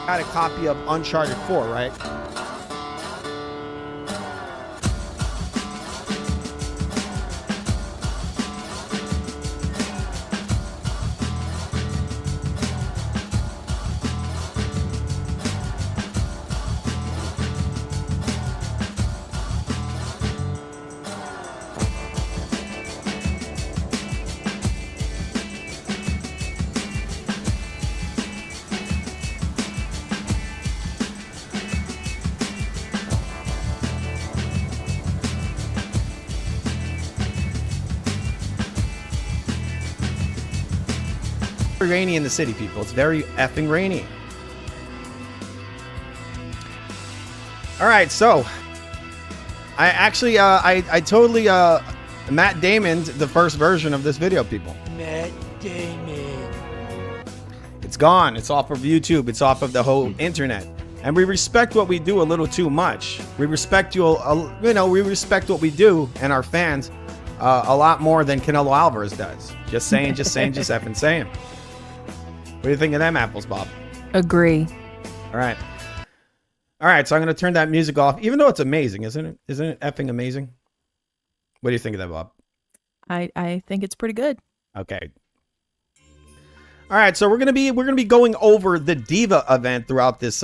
Got a copy of Uncharted 4, right? Rainy in the city, people. It's very effing rainy. All right, so I actually I totally Matt Damon'd the first version of this video, people. Matt Damon. It's gone. It's off of YouTube. It's off of the whole internet. And we respect what we do a little too much. We respect you, we respect what we do and our fans a lot more than Canelo Alvarez does. Just saying, just effing saying. What do you think of them apples, Bob? Agree. All right. All right, so I'm going to turn that music off, even though it's amazing, isn't it? Isn't it effing amazing? What do you think of that, Bob? I think it's pretty good. Okay. All right, so we're gonna be going over the Diva event throughout this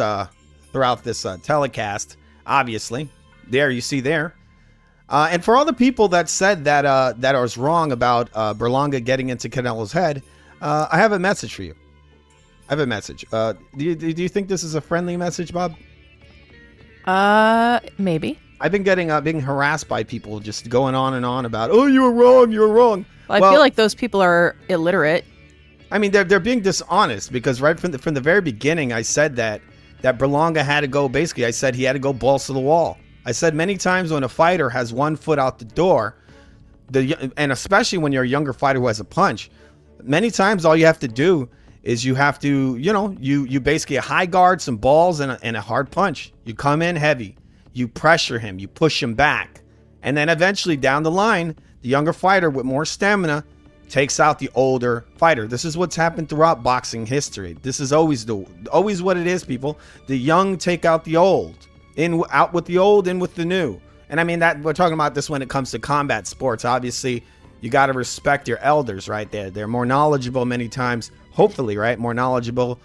telecast. Obviously, there you see there. And for all the people that said that I was wrong about Berlanga getting into Canelo's head, I have a message for you. I have a message. Do you think this is a friendly message, Bob? Maybe. I've been being harassed by people just going on and on about, oh, you were wrong, you were wrong. Well, I feel like those people are illiterate. I mean, they're being dishonest because right from the very beginning, I said that Berlanga had to go. Basically, I said he had to go balls to the wall. I said many times when a fighter has one foot out the door, and especially when you're a younger fighter who has a punch, many times all you have to do is you have to, you basically a high guard, some balls, and a hard punch. You come in heavy, you pressure him, you push him back, and then eventually down the line, the younger fighter with more stamina takes out the older fighter. This is what's happened throughout boxing history. This is always what it is, people. The young take out the old, out with the old, in with the new. And I mean that we're talking about this when it comes to combat sports. Obviously, you got to respect your elders, right? They're more knowledgeable many times. Hopefully, right? More knowledgeable,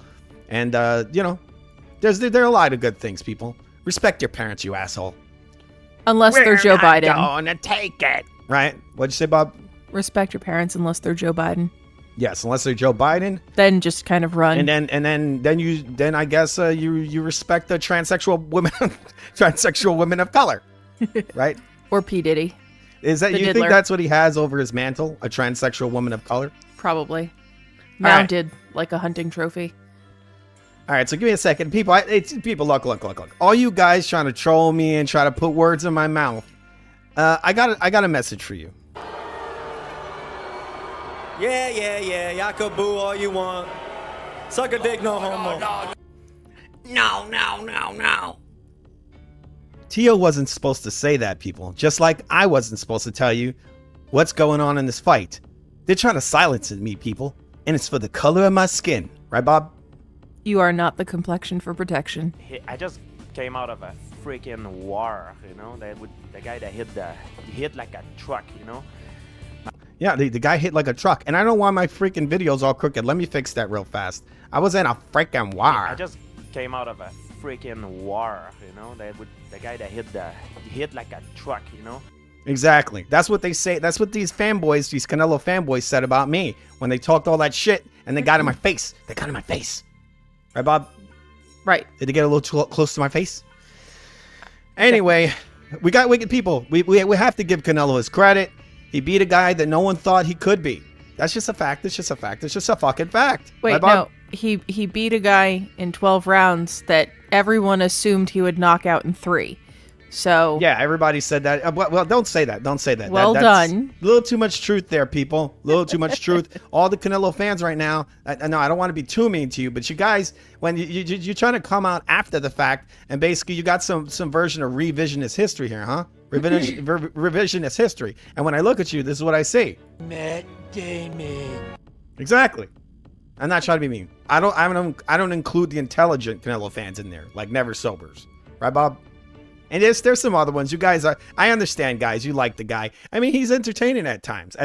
and there are a lot of good things, people. Respect your parents, you asshole. Unless they're Joe Biden. Gonna take it, right? What'd you say, Bob? Respect your parents unless they're Joe Biden. Yes, unless they're Joe Biden. Then just kind of run. And then I guess you respect the transsexual women of color, right? Or P. Diddy. Is that you think that's what he has over his mantle? A transsexual woman of color? Probably. Mounted like a hunting trophy. All right, so give me a second, people. Look. All you guys trying to troll me and try to put words in my mouth. I got a message for you. Yeah. Y'all could boo all you want. Suck a dick, no homo. No. Tio wasn't supposed to say that, people. Just like I wasn't supposed to tell you what's going on in this fight. They're trying to silence me, people. And it's for the color of my skin. Right, Bob? You are not the complexion for protection. I just came out of a freaking war, the guy that hit like a truck, Yeah, the guy hit like a truck. And I don't know why my freaking video's all crooked. Let me fix that real fast. I was in a freaking war. I just came out of a freaking war, the guy that hit like a truck, Exactly. That's what they say. That's what these fanboys, these Canelo fanboys said about me when they talked all that shit and they got in my face. They got in my face. Right, Bob? Right. Did they get a little too close to my face? Anyway, we got wicked people. We have to give Canelo his credit. He beat a guy that no one thought he could be. That's just a fact. It's just a fact. It's just a fucking fact. Wait, right, Bob? no. He beat a guy in 12 rounds that everyone assumed he would knock out in 3. So yeah, everybody said that. Well, don't say that. Don't say that. Well That's done. A little too much truth there, people. A little too much truth. All the Canelo fans right now. No, I don't want to be too mean to you, but you guys, when you're trying to come out after the fact, and basically you got some version of revisionist history here, huh? Revisionist history. And when I look at you, this is what I see. Matt Damon. Exactly. I'm not trying to be mean. I don't include the intelligent Canelo fans in there, like never sobers, right, Bob? And there's some other ones. You guys are. I understand, guys. You like the guy. I mean, he's entertaining at times,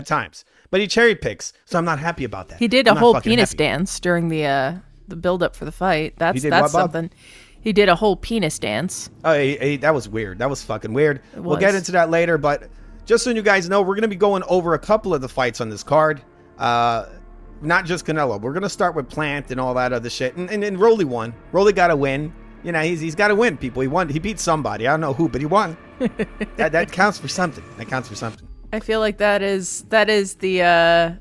but he cherry picks. So I'm not happy about that. He did a whole penis dance during the build up for the fight. That's something. He did a whole penis dance. Oh, that was weird. That was fucking weird. We'll get into that later, but just so you guys know, we're gonna be going over a couple of the fights on this card. Not just Canelo. We're gonna start with Plant and all that other shit. And Rolly won. Rolly got a win. You know, he's got to win, people. He won. He beat somebody. I don't know who, but he won. that counts for something. That counts for something. I feel like that is the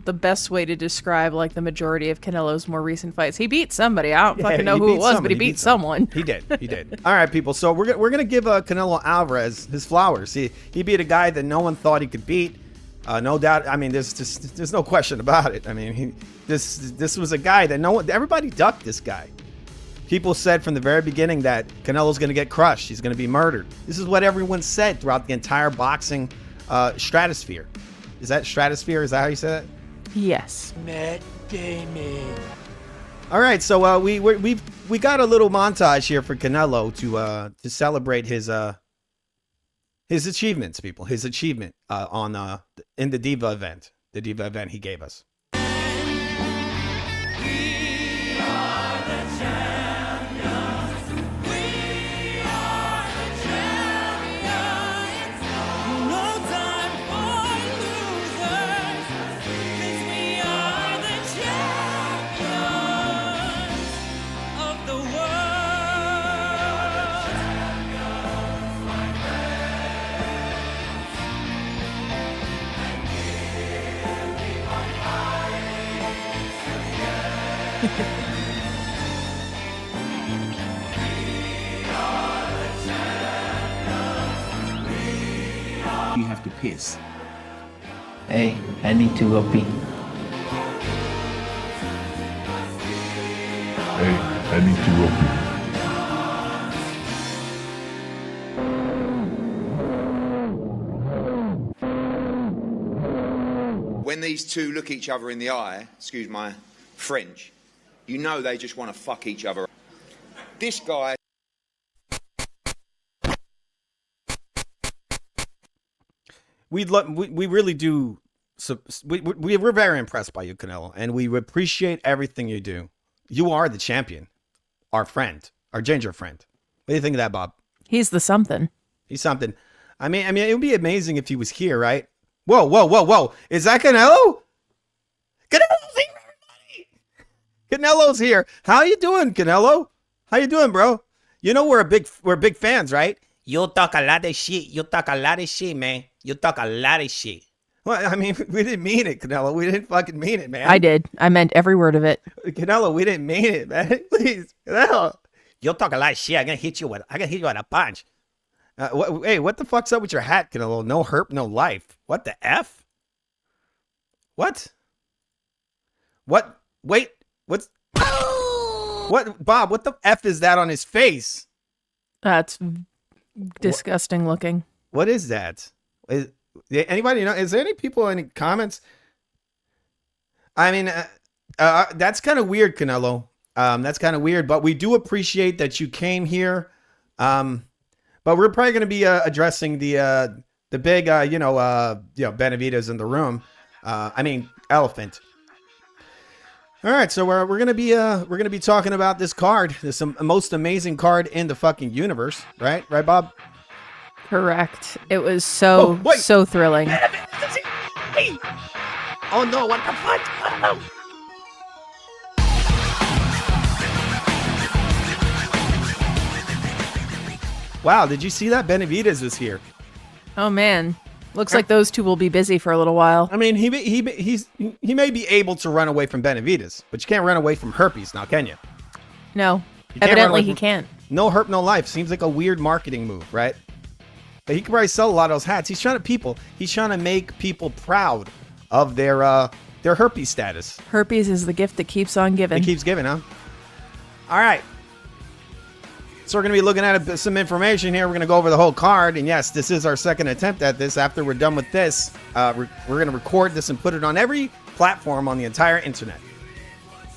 best way to describe like the majority of Canelo's more recent fights. He beat somebody. I don't fucking know who it was, but he beat someone. He did. All right, people. So we're gonna give Canelo Alvarez his flowers. He beat a guy that no one thought he could beat. No doubt. I mean, there's no question about it. I mean, this was a guy that everybody ducked this guy. People said from the very beginning that Canelo's going to get crushed. He's going to be murdered. This is what everyone said throughout the entire boxing stratosphere. Is that stratosphere? Is that how you say that? Yes. Matt Damon. All right, so we got a little montage here for Canelo to celebrate his achievements, people. His achievement in the Diva event, he gave us. You have to piss. Hey, I need to go pee. Hey, I need to go pee. When these two look each other in the eye, excuse my French, you know they just want to fuck each other. This guy... We really do. So we're very impressed by you, Canelo, and we appreciate everything you do. You are the champion, our friend, our ginger friend. What do you think of that, Bob? He's the something. He's something. I mean, it would be amazing if he was here, right? Whoa! Is that Canelo? Canelo's here, everybody! Canelo's here. How you doing, Canelo? How you doing, bro? You know we're big fans, right? You talk a lot of shit. You talk a lot of shit, man. You talk a lot of shit. Well, I mean, we didn't mean it, Canelo. We didn't fucking mean it, man. I did. I meant every word of it. Canelo, we didn't mean it, man. Please, Canelo. You talk a lot of shit. I'm gonna hit you with a punch. Hey, what the fuck's up with your hat, Canelo? No herp, no life. What the F? What? Wait, what's... What, Bob, what the F is that on his face? That's disgusting looking. What is that? Anybody know? Is there any people, any comments? I mean, that's kind of weird, Canelo. That's kind of weird, but we do appreciate that you came here. But we're probably going to be addressing the big, Benavidez in the room. Elephant. All right, so we're gonna be talking about this card, this most amazing card in the fucking universe, right? Right, Bob? Correct. It was so thrilling. Oh no! What the fuck? Oh. Wow! Did you see that? Benavidez was here. Oh man. Looks like those two will be busy for a little while. I mean, he may be able to run away from Benavidez, but you can't run away from herpes now, can you? No. Evidently he can't. No herp, no life. Seems like a weird marketing move, right? But he could probably sell a lot of those hats. He's trying to make people proud of their herpes status. Herpes is the gift that keeps on giving. It keeps giving, huh? All right. So we're going to be looking at some information here. We're going to go over the whole card. And yes, this is our second attempt at this. After we're done with this, we're going to record this and put it on every platform on the entire internet.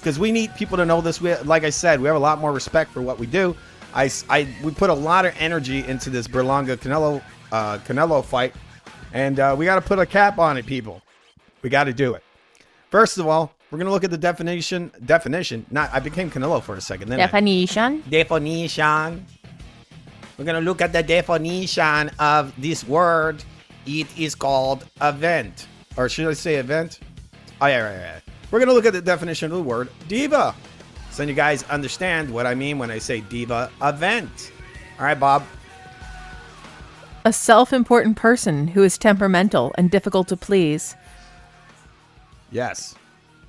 because we need people to know this. Like I said, we have a lot more respect for what we do. We put a lot of energy into this Berlanga Canelo fight, and we got to put a cap on it, people. We got to do it. First of all, we're gonna look at the definition. I became Canelo for a second. Definition. Definition. We're gonna look at the definition of this word. It is called event, or should I say event? Oh yeah, right. We're gonna look at the definition of the word diva, so you guys understand what I mean when I say diva event. All right, Bob. A self-important person who is temperamental and difficult to please. Yes.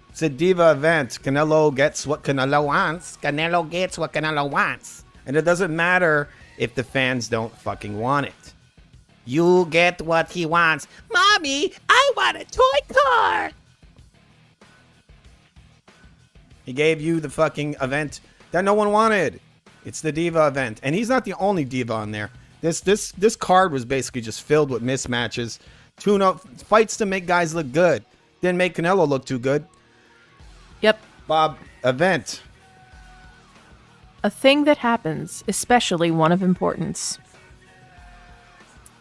It's a diva event. Canelo gets what Canelo wants. Canelo gets what Canelo wants. And it doesn't matter if the fans don't fucking want it. You get what he wants. Mommy, I want a toy car. He gave you the fucking event that no one wanted. It's the diva event. And he's not the only diva on there. This card was basically just filled with mismatches. Tune-up fights to make guys look good. Didn't make Canelo look too good. Yep. Bob, event. A thing that happens, especially one of importance.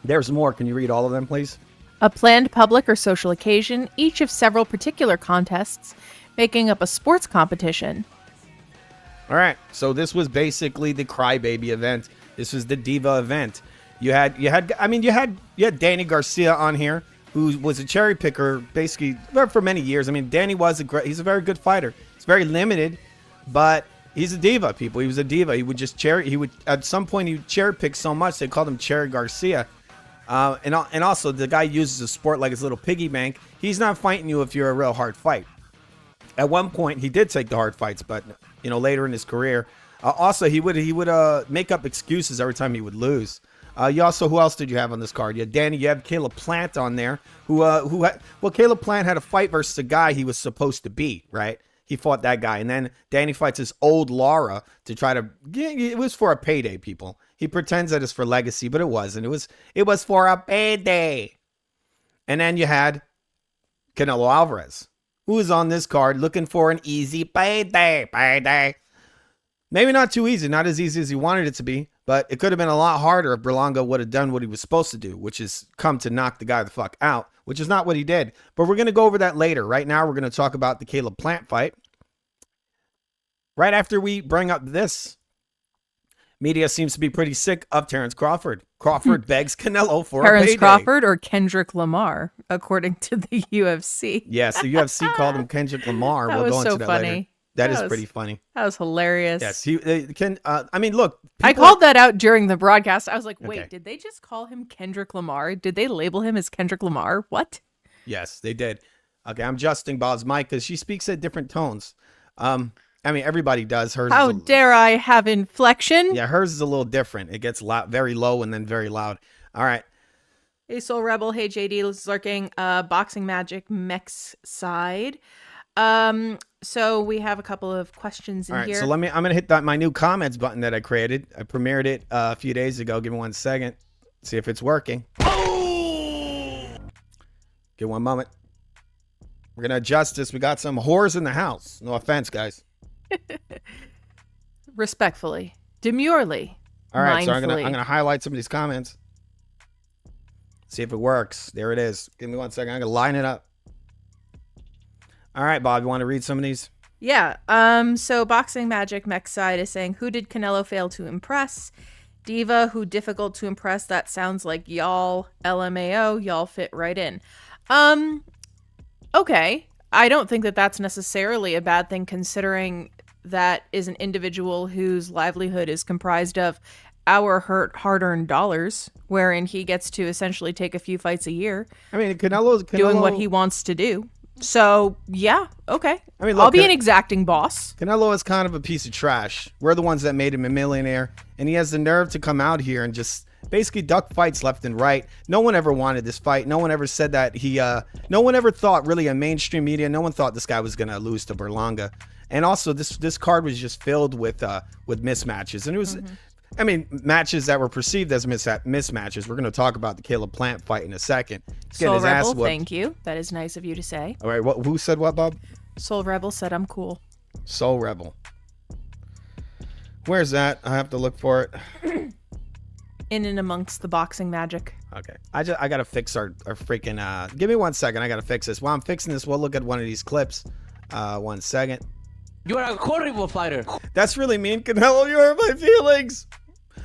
There's more. Can you read all of them, please? A planned public or social occasion, each of several particular contests, making up a sports competition. All right. So this was basically the crybaby event. This was the diva event. You had Danny Garcia on here, who was a cherry picker basically for many years. I mean, Danny he's a very good fighter. He's very limited, but he's a diva, people. He was a diva. He would at some point he would cherry pick so much they called him Cherry Garcia. And also the guy uses the sport like his little piggy bank. He's not fighting you if you're a real hard fight. At one point he did take the hard fights, but later in his career, also he would make up excuses every time he would lose. Who else did you have on this card? You had Danny. You have Caleb Plant on there, Caleb Plant had a fight versus a guy he was supposed to beat, right? He fought that guy, and then Danny fights his old Lara to try to. It was for a payday, people. He pretends that it's for legacy, but it wasn't. It was for a payday. And then you had Canelo Alvarez, who was on this card looking for an easy payday. Maybe not too easy, not as easy as he wanted it to be, but it could have been a lot harder if Berlanga would have done what he was supposed to do, which is come to knock the guy the fuck out, which is not what he did. But we're going to go over that later. Right now, we're going to talk about the Caleb Plant fight. Right after we bring up this, media seems to be pretty sick of Terrence Crawford. Crawford begs Canelo for a payday. Terrence Crawford or Kendrick Lamar, according to the UFC. Yes, the UFC called him Kendrick Lamar. That we'll was go into so that funny. later. That is pretty funny. That was hilarious. Yes, look. I called that out during the broadcast. I was like, wait, Okay. Did they just call him Kendrick Lamar? Did they label him as Kendrick Lamar? What? Yes, they did. Okay, I'm adjusting Bob's mic because she speaks at different tones. Everybody does. Hers. How dare I have inflection? Yeah, hers is a little different. It gets loud, very low, and then very loud. All right. Hey, Soul Rebel. Hey, JD is lurking. Boxing Magic Mex side. So we have a couple of questions in All right, here. so I'm going to hit my new comments button that I created. I premiered it a few days ago. Give me 1 second. See if it's working. Give 1 moment. We're going to adjust this. We got some whores in the house. No offense, guys. Respectfully. Demurely. All right, so I'm mindfully. going to highlight some of these comments. See if it works. There it is. Give me 1 second. I'm going to line it up. All right, Bob, you want to read some of these? Yeah. So Boxing Magic Mech side is saying, who did Canelo fail to impress? Diva, who difficult to impress? That sounds like y'all. LMAO, y'all fit right in. Okay. I don't think that that's necessarily a bad thing, considering that is an individual whose livelihood is comprised of our hard-earned dollars, wherein he gets to essentially take a few fights a year. I mean, Canelo doing what he wants to do. So, yeah, okay. I mean, look, I'll be an exacting boss. Canelo is kind of a piece of trash. We're the ones that made him a millionaire, and he has the nerve to come out here and just basically duck fights left and right. No one ever wanted this fight. No one ever said that no one ever thought, really, in mainstream media, no one thought this guy was going to lose to Berlanga. And also, this card was just filled with mismatches, and it was. I mean, matches that were perceived as mismatches. We're going to talk about the Caleb Plant fight in a second. He's getting Soul his ass Rebel, whooped. thank you. That is nice of you to say. All right, who said what, Bob? Soul Rebel said I'm cool. Soul Rebel. Where's that? I have to look for it. In and amongst the boxing magic. Okay. I gotta fix our freaking give me 1 second. I gotta fix this. While I'm fixing this, we'll look at one of these clips. 1 second. You are a horrible fighter. That's really mean, Canelo. You hurt my feelings.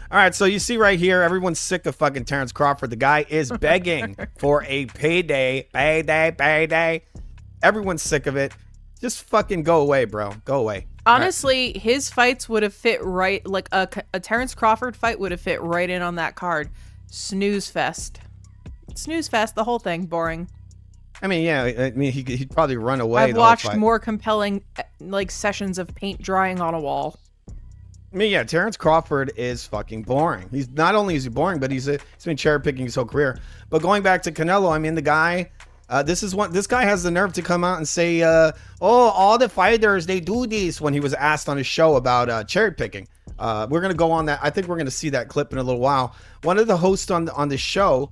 All right, so you see right here, everyone's sick of fucking Terrence Crawford. The guy is begging for a payday. Payday. Everyone's sick of it. Just fucking go away, bro. Go away. Honestly, his fights would have fit right, like a Terrence Crawford fight would have fit right in on that card. Snooze fest. Snooze fest, the whole thing, boring. I mean, yeah, I mean, he'd probably run away. I've watched more compelling, like, sessions of paint drying on a wall. I mean, yeah, Terrence Crawford is fucking boring. He's not only is he boring, but he's been cherry picking his whole career. But going back to Canelo, I mean, the guy, this guy has the nerve to come out and say, "Oh, all the fighters they do this." When he was asked on his show about cherry picking, we're gonna go on that. I think we're gonna see that clip in a little while. One of the hosts on the show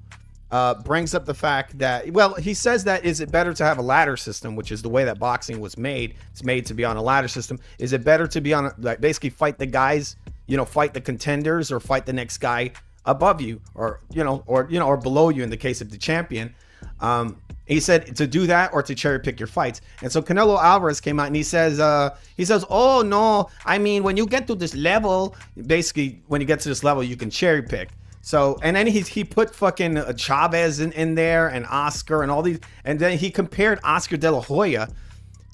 brings up the fact that, well, he says that is it better to have a ladder system, which is the way that boxing was made. It's made to be on a ladder system. Is it better to be on like basically fight the guys, fight the contenders or fight the next guy above you or below you in the case of the champion? He said to do that or to cherry pick your fights. And so Canelo Alvarez came out and he says, "Oh no, I mean, when you get to this level, basically when you get to this level, you can cherry pick." So, and then he put fucking Chavez in there and Oscar and all these, and then he compared Oscar De La Hoya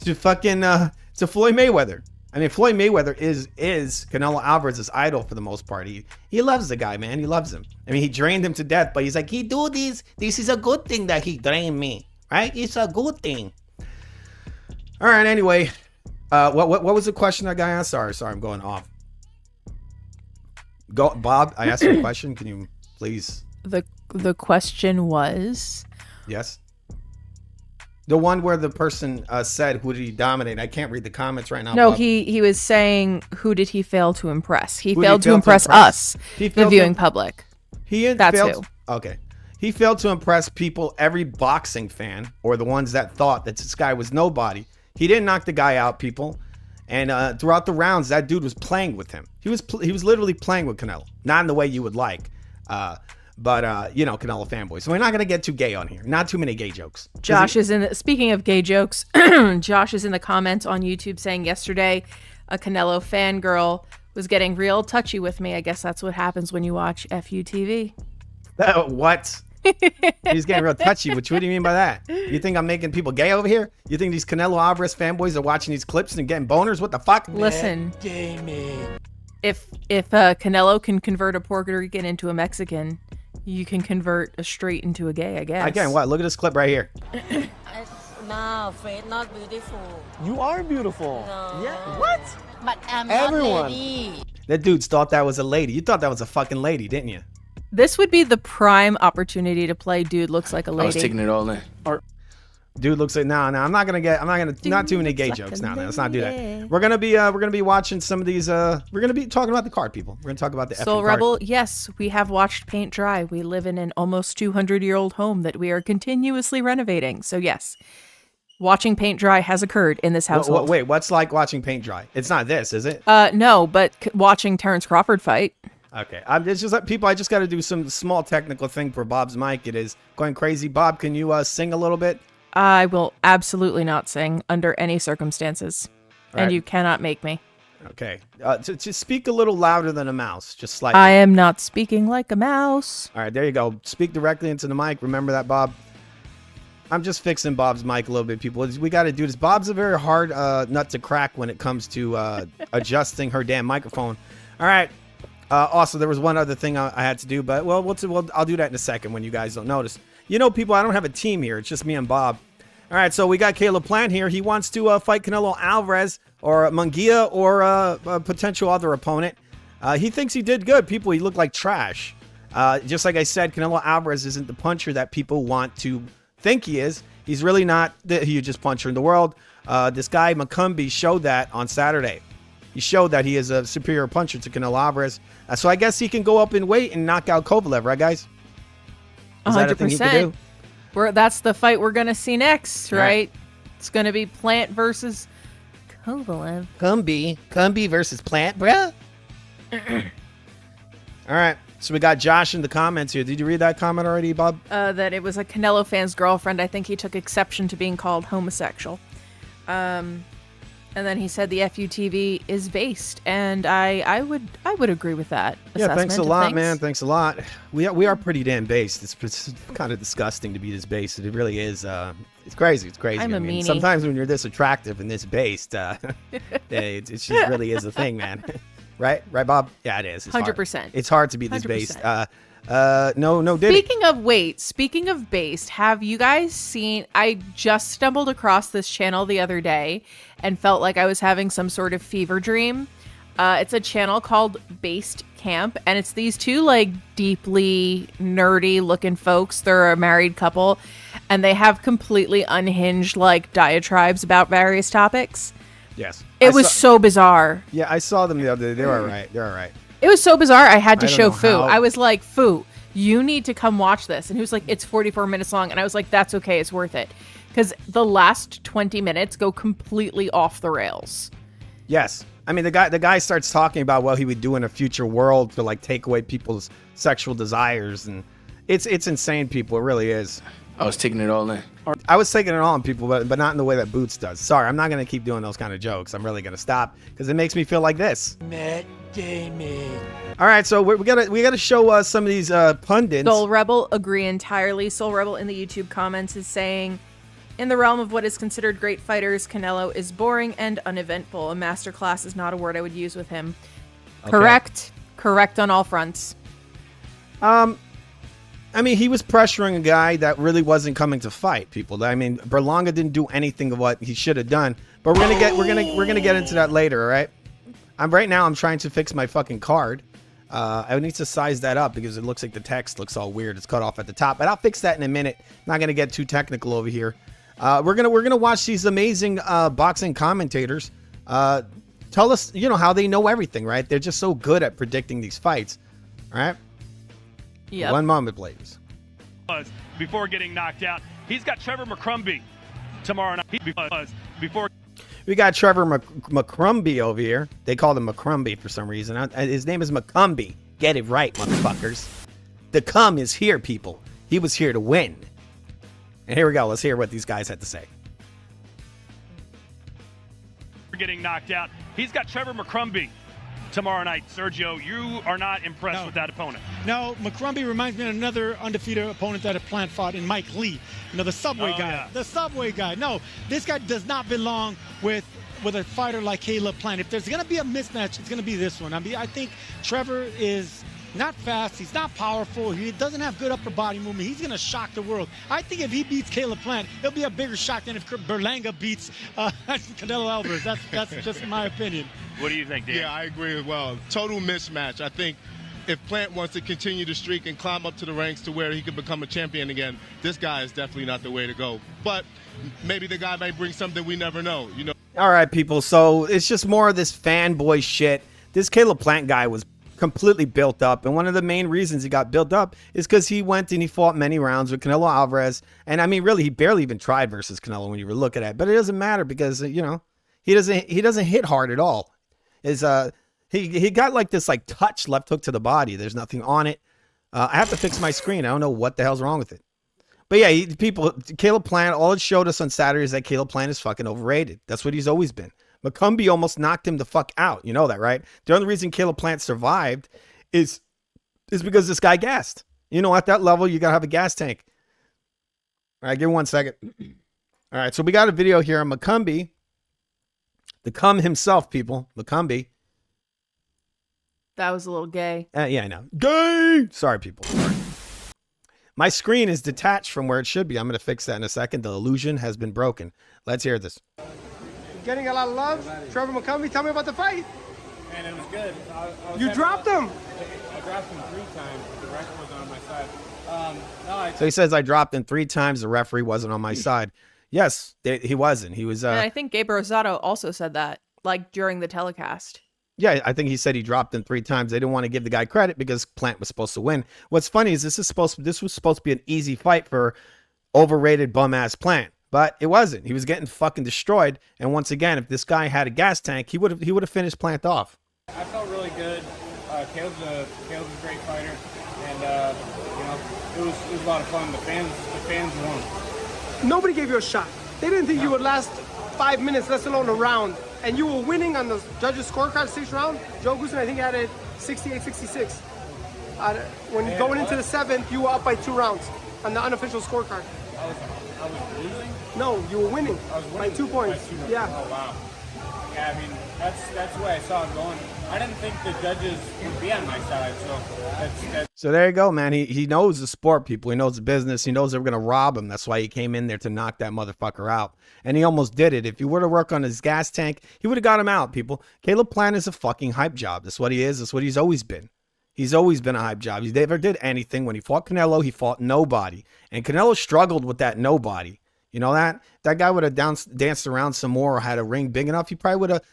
to fucking to Floyd Mayweather. I mean, Floyd Mayweather is Canelo Alvarez's idol for the most part. He loves the guy, man. He loves him. I mean, he drained him to death, but he's like, he do this. This is a good thing that he drained me, right? It's a good thing. All right. Anyway, what was the question that guy asked? Sorry, I'm going off. Go, Bob. I asked you a question. Can you please? The question was, yes. The one where the person said, "Who did he dominate?" I can't read the comments right now. No, Bob. he was saying, who did he fail to impress? He failed to impress us, the viewing public. That's who. Okay. He failed to impress people, every boxing fan, or the ones that thought that this guy was nobody. He didn't knock the guy out, people. And throughout the rounds, that dude was playing with him. He was literally playing with Canelo, not in the way you would like. But Canelo fanboys. So we're not gonna get too gay on here. Not too many gay jokes. Speaking of gay jokes, Josh is in the comments on YouTube saying yesterday a Canelo fangirl was getting real touchy with me. I guess that's what happens when you watch FUTV. What? He's getting real touchy. What do you mean by that? You think I'm making people gay over here? You think these Canelo Alvarez fanboys are watching these clips and getting boners? What the fuck? Listen, if Canelo can convert a Puerto Rican into a Mexican, you can convert a straight into a gay, I guess. Again, what? Look at this clip right here. No, Fred, not beautiful. You are beautiful. No. Yeah. What? But I'm Everyone. not lady. That dudes thought that was a lady. You thought that was a fucking lady, didn't you? This would be the prime opportunity to play Dude Looks Like a Lady. I was taking it all in. Dude looks like not too many gay jokes now. Let's not do that. We're gonna be watching some of these. We're gonna be talking about the card, people. We're gonna talk about the Soul effing Rebel. card. Yes, we have watched paint dry. We live in an almost 200-year-old home that we are continuously renovating. So yes, watching paint dry has occurred in this household. Wait, what's like watching paint dry? It's not this, is it? No, but watching Terrence Crawford fight. Okay, it's just like people. I just got to do some small technical thing for Bob's mic. It is going crazy. Bob, can you sing a little bit? I will absolutely not sing under any circumstances, Right. and you cannot make me. Okay, to speak a little louder than a mouse, just slightly. I am not speaking like a mouse. All right, there you go. Speak directly into the mic. Remember that, Bob. I'm just fixing Bob's mic a little bit, people. We got to do this. Bob's a very hard nut to crack when it comes to adjusting her damn microphone. All right. Also, there was one other thing I had to do, but well, I'll do that in a second when you guys don't notice. People, I don't have a team here. It's just me and Bob. All right, so we got Caleb Plant here. He wants to fight Canelo Alvarez or Munguia or a potential other opponent. He thinks he did good. People, he looked like trash. Just like I said, Canelo Alvarez isn't the puncher that people want to think he is. He's really not the hugest puncher in the world. This guy, Macumbi, showed that on Saturday. He showed that he is a superior puncher to Canelo Alvarez. So I guess he can go up in weight and knock out Kovalev, right, guys? Is that a thing he can do? That's the fight we're going to see next, right? It's going to be Plant versus Kovalev. Cumby versus Plant, bruh. All right. So we got Josh in the comments here. Did you read that comment already, Bob? That it was a Canelo fan's girlfriend. I think he took exception to being called homosexual. And then he said the FUTV is based, and I would agree with that Yeah, assessment thanks a of lot, things. man. Thanks a lot. We are pretty damn based. It's kind of disgusting to be this based. It really is. It's crazy. It's crazy. I'm a I mean, meanie. sometimes when you're this attractive and this based, it just really is a thing, man. Right, Bob? Yeah, it is. It's hard. 100%. It's hard to be this based. 100%. No, did it? Speaking of based, have you guys seen? I just stumbled across this channel the other day and felt like I was having some sort of fever dream. It's a channel called Based Camp, and it's these two like deeply nerdy looking folks. They're a married couple, and they have completely unhinged like diatribes about various topics. Yes. It was so bizarre. Yeah, I saw them the other day. They're all right. They're all right. It was so bizarre. I had to I don't show know Fu. how- I was like, Fu, you need to come watch this. And he was like, it's 44 minutes long. And I was like, that's okay. It's worth it. Because the last 20 minutes go completely off the rails. Yes. I mean, the guy starts talking about what he would do in a future world to like take away people's sexual desires, and it's insane, people. It really is. I was taking it all in. I was taking it on people, but not in the way that Boots does. Sorry, I'm not gonna keep doing those kind of jokes. I'm really gonna stop because it makes me feel like this. Matt Damon. All right, so we gotta show some of these pundits. Soul Rebel agree entirely. Soul Rebel in the YouTube comments is saying, in the realm of what is considered great fighters, Canelo is boring and uneventful. A masterclass is not a word I would use with him. Okay. Correct on all fronts. I mean, he was pressuring a guy that really wasn't coming to fight people. I mean, Berlanga didn't do anything of what he should have done. But we're gonna get into that later, all right? Right now I'm trying to fix my fucking card. I need to size that up because it looks like the text looks all weird. It's cut off at the top, but I'll fix that in a minute. Not gonna get too technical over here. We're gonna watch these amazing boxing commentators. Tell us, how they know everything, right? They're just so good at predicting these fights. All right. Yep. One moment, please. Before getting knocked out, he's got Trevor McCrumbie tomorrow night. Before We got Trevor McCrumbie over here. They call him McCrumbie for some reason. His name is McCumbie. Get it right, motherfuckers. The cum is here, people. He was here to win. And here we go. Let's hear what these guys had to say. getting knocked out, he's got Trevor McCrumbie tomorrow night. Sergio, you are not impressed with that opponent. No, McCrumbie reminds me of another undefeated opponent that a Plant fought in Mike Lee. The Subway guy. Yeah. The Subway guy. No, this guy does not belong with a fighter like Caleb Plant. If there's going to be a mismatch, it's going to be this one. I think Trevor is not fast. He's not powerful. He doesn't have good upper body movement. He's going to shock the world. I think if he beats Caleb Plant, it'll be a bigger shock than if Berlanga beats Canelo Alvarez. That's just my opinion. What do you think, Dan? Yeah, I agree as well. Total mismatch. I think if Plant wants to continue the streak and climb up to the ranks to where he could become a champion again, this guy is definitely not the way to go. But maybe the guy might bring something we never know, All right, people. So it's just more of this fanboy shit. This Caleb Plant guy was completely built up. And one of the main reasons he got built up is because he went and he fought many rounds with Canelo Alvarez. And I mean, really, he barely even tried versus Canelo when you were looking at it. But it doesn't matter because, he doesn't hit hard at all. He got like this like touch left hook to the body. There's nothing on it. I have to fix my screen. I don't know what the hell's wrong with it. But yeah, Caleb Plant, all it showed us on Saturday is that Caleb Plant is fucking overrated. That's what he's always been. McCumbie almost knocked him the fuck out. You know that, right? The only reason Caleb Plant survived is because this guy gassed. At that level, you got to have a gas tank. All right, give me 1 second. All right, so we got a video here on McCumbie. The cum himself, people. McCumbie. That was a little gay. Yeah, I know. Gay! Sorry, people. Sorry. My screen is detached from where it should be. I'm going to fix that in a second. The illusion has been broken. Let's hear this. Getting a lot of love. Trevor McCumbie, tell me about the fight. And it was good. You dropped him. I dropped him 3 times. The referee wasn't on my side. So he says, I dropped him 3 times. The referee wasn't on my side. Yes, he wasn't. He was. And I think Gabe Rosado also said that, like during the telecast. Yeah, I think he said he dropped him 3 times. They didn't want to give the guy credit because Plant was supposed to win. What's funny is this was supposed to be an easy fight for overrated bum ass Plant. But it wasn't. He was getting fucking destroyed. And once again, if this guy had a gas tank, he would have finished Plant off. I felt really good. Caleb's a great fighter, and it was a lot of fun. The fans won. Nobody gave you a shot. They didn't think you would last 5 minutes, let alone a round. And you were winning on the judges' scorecard 6th round. Joe Goosen, I think, had it 68-66. When going into the 7th, you were up by 2 rounds on the unofficial scorecard. I was losing? No, you were winning, I was winning by 2 points. Yeah. Oh, wow. Yeah, I mean, that's the way I saw it going. I didn't think the judges would be on my side, so that's So there you go, man. He knows the sport, people. He knows the business. He knows they're going to rob him. That's why he came in there to knock that motherfucker out. And he almost did it. If he were to work on his gas tank, he would have got him out, people. Caleb Plant is a fucking hype job. That's what he is. That's what he's always been. He's always been a hype job. He never did anything. When he fought Canelo, he fought nobody. And Canelo struggled with that nobody. You know that? That guy would have danced around some more or had a ring big enough. He probably would have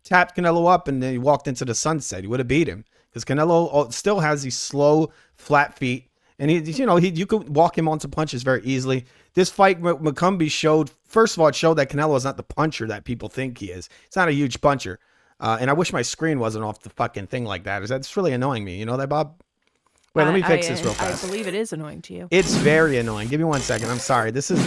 tapped Canelo up and then he walked into the sunset. He would have beat him because Canelo still has these slow, flat feet. And you could walk him onto punches very easily. This fight, McCumbee showed, first of all, it showed that Canelo is not the puncher that people think he is. He's not a huge puncher. And I wish my screen wasn't off the fucking thing like that. That's really annoying me. You know that, Bob? Wait, let me fix this real fast. I believe it is annoying to you. It's very annoying. Give me 1 second. I'm sorry. This is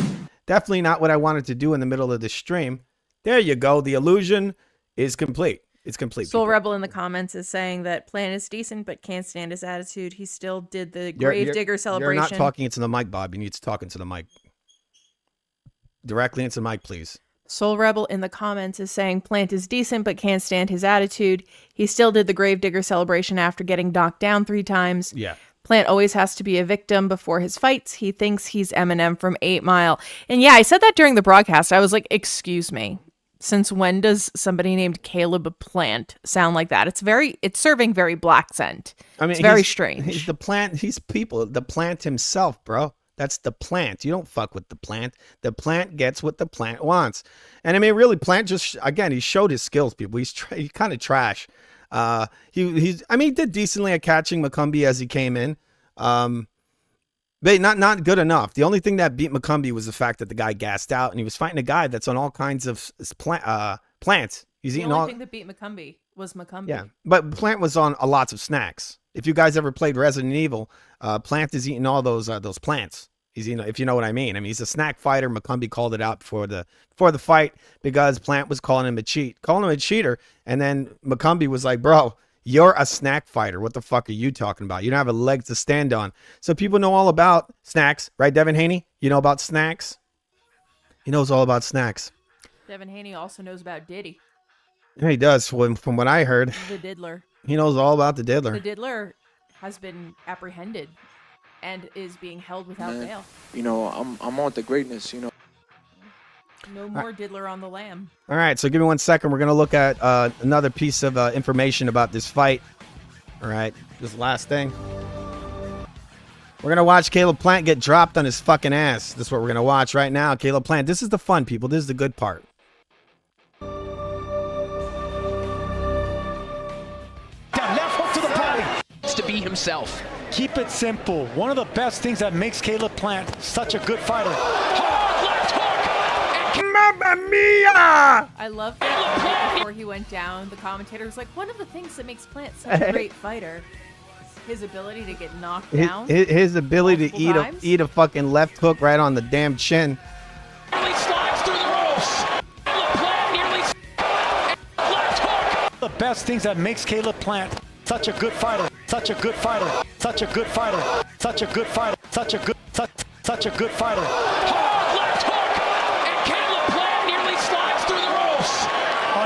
definitely not what I wanted to do in the middle of the stream. There you go. The illusion is complete. It's complete. Soul Rebel in the comments is saying that Plant is decent, but can't stand his attitude. He still did the Gravedigger celebration. You're not talking into the mic, Bob. You need to talk into the mic. Directly into the mic, please. Soul Rebel in the comments is saying Plant is decent, but can't stand his attitude. He still did the Gravedigger celebration after getting knocked down 3 times. Yeah. Plant always has to be a victim before his fights. He thinks he's Eminem from 8 Mile. And yeah, I said that during the broadcast. I was like, excuse me. Since when does somebody named Caleb Plant sound like that? It's serving very black scent. I mean, it's very strange. He's the Plant. He's the Plant himself, bro. That's the Plant. You don't fuck with the Plant. The Plant gets what the Plant wants. And I mean, really, Plant just, again, he showed his skills, people. He's kind of trash. He did decently at catching McCumbee as he came in. But not good enough. The only thing that beat McCumbee was the fact that the guy gassed out and he was fighting a guy that's on all kinds of plants. He's eating all. The only thing that beat McCumbee was McCumbee. Yeah, but Plant was on lots of snacks. If you guys ever played Resident Evil, Plant is eating all those plants. He's if you know what I mean. I mean, he's a snack fighter. McCumbee called it out before the fight because Plant was calling him a cheater, and then McCumbee was like, "Bro, you're a snack fighter. What the fuck are you talking about? You don't have a leg to stand on." So people know all about snacks, right, Devin Haney? You know about snacks? He knows all about snacks. Devin Haney also knows about Diddy. Yeah, he does. From what I heard, the diddler. He knows all about the diddler. The diddler has been apprehended and is being held without bail. You know, I'm on the greatness, you know. No more diddler on the lamb. All right, so give me 1 second. We're going to look at another piece of information about this fight. All right, this last thing. We're going to watch Caleb Plant get dropped on his fucking ass. This is what we're going to watch right now. Caleb Plant. This is the fun, people. This is the good part. Left hook to the body. To be himself. Keep it simple. One of the best things that makes Caleb Plant such a good fighter. Mamma mia! I love that right before he went down, the commentator was like, one of the things that makes Plant such a great fighter is his ability to get knocked down. His ability to eat a fucking left hook right on the damn chin. Nearly slides through the ropes. Plant nearly left hook. The best things that makes Caleb Plant such a good fighter. Such a good fighter. Such a good fighter. Such a good fighter. Such a good fighter. Left hook. And Caleb Plant nearly slides through the ropes.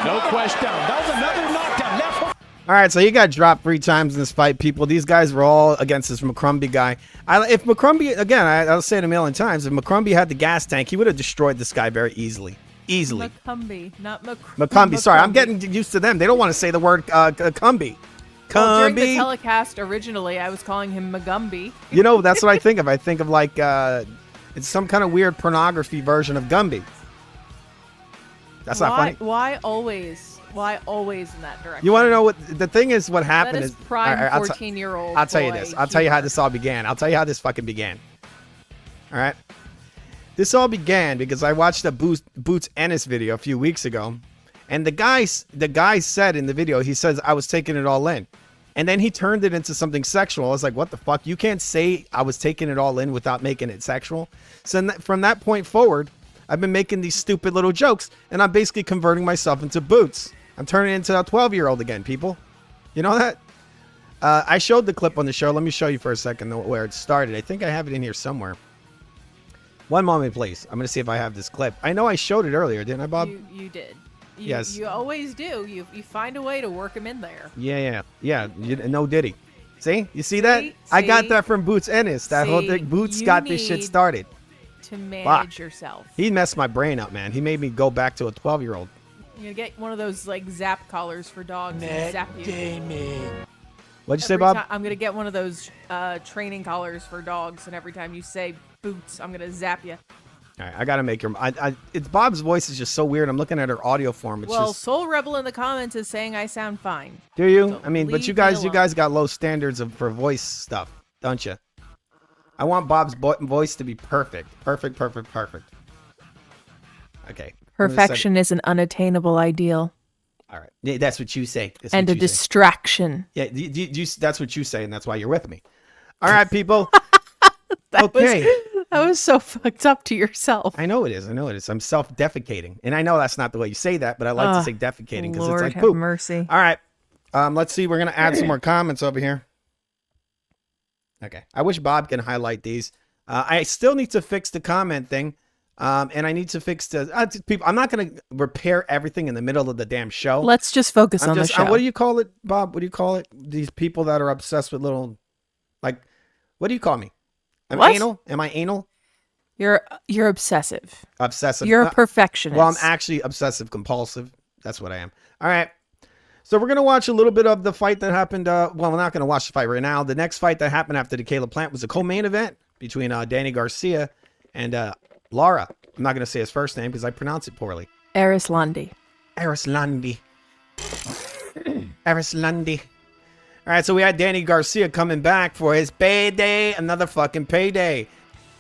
No question. That was another knockdown. Left hook. All right, so he got dropped 3 times in this fight, people. These guys were all against this McCrumbie guy. If McCrumbie, again, I'll say it a million times, if McCrumbie had the gas tank, he would have destroyed this guy very easily. McCumbie, not McCumbie. Sorry, I'm getting used to them. They don't want to say the word Cumbie. Well, during the telecast originally, I was calling him Magumby. You know, that's what I think of. I think of like it's some kind of weird pornography version of Gumby. That's not funny. Why always in that direction? You want to know what the thing is? What happened that is prime 14-year-old. I'll tell you this. I'll tell you how this all began. I'll tell you how this fucking began. All right. This all began because I watched a Boots Ennis video a few weeks ago, and the guy said in the video, he says I was taking it all in, and then he turned it into something sexual. I was like, what the fuck? You can't say I was taking it all in without making it sexual. So from that point forward, I've been making these stupid little jokes, and I'm basically converting myself into Boots. I'm turning into a 12-year-old again, people. You know that? I showed the clip on the show. Let me show you for a second where it started. I think I have it in here somewhere. One moment, please. I'm going to see if I have this clip. I know I showed it earlier, didn't I, Bob? You did. Yes. You always do. You find a way to work them in there. Yeah. No Diddy. See? You see that? I got that from Boots Ennis. That whole thing. Boots got this shit started. To manage yourself. He messed my brain up, man. He made me go back to a 12-year-old. You're going to get one of those like zap collars for dogs and zap you. What'd you say, Bob? I'm going to get one of those training collars for dogs, and every time you say Boots, I'm going to zap you. All right, I got to make her. It's Bob's voice is just so weird. I'm looking at her audio form. It's just, Soul Rebel in the comments is saying I sound fine. Do you? So I mean, but you guys got low standards for voice stuff, don't you? I want Bob's voice to be perfect. Perfect. Okay. Perfection is an unattainable ideal. All right. Yeah, that's what you say. And a distraction. Yeah, that's what you say, and that's why you're with me. All right, people. That was so fucked up to yourself. I know it is. I'm self-defecating. And I know that's not the way you say that, but I like to say defecating because it's like have poop. Mercy. All right. Let's see. We're going to add some more comments over here. Okay. I wish Bob can highlight these. I still need to fix the comment thing. And I need to fix the people. I'm not going to repair everything in the middle of the damn show. Let's just focus on the show. What do you call it, Bob? What do you call it? These people that are obsessed with little, like, what do you call me? Anal? Am I anal? You're obsessive. Obsessive. You're a perfectionist. Well, I'm actually obsessive compulsive. That's what I am. All right. So we're going to watch a little bit of the fight that happened. Well, we're not going to watch the fight right now. The next fight that happened after the Caleb Plant was a co-main event between Danny Garcia and Lara. I'm not going to say his first name because I pronounce it poorly. Arislandi. All right, so we had Danny Garcia coming back for his payday, another fucking payday.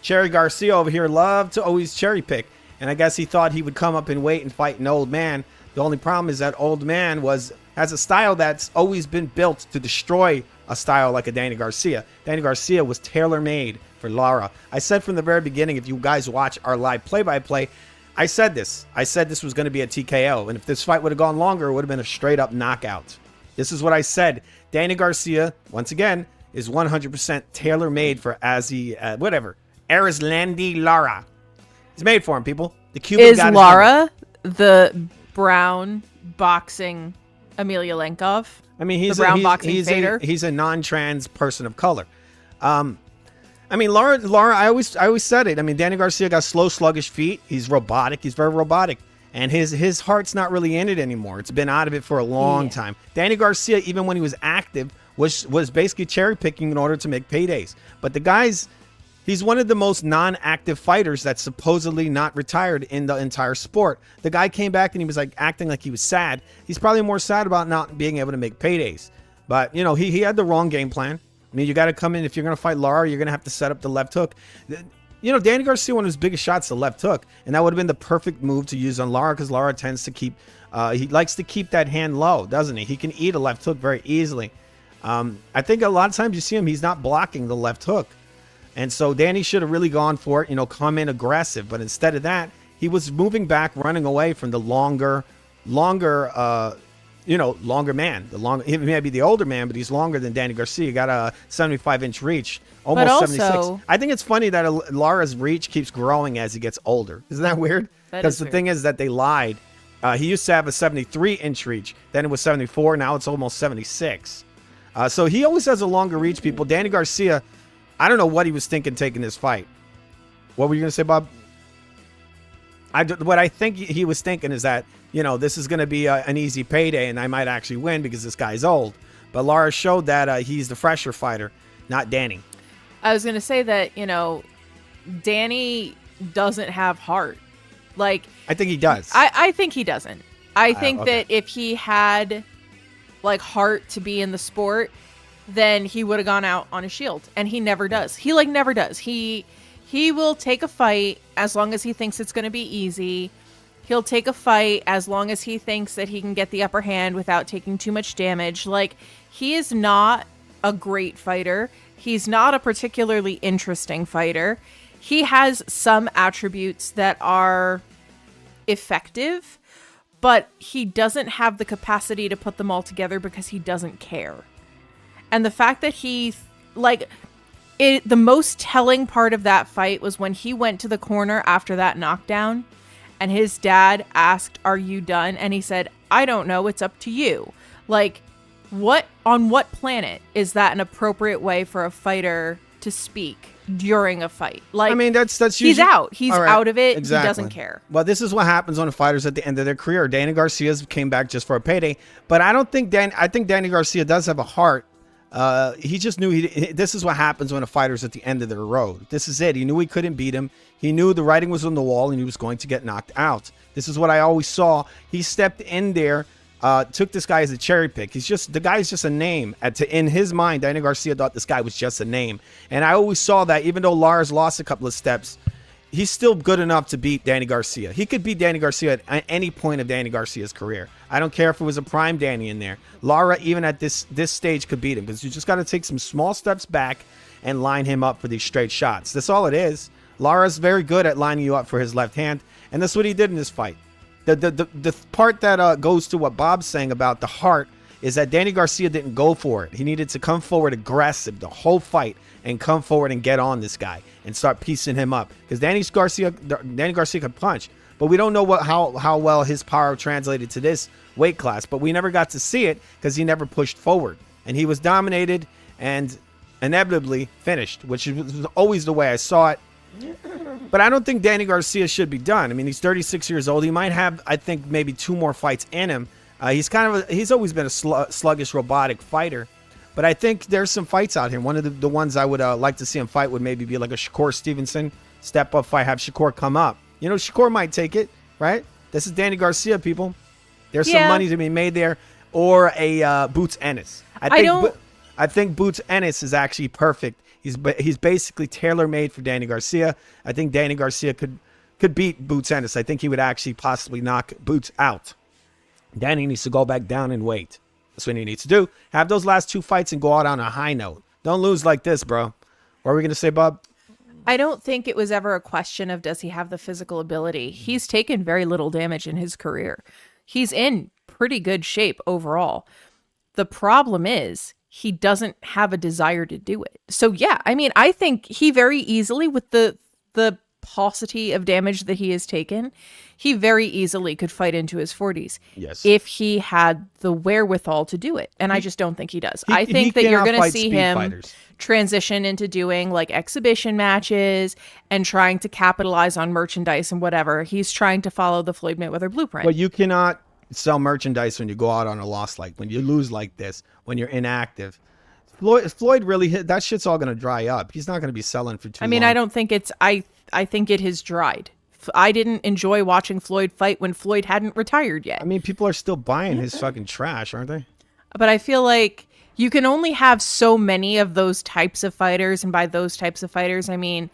Cherry Garcia over here loved to always cherry pick, and I guess he thought he would come up in weight and fight an old man. The only problem is that old man has a style that's always been built to destroy a style like a Danny Garcia. Danny Garcia was tailor-made for Lara. I said from the very beginning, if you guys watch our live play-by-play, I said this was going to be a TKO, and if this fight would have gone longer, it would have been a straight-up knockout. This is what I said. Danny Garcia, once again, is 100% tailor-made for Arislandi Lara. It's made for him, people. The Cuban is got Lara the brown boxing Amelia Lenkov? I mean, he's a non-trans person of color. I mean, Lara, I always said it. I mean, Danny Garcia got slow, sluggish feet. He's robotic. He's very robotic. And his heart's not really in it anymore. It's been out of it for a long time. Danny Garcia, even when he was active, was basically cherry picking in order to make paydays. But the guy's, he's one of the most non-active fighters that's supposedly not retired in the entire sport. The guy came back and he was like acting like he was sad. He's probably more sad about not being able to make paydays. But, you know, he had the wrong game plan. I mean, you got to come in. If you're going to fight Lara, you're going to have to set up the left hook. You know, Danny Garcia, one of his biggest shots, the left hook. And that would have been the perfect move to use on Lara because Lara tends to keep, he likes to keep that hand low, doesn't he? He can eat a left hook very easily. I think a lot of times you see him, he's not blocking the left hook. And so Danny should have really gone for it, you know, come in aggressive. But instead of that, he was moving back, running away from the longer man. He may be the older man, but he's longer than Danny Garcia. He got a 75-inch reach, almost 76. I think it's funny that Lara's reach keeps growing as he gets older. Isn't that weird? Because the thing is that they lied. He used to have a 73-inch reach. Then it was 74. Now it's almost 76. So he always has a longer reach, people. Danny Garcia, I don't know what he was thinking taking this fight. What were you going to say, Bob? What I think he was thinking is that, you know, this is going to be an easy payday and I might actually win because this guy's old. But Lara showed that he's the fresher fighter, not Danny. I was going to say that, you know, Danny doesn't have heart. Like, I think he does. I think he doesn't. I think okay. that if he had, like, heart to be in the sport, then he would have gone out on a shield. And he never does. He, like, never does. He He will take a fight as long as he thinks it's going to be easy. He'll take a fight as long as he thinks that he can get the upper hand without taking too much damage. Like, he is not a great fighter. He's not a particularly interesting fighter. He has some attributes that are effective, but he doesn't have the capacity to put them all together because he doesn't care. And the fact that the most telling part of that fight was when he went to the corner after that knockdown and his dad asked, "Are you done?" And he said, "I don't know. It's up to you." Like, on what planet is that an appropriate way for a fighter to speak during a fight? Like, I mean, that's he's usually, out. He's all right, out of it. exactly. He doesn't care. Well, this is what happens when fighters at the end of their career. Danny Garcia's came back just for a payday, but I think Danny Garcia does have a heart. He just knew this is what happens when a fighter's at the end of their road. This is it. He knew he couldn't beat him. He knew the writing was on the wall and he was going to get knocked out. This is what I always saw. He stepped in there, took this guy as a cherry pick. The guy's just a name. In his mind, Danny Garcia thought this guy was just a name. And I always saw that even though Lars lost a couple of steps, he's still good enough to beat Danny Garcia. He could beat Danny Garcia at any point of Danny Garcia's career. I don't care if it was a prime Danny in there. Lara, even at this stage, could beat him because you just got to take some small steps back and line him up for these straight shots. That's all it is. Lara's very good at lining you up for his left hand, and that's what he did in this fight. The part that goes to what Bob's saying about the heart is that Danny Garcia didn't go for it. He needed to come forward aggressive the whole fight and come forward and get on this guy and start piecing him up. Because Danny Garcia can punch, but we don't know how well his power translated to this weight class. But we never got to see it because he never pushed forward. And he was dominated and inevitably finished, which was always the way I saw it. But I don't think Danny Garcia should be done. I mean, he's 36 years old. He might have, I think, maybe 2 more fights in him. He's always been a sluggish, robotic fighter. But I think there's some fights out here. One of the ones I would like to see him fight would maybe be like a Shakur Stevenson step-up fight, have Shakur come up. You know, Shakur might take it, right? This is Danny Garcia, people. There's some money to be made there. Or a Boots Ennis. I think Boots Ennis is actually perfect. He's basically tailor-made for Danny Garcia. I think Danny Garcia could beat Boots Ennis. I think he would actually possibly knock Boots out. Danny needs to go back down and wait. That's what he needs to do. Have those last 2 fights and go out on a high note. Don't lose like this, bro. What are we going to say, Bob? I don't think it was ever a question of does he have the physical ability. He's taken very little damage in his career. He's in pretty good shape overall. The problem is he doesn't have a desire to do it. So yeah, I mean, I think he very easily, with the paucity of damage that he has taken, he very easily could fight into his 40s. Yes. If he had the wherewithal to do it. And I just don't think he does. I think that you're going to see him transition into doing like exhibition matches and trying to capitalize on merchandise and whatever. He's trying to follow the Floyd Mayweather blueprint. But you cannot sell merchandise when you go out on a loss, like when you lose like this, when you're inactive. Floyd really that shit's all going to dry up. He's not going to be selling for too long. I mean, I don't think it's I think it has dried. I didn't enjoy watching Floyd fight when Floyd hadn't retired yet. I mean, people are still buying his fucking trash, aren't they? But I feel like you can only have so many of those types of fighters. And by those types of fighters, I mean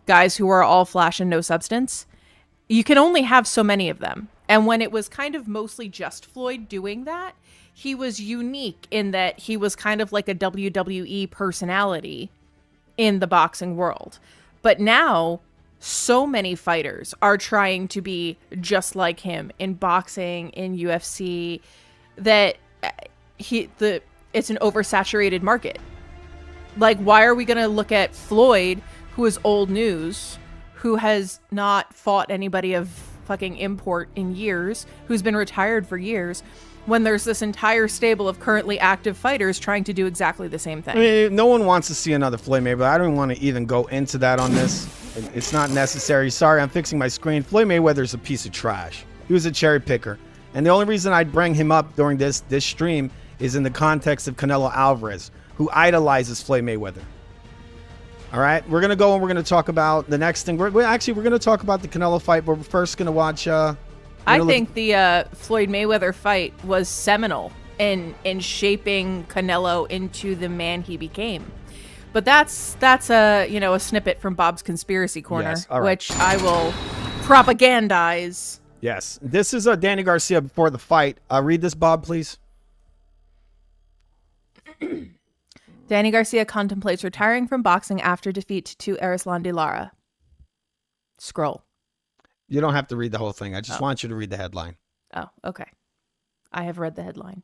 guys who are all flash and no substance. You can only have so many of them. And when it was kind of mostly just Floyd doing that, he was unique in that he was kind of like a WWE personality in the boxing world. But now, so many fighters are trying to be just like him in boxing, in UFC, that it's an oversaturated market. Like, why are we going to look at Floyd, who is old news, who has not fought anybody of fucking import in years, who's been retired for years, when there's this entire stable of currently active fighters trying to do exactly the same thing? I mean, no one wants to see another Floyd Mayweather. I don't want to even go into that on this. It's not necessary. Sorry, I'm fixing my screen. Floyd Mayweather's a piece of trash. He was a cherry picker. And the only reason I'd bring him up during this stream is in the context of Canelo Alvarez, who idolizes Floyd Mayweather. All right, we're going to go and we're going to talk about the next thing. We're going to talk about the Canelo fight, but we're first going to watch... I think the Floyd Mayweather fight was seminal in shaping Canelo into the man he became. But that's a a snippet from Bob's Conspiracy Corner, Yes, all right. which I will propagandize. Yes. This is Danny Garcia before the fight. Read this, Bob, please. Danny Garcia contemplates retiring from boxing after defeat to Erislandy Lara. Scroll. You don't have to read the whole thing. I just want you to read the headline. Oh, okay. I have read the headline.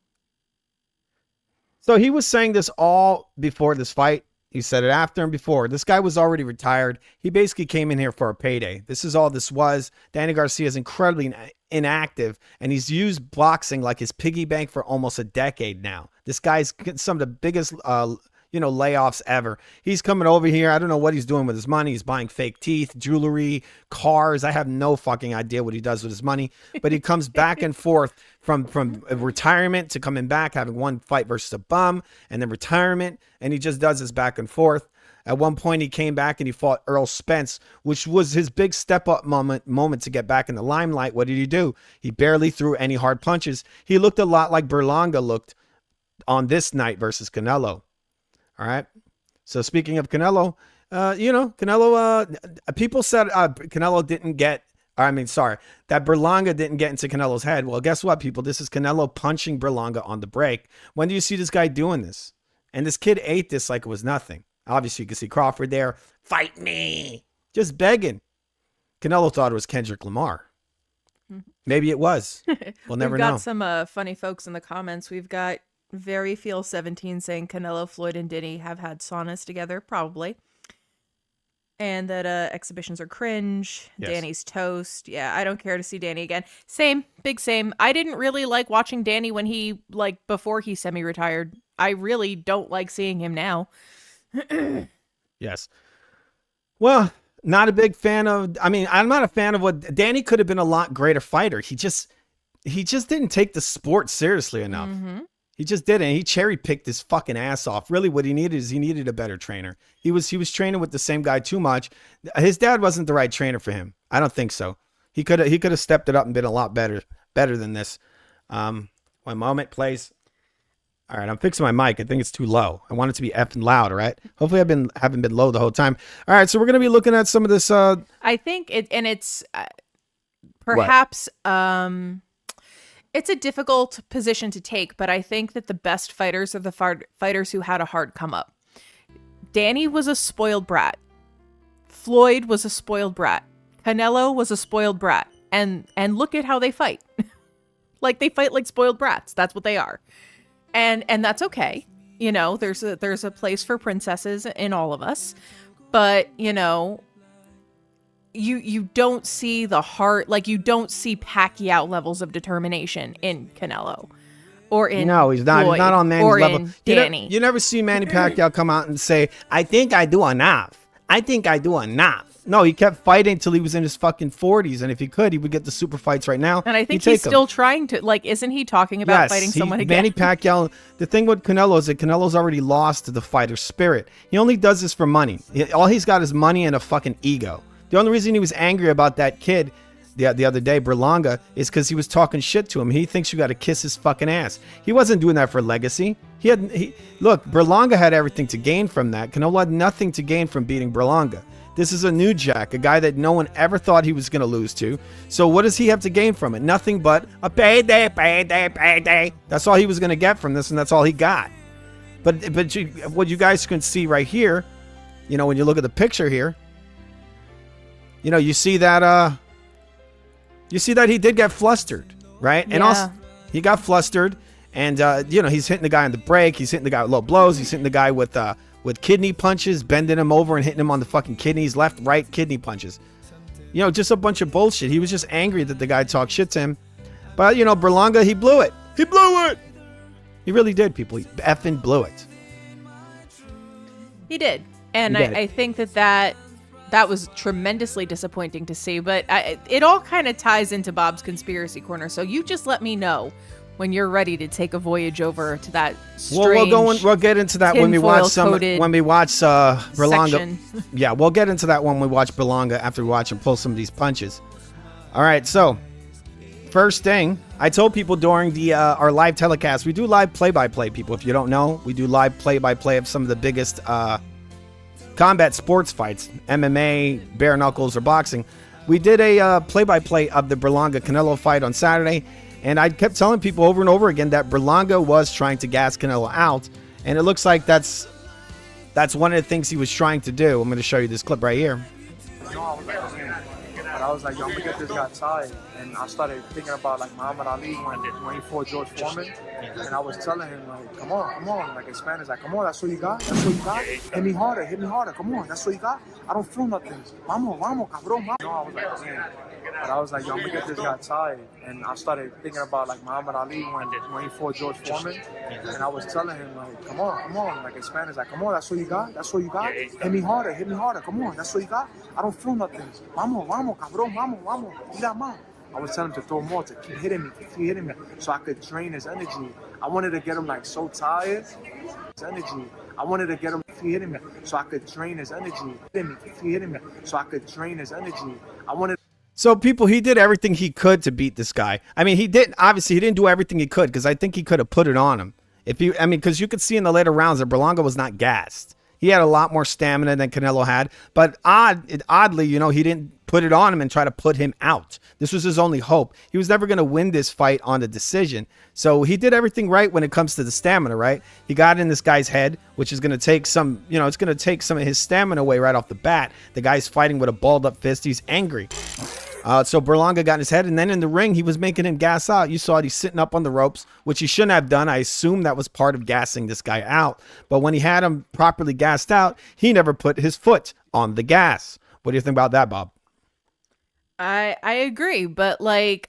So he was saying this all before this fight. He said it after and before. This guy was already retired. He basically came in here for a payday. This is all this was. Danny Garcia is incredibly inactive, and he's used boxing like his piggy bank for almost a decade now. This guy's some of the biggest layoffs ever. He's coming over here. I don't know what he's doing with his money. He's buying fake teeth, jewelry, cars. I have no fucking idea what he does with his money, but he comes back and forth from retirement to coming back, having one fight versus a bum, and then retirement, and he just does this back and forth. At one point, he came back and he fought Earl Spence, which was his big step-up moment to get back in the limelight. What did he do? He barely threw any hard punches. He looked a lot like Berlanga looked on this night versus Canelo. All right. So speaking of Canelo, Canelo, people said Canelo didn't get, that Berlanga didn't get into Canelo's head. Well, guess what, people? This is Canelo punching Berlanga on the break. When do you see this guy doing this? And this kid ate this like it was nothing. Obviously, you can see Crawford there. Fight me. Just begging. Canelo thought it was Kendrick Lamar. Maybe it was. We'll never know. We've got some funny folks in the comments. We've got Very Feel 17 saying Canelo, Floyd, and Diddy have had saunas together, probably. And that exhibitions are cringe. Yes. Danny's toast. Yeah, I don't care to see Danny again. Same, big same. I didn't really like watching Danny when before he semi-retired. I really don't like seeing him now. Yes. Well, not a big fan of, I'm not a fan of what Danny could have been a lot greater fighter. He just didn't take the sport seriously enough. Mm-hmm. He just didn't. He cherry picked his fucking ass off. Really, what he needed is a better trainer. He was training with the same guy too much. His dad wasn't the right trainer for him. I don't think so. He could have stepped it up and been a lot better than this. One moment, please. All right, I'm fixing my mic. I think it's too low. I want it to be effing loud. All right. Hopefully, haven't been low the whole time. All right, so we're gonna be looking at some of this. I think it's perhaps. It's a difficult position to take, but I think that the best fighters are the fighters who had a hard come up. Danny was a spoiled brat. Floyd was a spoiled brat. Canelo was a spoiled brat. And look at how they fight. Like they fight like spoiled brats. That's what they are. And that's okay. There's a place for princesses in all of us. But, you don't see the heart, like you don't see Pacquiao levels of determination in Canelo or in No, he's not. Floyd, He's not on Manny's or level. In Danny. You never see Manny Pacquiao come out and say, I think I do enough. I think I do enough. No, he kept fighting until he was in his fucking 40s. And if he could, he would get the super fights right now. And I think he's still trying to, isn't he talking about fighting someone again? Manny Pacquiao, the thing with Canelo is that Canelo's already lost the fighter spirit. He only does this for money. All he's got is money and a fucking ego. The only reason he was angry about that kid the other day, Berlanga, is because he was talking shit to him. He thinks you got to kiss his fucking ass. He wasn't doing that for legacy. Look, Berlanga had everything to gain from that. Canelo had nothing to gain from beating Berlanga. This is a new Jack, a guy that no one ever thought he was going to lose to. So what does he have to gain from it? Nothing but a payday, payday, payday. That's all he was going to get from this, and that's all he got. But what you guys can see right here, when you look at the picture here, you see that he did get flustered, right? Yeah. And also he got flustered, and he's hitting the guy on the break. He's hitting the guy with low blows. He's hitting the guy with kidney punches, bending him over and hitting him on the fucking kidneys, left, right kidney punches. Just a bunch of bullshit. He was just angry that the guy talked shit to him. But Berlanga, he blew it. He blew it. He really did, people. He effing blew it. He did, and I think that was tremendously disappointing to see, but it all kind of ties into Bob's Conspiracy Corner. So you just let me know when you're ready to take a voyage over to that strange. We'll get into that when we watch Berlanga. Yeah, we'll get into that when we watch Berlanga after we watch him pull some of these punches. All right, so first thing I told people during our live telecast, we do live play-by-play. People, if you don't know, we do live play-by-play of some of the biggest combat sports fights, MMA, bare knuckles, or boxing. We did a play-by-play of the Berlanga-Canelo fight on Saturday, and I kept telling people over and over again that Berlanga was trying to gas Canelo out, and it looks like that's one of the things he was trying to do. I'm going to show you this clip right here. But I was like, yo, I'm gonna get this guy tired. And I started thinking about like Muhammad Ali when he fought George Foreman. And I was telling him like, come on. Like in Spanish, like, come on, that's what you got? Hit me harder, come on, that's what you got? I don't feel nothing. Vamos, cabrón, vamos. I was like, man. But I was like, yo, I'm gonna get this guy tired. And I started thinking about like Muhammad Ali when he fought George Foreman. And I was telling him like, come on, like in Spanish, like, come on, that's what you got? Hit me harder, come on, that's what you got? I don't feel nothing. Vamos, cabrón, vamos. Tira más. I was telling him to throw more, to keep hitting me, so I could drain his energy. I wanted to get him like so tired. His energy. I wanted to get him hitting me, so I could drain his energy. Hitting me, so I could drain his energy. So people, he did everything he could to beat this guy. I mean, he didn't do everything he could, because I think he could have put it on him. Because you could see in the later rounds that Berlanga was not gassed. He had a lot more stamina than Canelo had, but oddly, he didn't put it on him and try to put him out. This was his only hope. He was never going to win this fight on a decision. So he did everything right when it comes to the stamina, right? He got in this guy's head, which is going to take some, it's going to take some of his stamina away right off the bat. The guy's fighting with a balled up fist. He's angry. So Berlanga got in his head, and then in the ring, he was making him gas out. You saw it. He's sitting up on the ropes, which he shouldn't have done. I assume that was part of gassing this guy out. But when he had him properly gassed out, he never put his foot on the gas. What do you think about that, Bob? I agree, but what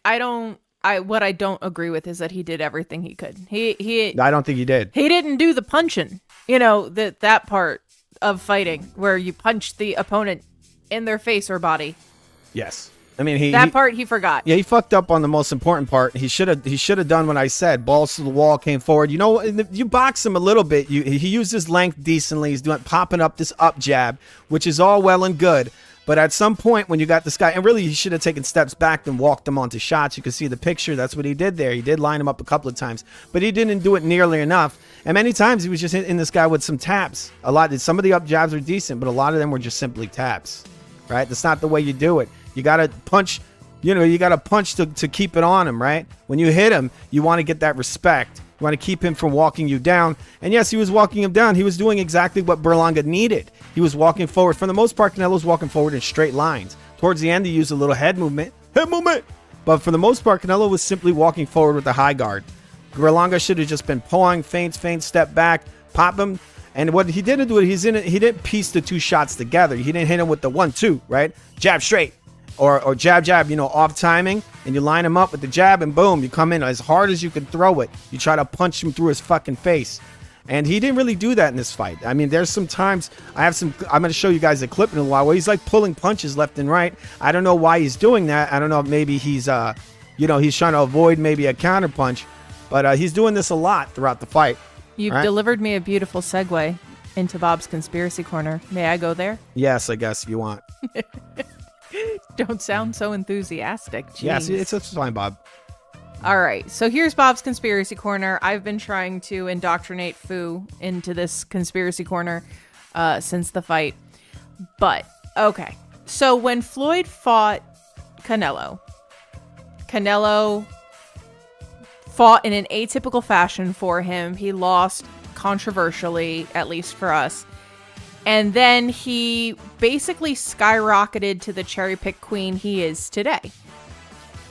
I don't agree with is that he did everything he could. I don't think he did. He didn't do the punching. That part of fighting where you punch the opponent in their face or body. Yes. I mean, part he forgot. Yeah, he fucked up on the most important part. He should have done what I said. Balls to the wall, came forward. You box him a little bit. He used his length decently. He's popping up this up jab, which is all well and good. But at some point when you got this guy, and really he should have taken steps back and walked him onto shots. You can see the picture. That's what he did there. He did line him up a couple of times, but he didn't do it nearly enough. And many times he was just hitting this guy with some taps. Some of the up jabs are decent, but a lot of them were just simply taps, right? That's not the way you do it. You got to punch, you got to punch to keep it on him, right? When you hit him, you want to get that respect. You want to keep him from walking you down. And yes, he was walking him down. He was doing exactly what Berlanga needed. He was walking forward. For the most part, Canelo was walking forward in straight lines. Towards the end, he used a little head movement. But for the most part, Canelo was simply walking forward with a high guard. Berlanga should have just been pulling, feint, step back, pop him. And what he didn't do, he didn't piece the two shots together. He didn't hit him with the 1-2, right? Jab straight. Or jab, off timing, and you line him up with the jab, and boom, you come in as hard as you can throw it. You try to punch him through his fucking face. And he didn't really do that in this fight. I mean, there's some times, I'm going to show you guys a clip in a while where he's like pulling punches left and right. I don't know why he's doing that. I don't know if maybe he's, he's trying to avoid maybe a counter punch, but he's doing this a lot throughout the fight. You've delivered me a beautiful segue into Bob's Conspiracy Corner. May I go there? Yes, I guess if you want. Don't sound so enthusiastic. Jeez. Yes, it's fine, Bob. All right, so here's Bob's Conspiracy Corner. I've been trying to indoctrinate Fu into this Conspiracy Corner since the fight. But, okay. So when Floyd fought Canelo fought in an atypical fashion for him. He lost controversially, at least for us. And then he basically skyrocketed to the cherry pick queen he is today.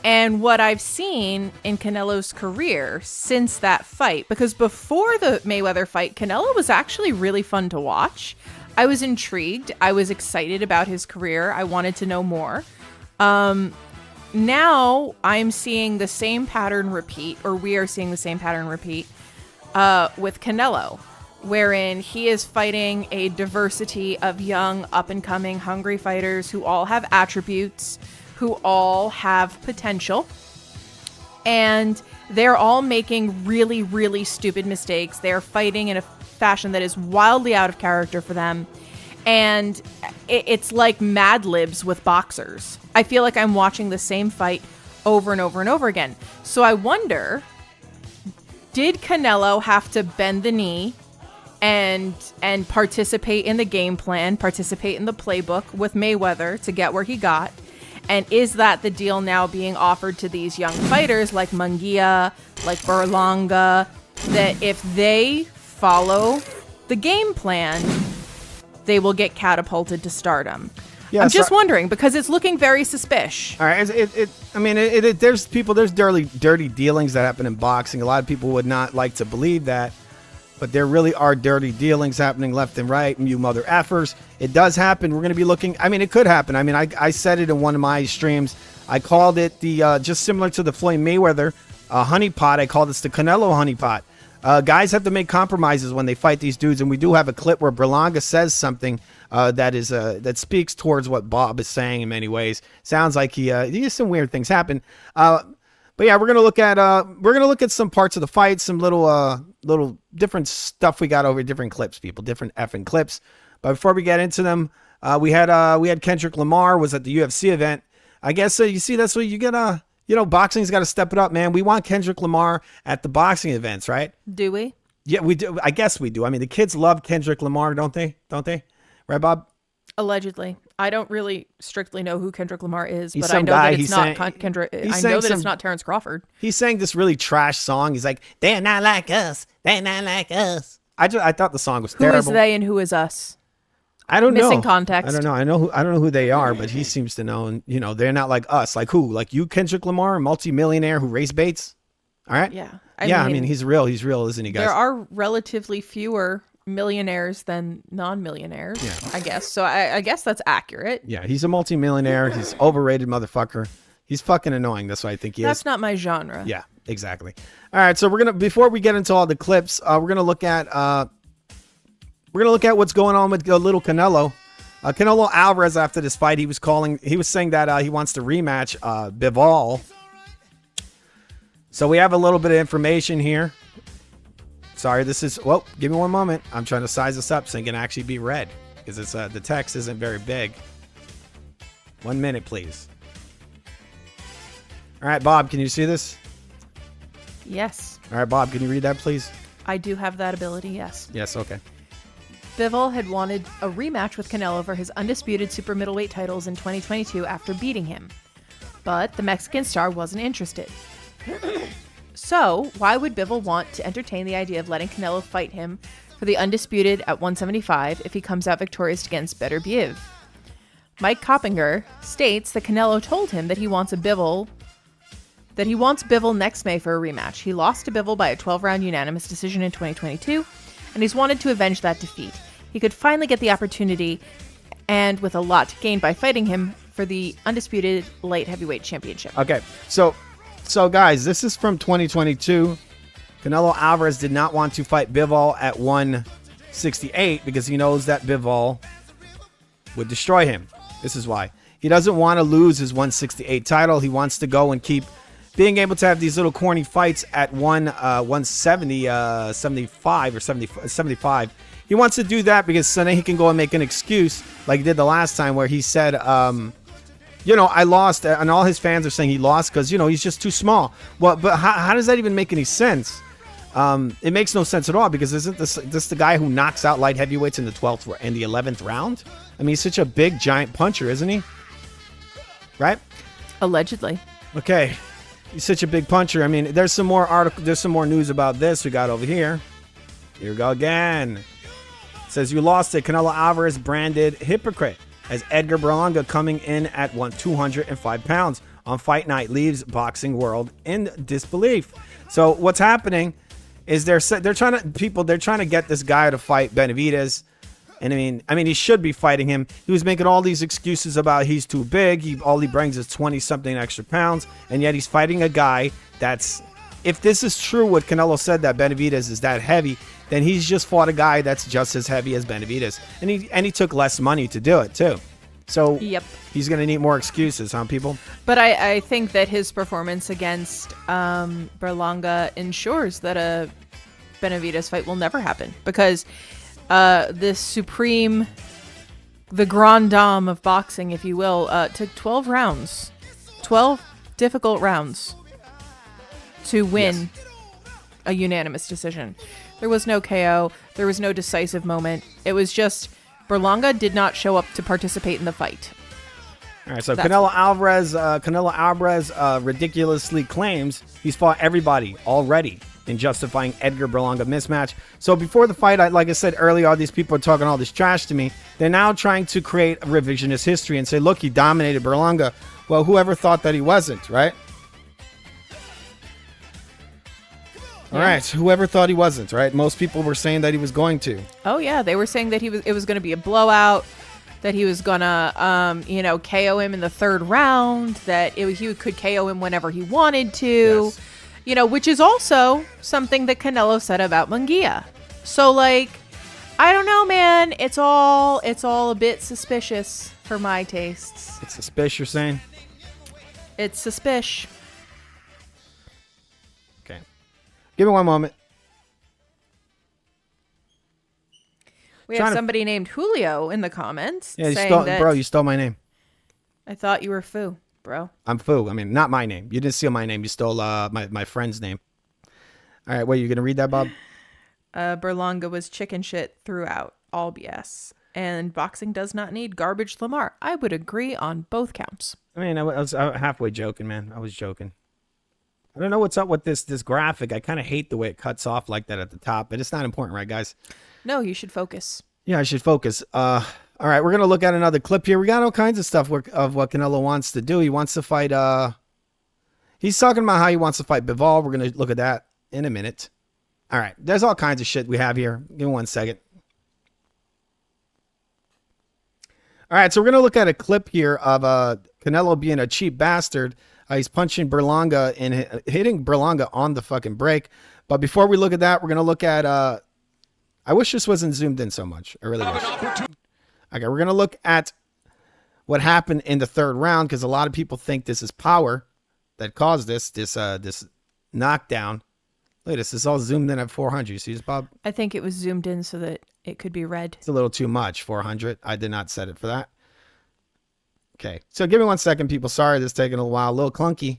And what I've seen in Canelo's career since that fight, because before the Mayweather fight, Canelo was actually really fun to watch. I was intrigued. I was excited about his career. I wanted to know more. Now I'm seeing the same pattern repeat, or we are seeing the same pattern repeat with Canelo, wherein he is fighting a diversity of young, up-and-coming, hungry fighters who all have attributes, who all have potential, and they're all making really, really stupid mistakes. They're fighting in a fashion that is wildly out of character for them, and it's like Mad Libs with boxers. I feel like I'm watching the same fight over and over and over again. So I wonder, did Canelo have to bend the knee and participate in the game plan, participate in the playbook with Mayweather to get where he got? And is that the deal now being offered to these young fighters like Munguia, like Berlanga, that if they follow the game plan, they will get catapulted to stardom? Yeah, I'm just wondering, because it's looking very suspicious. All right, there's dirty dealings that happen in boxing. A lot of people would not like to believe that, but there really are dirty dealings happening left and right, you mother effers. It does happen. We're going to be looking. I mean, it could happen. I mean, I said it in one of my streams. I called it the just similar to the Floyd Mayweather honeypot. I called this the Canelo honeypot. Guys have to make compromises when they fight these dudes, and we do have a clip where Berlanga says something that speaks towards what Bob is saying in many ways. Sounds like he some weird things happen. But yeah, we're gonna look at some parts of the fight, some little different stuff we got over, different clips, people, different effing clips. But before we get into them, we had Kendrick Lamar was at the UFC event. I guess you see that's what you get. Boxing's got to step it up, man. We want Kendrick Lamar at the boxing events, right? Do we? Yeah, we do. I guess we do. I mean, the kids love Kendrick Lamar, don't they? Right, Bob? Allegedly. I don't really strictly know who Kendrick Lamar is, He's but some I know guy, that it's he's not saying- Kendrick. he's I know saying that it's not Terrence Crawford. He sang this really trash song. He's like, "They're not like us. They're not like us." I thought the song was Who terrible. is they and who is us? I don't know. Missing context. I don't know. I don't know who they are, but he seems to know. And they're not like us. Like who? Like you, Kendrick Lamar, a multimillionaire who race baits. All right. Yeah. I mean, he's real. He's real, isn't he, guys? There are relatively fewer millionaires than non-millionaires, I guess. So I guess that's accurate. Yeah, he's a multimillionaire. He's overrated motherfucker. He's fucking annoying. That's what I think he is. That's not my genre. Yeah, exactly. All right, so before we get into all the clips, we're gonna look at what's going on with little Canelo. Canelo Alvarez, after this fight, he was saying that he wants to rematch Bivol. So we have a little bit of information here. Sorry, give me one moment. I'm trying to size this up so it can actually be read because it's the text isn't very big. 1 minute, please. All right, Bob, can you see this? Yes. All right, Bob, can you read that, please? I do have that ability, yes. Yes, okay. Bivol had wanted a rematch with Canelo for his undisputed super middleweight titles in 2022 after beating him. But the Mexican star wasn't interested. So, why would Bivol want to entertain the idea of letting Canelo fight him for the undisputed at 175 if he comes out victorious against Beterbiev? Mike Coppinger states that Canelo told him that he wants Bivol next May for a rematch. He lost to Bivol by a 12-round unanimous decision in 2022, and he's wanted to avenge that defeat. He could finally get the opportunity, and with a lot to gain by fighting him for the undisputed light heavyweight championship. Okay, so guys, this is from 2022. Canelo Alvarez did not want to fight Bivol at 168 because he knows that Bivol would destroy him. This is why. He doesn't want to lose his 168 title. He wants to go and keep being able to have these little corny fights at 170, 75 or 75. He wants to do that because then he can go and make an excuse like he did the last time where he said, I lost, and all his fans are saying he lost because, he's just too small. Well, but how does that even make any sense? It makes no sense at all because isn't this the guy who knocks out light heavyweights in the 12th and the 11th round? I mean, he's such a big, giant puncher, isn't he? Right? Allegedly. Okay. He's such a big puncher. I mean, there's some more news about this we got over here. Here we go again. It says you lost it. Canelo Alvarez branded hypocrite as Edgar Berlanga coming in at 205 pounds on fight night leaves boxing world in disbelief. So what's happening is they're trying to get this guy to fight Benavidez. And I mean, he should be fighting him. He was making all these excuses about he's too big. All he brings is 20-something extra pounds. And yet he's fighting a guy that's, if this is true what Canelo said, that Benavidez is that heavy, then he's just fought a guy that's just as heavy as Benavidez. And he took less money to do it, too. So yep. He's going to need more excuses, huh, people? But I think that his performance against Berlanga ensures that a Benavidez fight will never happen. Because the grand dame of boxing, if you will, took 12 rounds, 12 difficult rounds to win a unanimous decision. There was no KO. There was no decisive moment. It was just Berlanga did not show up to participate in the fight. All right, so Canelo Alvarez ridiculously claims he's fought everybody already in justifying Edgar Berlanga mismatch. So before the fight, like I said earlier, all these people are talking all this trash to me. They're now trying to create a revisionist history and say, look, he dominated Berlanga. Well, whoever thought that he wasn't, right? All right, whoever thought he wasn't, right? Most people were saying that he was going to. Oh yeah, they were saying that it was going to be a blowout, that he was gonna KO him in the third round, that he could KO him whenever he wanted to, which is also something that Canelo said about Munguia. So like, I don't know, man. It's all a bit suspicious for my tastes. It's suspicious, you're saying? It's suspicious. Okay. Give me one moment. We have somebody named Julio in the comments. Yeah, saying bro, you stole my name. I thought you were Fu, bro. I'm Fu. I mean, not my name. You didn't steal my name. You stole my friend's name. All right, wait, you going to read that, Bob? Berlanga was chicken shit throughout. All BS. And boxing does not need garbage Lamar. I would agree on both counts. I mean, I was halfway joking, man. I was joking. I don't know what's up with this graphic. I kind of hate the way it cuts off like that at the top, but it's not important, right, guys? No, you should focus. Yeah, I should focus. All right, we're going to look at another clip here. We got all kinds of stuff of what Canelo wants to do. He wants to fight... he's talking about how he wants to fight Bivol. We're going to look at that in a minute. All right, there's all kinds of shit we have here. Give me one second. All right, so we're going to look at a clip here of Canelo being a cheap bastard. He's punching Berlanga and hitting Berlanga on the fucking break. But before we look at that, we're going to look at... I wish this wasn't zoomed in so much. I really wish. Okay, we're going to look at what happened in the third round because a lot of people think this is power that caused this knockdown. Look at this. This is all zoomed in at 400. You see this, Bob? I think it was zoomed in so that it could be read. It's a little too much, 400. I did not set it for that. Okay, so give me 1 second, people. Sorry, this is taking a while. A little clunky.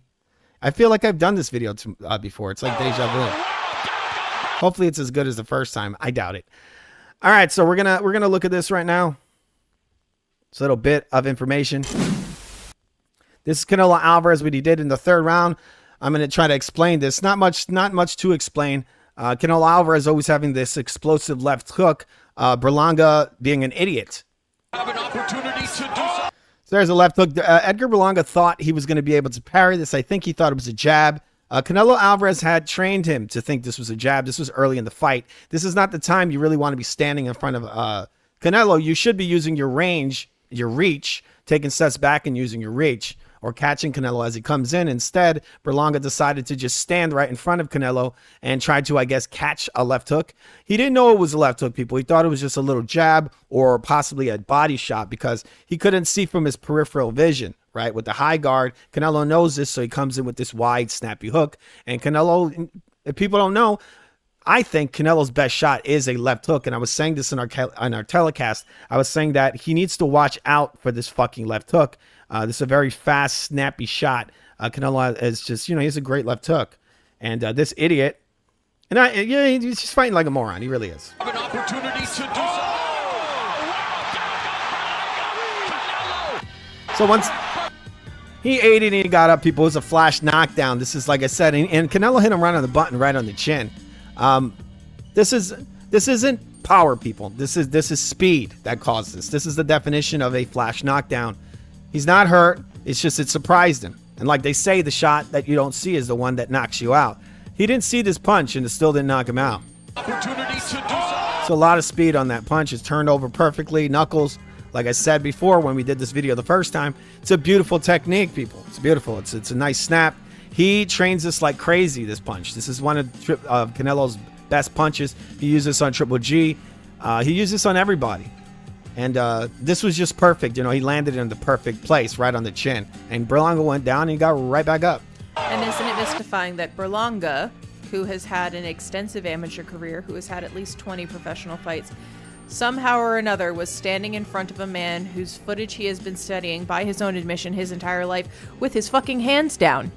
I feel like I've done this video before. It's like deja vu. Hopefully it's as good as the first time. I doubt it. All right, so we're gonna look at this right now. It's a little bit of information. This is Canelo Alvarez, what he did in the third round. I'm gonna try to explain this. Not much to explain. Canelo Alvarez always having this explosive left hook. Berlanga being an idiot. Have an opportunity to do so. So there's a left hook. Edgar Berlanga thought he was going to be able to parry this. I think he thought it was a jab. Canelo Alvarez had trained him to think this was a jab. This was early in the fight. This is not the time you really want to be standing in front of Canelo. You should be using your range, your reach, taking steps back and using your reach, or catching Canelo as he comes in. Instead, Berlanga decided to just stand right in front of Canelo and try to, I guess, catch a left hook. He didn't know it was a left hook, people. He thought it was just a little jab or possibly a body shot because he couldn't see from his peripheral vision, right? With the high guard, Canelo knows this, so he comes in with this wide, snappy hook. And Canelo, if people don't know, I think Canelo's best shot is a left hook. And I was saying this in our telecast. I was saying that he needs to watch out for this fucking left hook. This is a very fast, snappy shot. Canelo is just, he has a great left hook. And this idiot, he's just fighting like a moron. He really is. Have an opportunity to do so. So once he ate it and he got up, people, it was a flash knockdown. This is, like I said, and Canelo hit him right on the button, right on the chin. This isn't power, people. This is speed that caused this. This is the definition of a flash knockdown. He's not hurt. It's just it surprised him. And like they say, the shot that you don't see is the one that knocks you out. He didn't see this punch and it still didn't knock him out. Opportunity to do so. So a lot of speed on that punch. It's turned over perfectly. Knuckles, like I said before when we did this video the first time, it's a beautiful technique, people. It's beautiful. It's a nice snap. He trains this like crazy, this punch. This is one of Canelo's best punches. He uses this on Triple G. He uses this on everybody. And this was just perfect. He landed in the perfect place, right on the chin. And Berlanga went down and he got right back up. And isn't it mystifying that Berlanga, who has had an extensive amateur career, who has had at least 20 professional fights, somehow or another was standing in front of a man whose footage he has been studying, by his own admission, his entire life, with his fucking hands down?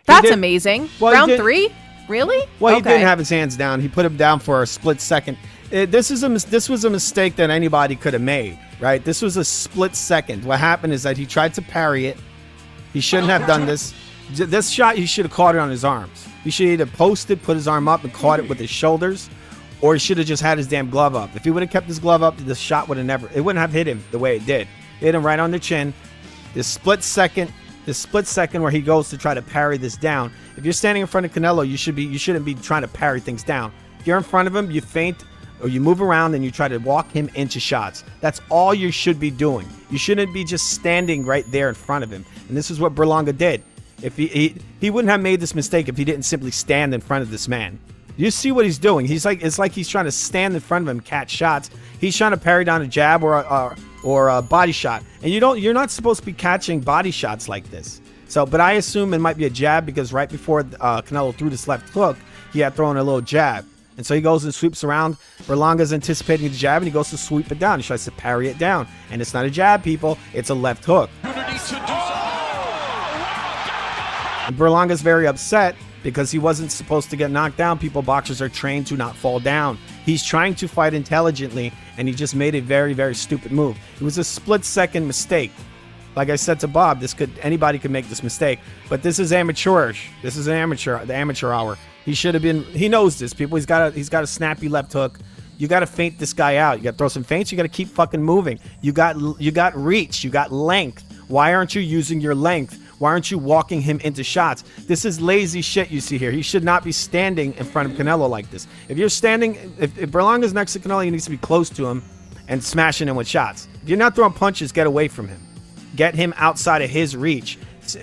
That's amazing. Well, Round 3? Really? Well, he Okay. didn't have his hands down. He put him down for a split second. This was a mistake that anybody could have made, right? This was a split second. What happened is that he tried to parry it. He shouldn't have done this. This shot, he should have caught it on his arms. He should either posted, put his arm up, and caught it with his shoulders, or he should have just had his damn glove up. If he would have kept his glove up, the shot would have never. It wouldn't have hit him the way it did. It hit him right on the chin. This split second where he goes to try to parry this down. If you're standing in front of Canelo, you shouldn't be trying to parry things down. If you're in front of him, you feint or you move around and you try to walk him into shots. That's all you should be doing. You shouldn't be just standing right there in front of him. And this is what Berlanga did. If he wouldn't have made this mistake if he didn't simply stand in front of this man. You see what he's doing. It's like he's trying to stand in front of him, catch shots. He's trying to parry down a jab or a body shot. And you're not supposed to be catching body shots like this. So, but I assume it might be a jab because right before Canelo threw this left hook, he had thrown a little jab. And so he goes and sweeps around. Berlanga's anticipating the jab, and he goes to sweep it down. He tries to parry it down. And it's not a jab, people. It's a left hook. And Berlanga's very upset because he wasn't supposed to get knocked down. Boxers are trained to not fall down. He's trying to fight intelligently, and he just made a very, very stupid move. It was a split-second mistake. Like I said to Bob, anybody could make this mistake, but this is amateurish. This is the amateur hour. He should have been. He knows this, people. He's got a snappy left hook. You got to feint this guy out. You got to throw some feints. You got to keep fucking moving. You got reach. You got length. Why aren't you using your length? Why aren't you walking him into shots? This is lazy shit you see here. He should not be standing in front of Canelo like this. If you're standing, if Berlanga's next to Canelo, you need to be close to him and smashing him with shots. If you're not throwing punches, get away from him. Get him outside of his reach.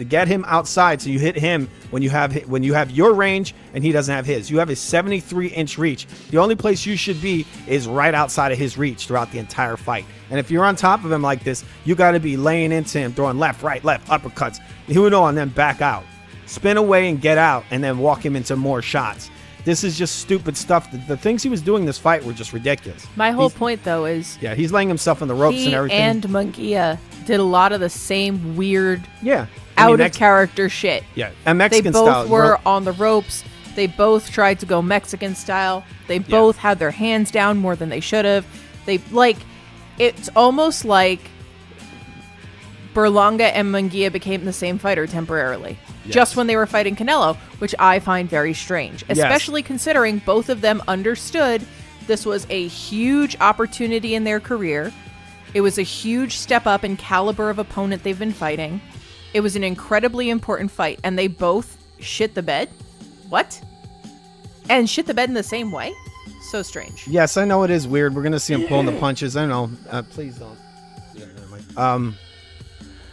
Get him outside so you hit him when you have your range and he doesn't have his. You have a 73-inch reach. The only place you should be is right outside of his reach throughout the entire fight. And if you're on top of him like this, you got to be laying into him, throwing left, right, left, uppercuts, and then back out. Spin away and get out, and then walk him into more shots. This is just stupid stuff. The things he was doing this fight were just ridiculous. My whole point, though, is... Yeah, he's laying himself on the ropes and everything. And Munguia did a lot of the same weird, out of character shit. Yeah, and Mexican style. They both style. were on the ropes. They both tried to go Mexican style. They both had their hands down more than they should have. It's almost like Berlanga and Munguia became the same fighter temporarily. Yes. Just when they were fighting Canelo, which I find very strange, especially considering both of them understood this was a huge opportunity in their career. It was a huge step up in caliber of opponent they've been fighting. It was an incredibly important fight, and they both shit the bed? What? And shit the bed in the same way? So strange. Yes, I know it is weird. We're going to see him pulling the punches. I don't know. Please don't. Yeah, never mind.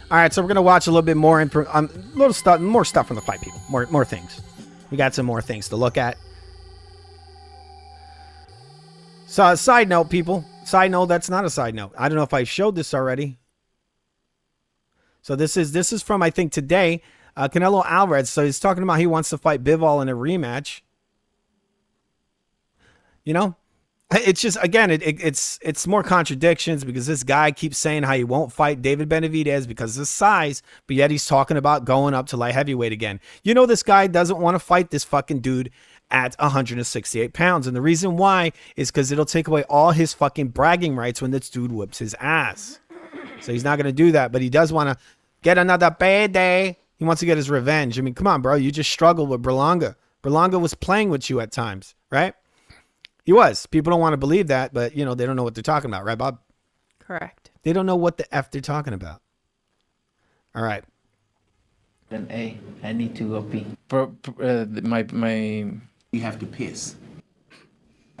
All right, so we're going to watch a little bit more, more stuff from the fight, people. More things. We got some more things to look at. So, side note, people. Side note, that's not a side note. I don't know if I showed this already. So this is from, I think, today. Canelo Alvarez. So he's talking about he wants to fight Bivol in a rematch. You know, it's just, again, it's more contradictions because this guy keeps saying how he won't fight David Benavidez because of his size, but yet he's talking about going up to light heavyweight again. You know, this guy doesn't want to fight this fucking dude at 168 pounds. And the reason why is because it'll take away all his fucking bragging rights when this dude whips his ass. So he's not going to do that, but he does want to get another payday. He wants to get his revenge. I mean, come on, bro. You just struggled with Berlanga. Berlanga was playing with you at times, right? He was. People don't want to believe that, but, you know, they don't know what they're talking about, right, Bob? Correct. They don't know what the F they're talking about. All right. Then I need to go pee. My You have to piss.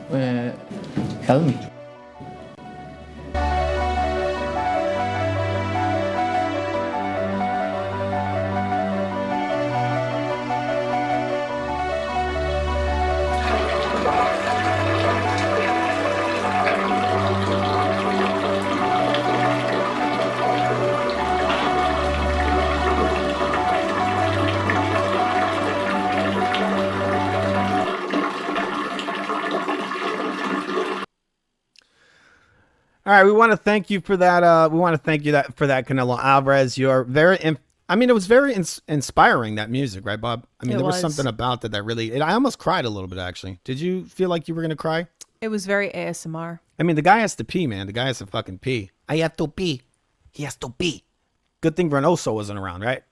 Help me. All right, we want to thank you for that. For that, Canelo Alvarez. You're very I mean, it was very inspiring, that music, right, Bob? I mean, It there was was. something about that really, I almost cried a little bit, actually. Did you feel like you were going to cry? It was very ASMR. I mean, the guy has to pee, man. The guy has to fucking pee. I have to pee. He has to pee. Good thing Reynoso wasn't around, right?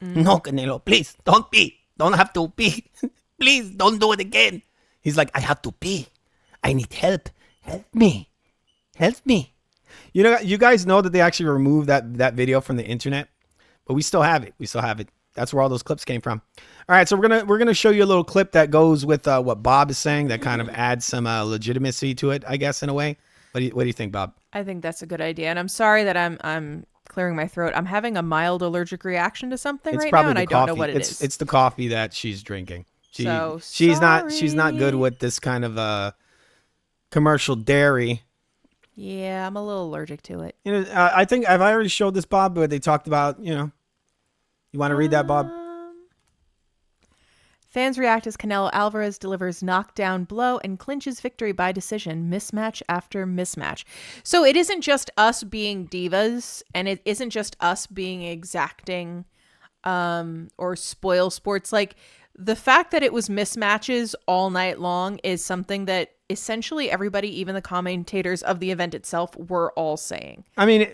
No, Canelo, please, don't pee. Don't have to pee. Please, don't do it again. He's like, I have to pee. I need help. Help me. Help me. You know, you guys know that they actually removed that video from the internet, but we still have it. We still have it. That's where all those clips came from. All right, so we're gonna show you a little clip that goes with what Bob is saying, that kind of adds some legitimacy to it, I guess, in a way. What do you think, Bob? I think that's a good idea, and I'm sorry that I'm clearing my throat. I'm having a mild allergic reaction to something It's right probably now, and the I coffee. don't know what it is. It's the coffee that she's drinking. She's sorry. not good with this kind of commercial dairy. Yeah, I'm a little allergic to it. You know, I think have I already showed this, Bob? But they talked about, you know. You want to read that, Bob? Fans react as Canelo Alvarez delivers knockdown blow and clinches victory by decision, mismatch after mismatch. So it isn't just us being divas, and it isn't just us being exacting or spoil sports. Like, the fact that it was mismatches all night long is something that essentially everybody, even the commentators of the event itself, were all saying. I mean,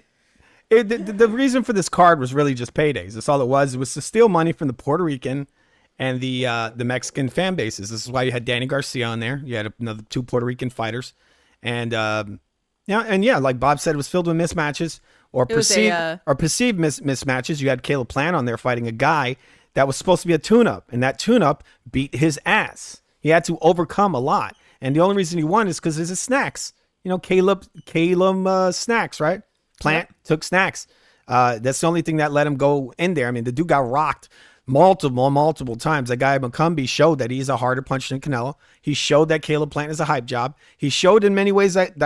the reason for this card was really just paydays. That's all it was. It was to steal money from the Puerto Rican and the Mexican fan bases. This is why you had Danny Garcia on there. You had another 2 Puerto Rican fighters, and like Bob said, it was filled with mismatches or perceived mismatches. You had Caleb Plant on there fighting a guy that was supposed to be a tune-up, and that tune-up beat his ass. He had to overcome a lot, and the only reason he won is because of his snacks. You know, Caleb snacks, right? Plant took snacks. That's the only thing that let him go in there. I mean, the dude got rocked multiple times. That guy McCumbee showed that he's a harder puncher than Canelo. He showed that Caleb Plant is a hype job. He showed in many ways that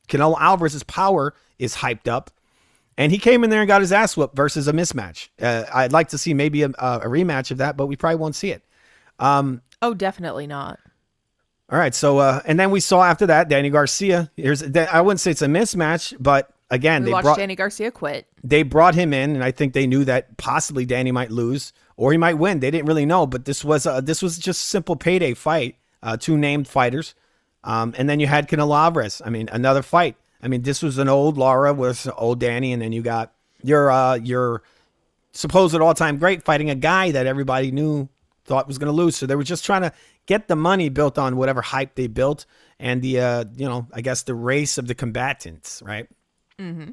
Canelo Alvarez's power is hyped up. And he came in there and got his ass whooped versus a mismatch. I'd like to see maybe a rematch of that, but we probably won't see it. Oh, definitely not. All right, so and then we saw after that Danny Garcia. I wouldn't say it's a mismatch, but again, We watched Danny Garcia quit. They brought him in, and I think they knew that possibly Danny might lose or he might win. They didn't really know, but this was just a simple payday fight. 2 named fighters, and then you had Canelo Alvarez. I mean, another fight. I mean, this was an old Laura with old Danny, and then you got your supposed all-time great fighting a guy that everybody thought was going to lose. So they were just trying to get the money built on whatever hype they built, and the I guess the race of the combatants, right? Mm-hmm.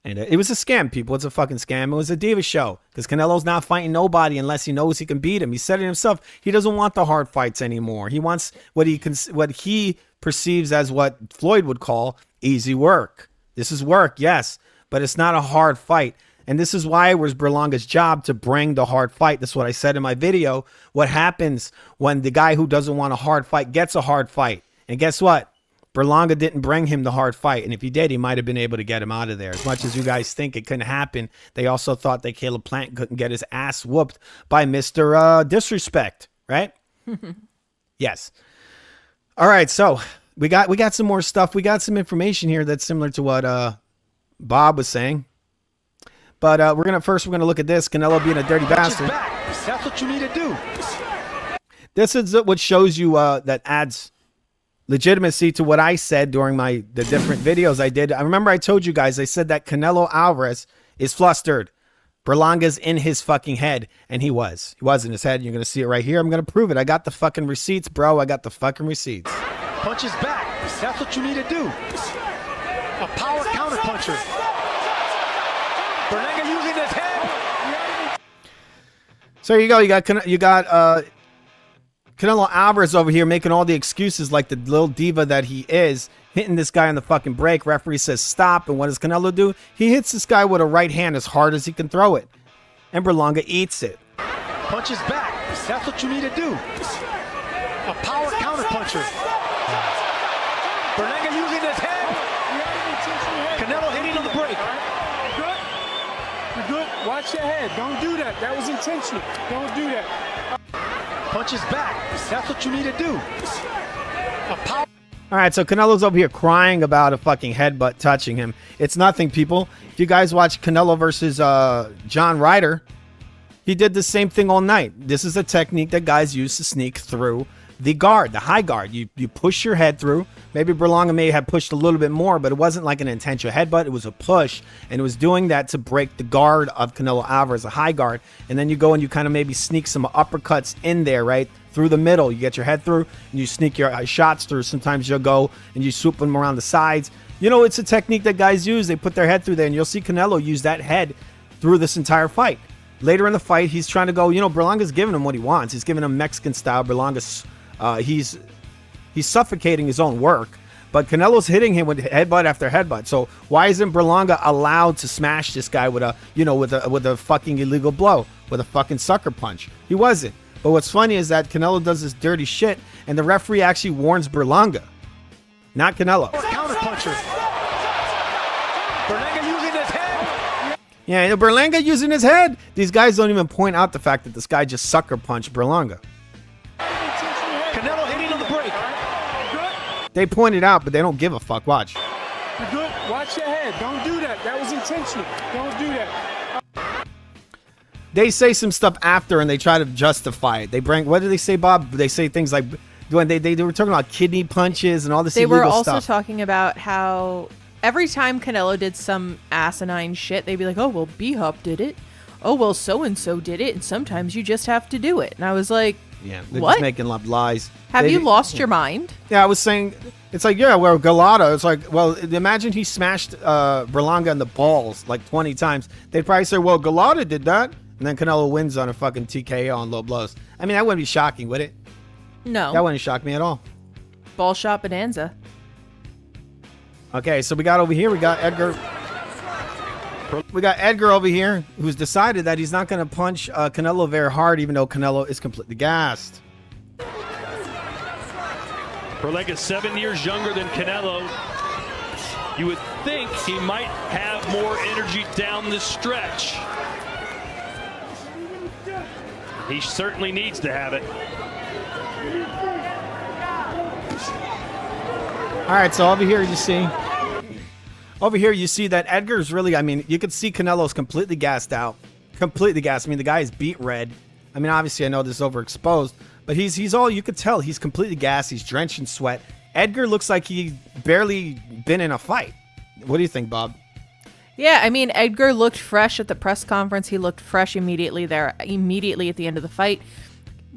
And it was a scam, people. It's a fucking scam. It was a diva show because Canelo's not fighting nobody unless he knows he can beat him. He said it himself. He doesn't want the hard fights anymore. He wants what he perceives as what Floyd would call easy work. This is work, yes, but it's not a hard fight. And this is why it was Berlanga's job to bring the hard fight. That's what I said in my video. What happens when the guy who doesn't want a hard fight gets a hard fight? And guess what? Berlanga didn't bring him the hard fight. And if he did, he might have been able to get him out of there. As much as you guys think it couldn't happen, they also thought that Caleb Plant couldn't get his ass whooped by Mr. Disrespect, right? Yes. All right, so we got some more stuff. We got some information here that's similar to what Bob was saying. But we're gonna look at this. Canelo being a dirty bastard. That's what you need to do. This is what shows you that adds legitimacy to what I said during the different videos I did. I remember I told you guys, I said that Canelo Alvarez is flustered. Berlanga's in his fucking head, and he was. He was in his head. You're gonna see it right here. I'm gonna prove it. I got the fucking receipts, bro. I got the fucking receipts. Punches back. That's what you need to do. A power counter puncher. Berlanga using his head. So there you go. You got Canelo Alvarez over here making all the excuses like the little diva that he is, hitting this guy on the fucking break. Referee says stop, and what does Canelo do? He hits this guy with a right hand as hard as he can throw it, and Berlanga eats it. Punches back. That's what you need to do. A power counter puncher. Berlanga using his head. Canelo hitting on the break. You're good. Watch your head. Don't do that. That was intentional. Don't do that. Punches back. That's what you need to do. A power. All right, so Canelo's over here crying about a fucking headbutt touching him. It's nothing, people. If you guys watch Canelo versus John Ryder, He did the same thing all night. This is a technique that guys use to sneak through the guard, the high guard. You push your head through. Maybe Berlanga may have pushed a little bit more, but it wasn't like an intentional headbutt. It was a push, and it was doing that to break the guard of Canelo Alvarez, a high guard. And then you go and you kind of maybe sneak some uppercuts in there, right? Through the middle. You get your head through, and you sneak your shots through. Sometimes you'll go and you swoop them around the sides. You know, it's a technique that guys use. They put their head through there, and you'll see Canelo use that head through this entire fight. Later in the fight, he's trying to go, you know, Berlanga's giving him what he wants. He's giving him Mexican style. Berlanga's he's suffocating his own work, but Canelo's hitting him with headbutt after headbutt. So why isn't Berlanga allowed to smash this guy with a fucking illegal blow, with a fucking sucker punch? He wasn't. But what's funny is that Canelo does this dirty shit, and the referee actually warns Berlanga, not Canelo. Counter puncher. Berlanga using his head. Yeah, Berlanga using his head. These guys don't even point out the fact that this guy just sucker punched Berlanga. Canelo hitting on the break. They point it out, but they don't give a fuck. Watch. You're good. Watch your head. Don't do that. That was intentional. Don't do that. They say some stuff after and they try to justify it. They bring, what do they say, Bob? They say things like, when they were talking about kidney punches and all this illegal stuff. They were also talking about how every time Canelo did some asinine shit, they'd be like, oh, well, B-Hop did it. Oh, well, so-and-so did it. And sometimes you just have to do it. And I was like, yeah, they're what? Just making up lies. Have you lost your mind? Yeah, I was saying, it's like, yeah, well, Galata, it's like, well, imagine he smashed Berlanga in the balls like 20 times. They'd probably say, well, Galata did that. And then Canelo wins on a fucking TKO on low blows. I mean, that wouldn't be shocking, would it? No. That wouldn't shock me at all. Ball shot bonanza. Okay, so we got over here, we got Edgar. We got Edgar over here, who's decided that he's not going to punch Canelo very hard, even though Canelo is completely gassed. Berlanga's 7 years younger than Canelo. You would think he might have more energy down the stretch. He certainly needs to have it. All right, so over here you see that Edgar's really, I mean, you could see Canelo's completely gassed out. Completely gassed. I mean, the guy is beat red. I mean, obviously I know this is overexposed, but he's all, you could tell he's completely gassed. He's drenched in sweat. Edgar looks like he barely been in a fight. What do you think, Bob? Yeah, I mean, Edgar looked fresh at the press conference. He looked fresh immediately at the end of the fight,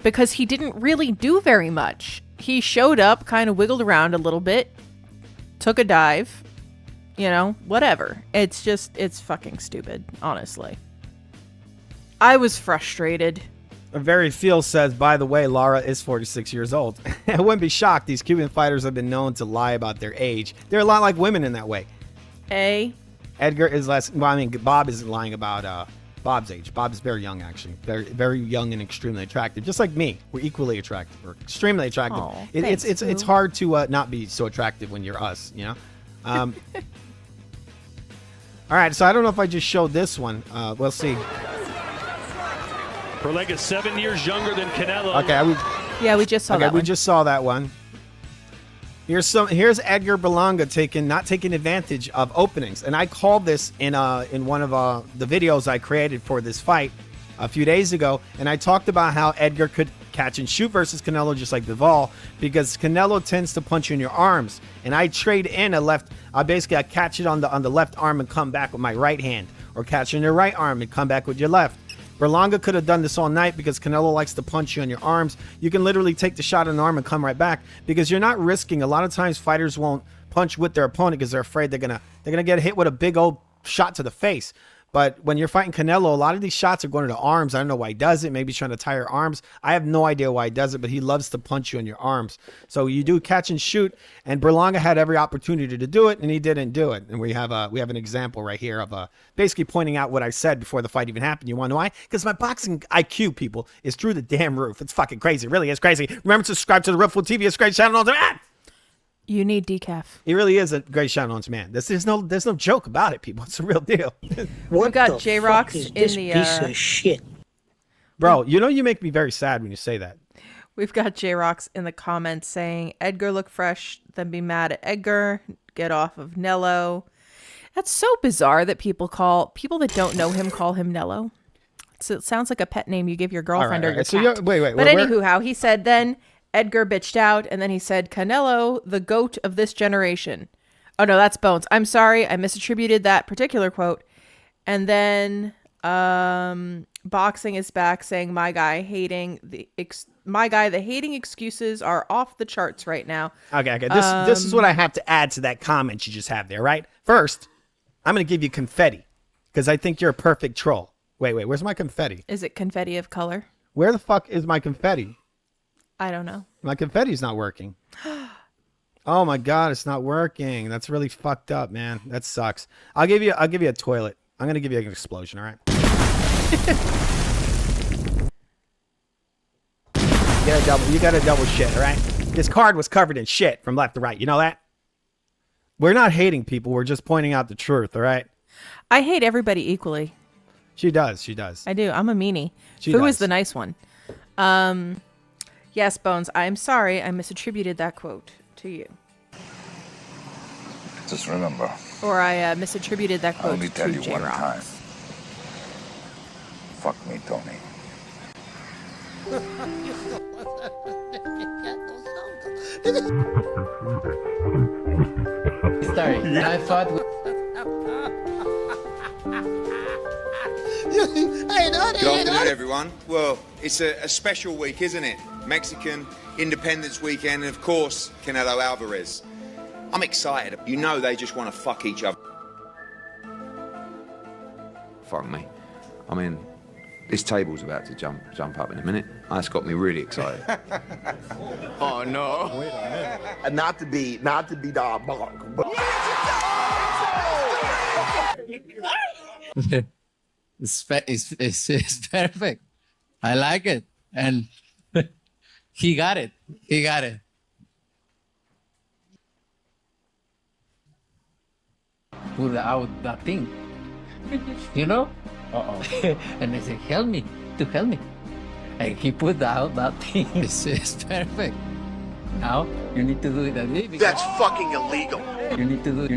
because he didn't really do very much. He showed up, kind of wiggled around a little bit, took a dive, you know, whatever. It's fucking stupid, honestly. I was frustrated. Very Feel says, by the way, Lara is 46 years old. I wouldn't be shocked. These Cuban fighters have been known to lie about their age. They're a lot like women in that way. Edgar is less, well, I mean, Bob isn't lying about Bob's age. Bob is very young, actually. Very, very young and extremely attractive. Just like me. We're equally attractive. We're extremely attractive. Aw, it's hard to not be so attractive when you're us, you know? All right, so I don't know if I just showed this one. We'll see. Berlanga's 7 years younger than Canelo. Okay, we just saw that one. We just saw that one. Here's Edgar Berlanga not taking advantage of openings, and I called this in one of the videos I created for this fight a few days ago, and I talked about how Edgar could catch and shoot versus Canelo just like Bivol, because Canelo tends to punch you in your arms, and I trade in a left. I catch it on the left arm and come back with my right hand, or catch it in your right arm and come back with your left. Berlanga could have done this all night because Canelo likes to punch you on your arms. You can literally take the shot in the arm and come right back, because you're not risking. A lot of times fighters won't punch with their opponent because they're afraid they're gonna get hit with a big old shot to the face. But when you're fighting Canelo, a lot of these shots are going to the arms. I don't know why he does it. Maybe he's trying to tie your arms. I have no idea why he does it, but he loves to punch you in your arms. So you do catch and shoot, and Berlanga had every opportunity to do it, and he didn't do it. And we have an example right here of basically pointing out what I said before the fight even happened. You want to know why? Because my boxing IQ, people, is through the damn roof. It's fucking crazy. It really is crazy. Remember to subscribe to the Ripful TV. It's a great channel. You need decaf. He really is a great shout-outs man. There's no joke about it, people. It's a real deal. We've got J-Rocks in the piece of shit. Bro, you know you make me very sad when you say that. We've got J-Rocks in the comments saying, Edgar look fresh, then be mad at Edgar, get off of Nello. That's so bizarre that people that don't know him call him Nello. it sounds like a pet name you give your girlfriend or your So cat. wait. But anywho, how he said then Edgar bitched out, and then he said Canelo, the GOAT of this generation. Oh no, that's Bones. I'm sorry, I misattributed that particular quote. And then Boxing is back saying the hating excuses are off the charts right now. Okay. This is what I have to add to that comment you just have there, right? First, I'm going to give you confetti because I think you're a perfect troll. Wait, where's my confetti? Is it confetti of color? Where the fuck is my confetti? I don't know. My confetti's not working. Oh my God, it's not working. That's really fucked up, man. That sucks. I'll give you a toilet. I'm going to give you an explosion, all right? You got a double shit, all right? This card was covered in shit from left to right. You know that? We're not hating people. We're just pointing out the truth, all right? I hate everybody equally. She does. I do. I'm a meanie. Fu is the nice one. Yes, Bones, I'm sorry. I misattributed that quote to you. Just remember. Or I misattributed that quote only tell to you J-Rock. one time. Fuck me, Tony. Sorry, I thought. Good afternoon, everyone. Well, it's a special week, isn't it? Mexican Independence Weekend, and of course, Canelo Alvarez. I'm excited. You know they just want to fuck each other. Fuck me. I mean, this table's about to jump up in a minute. That's got me really excited. Oh no! Wait a minute. And not to be diabolical, but It's perfect. I like it, and he got it. Pull out that thing, you know. And I said, help me. And he put out that thing. It's perfect. Now you need to do it again. that's fucking illegal. You need to do.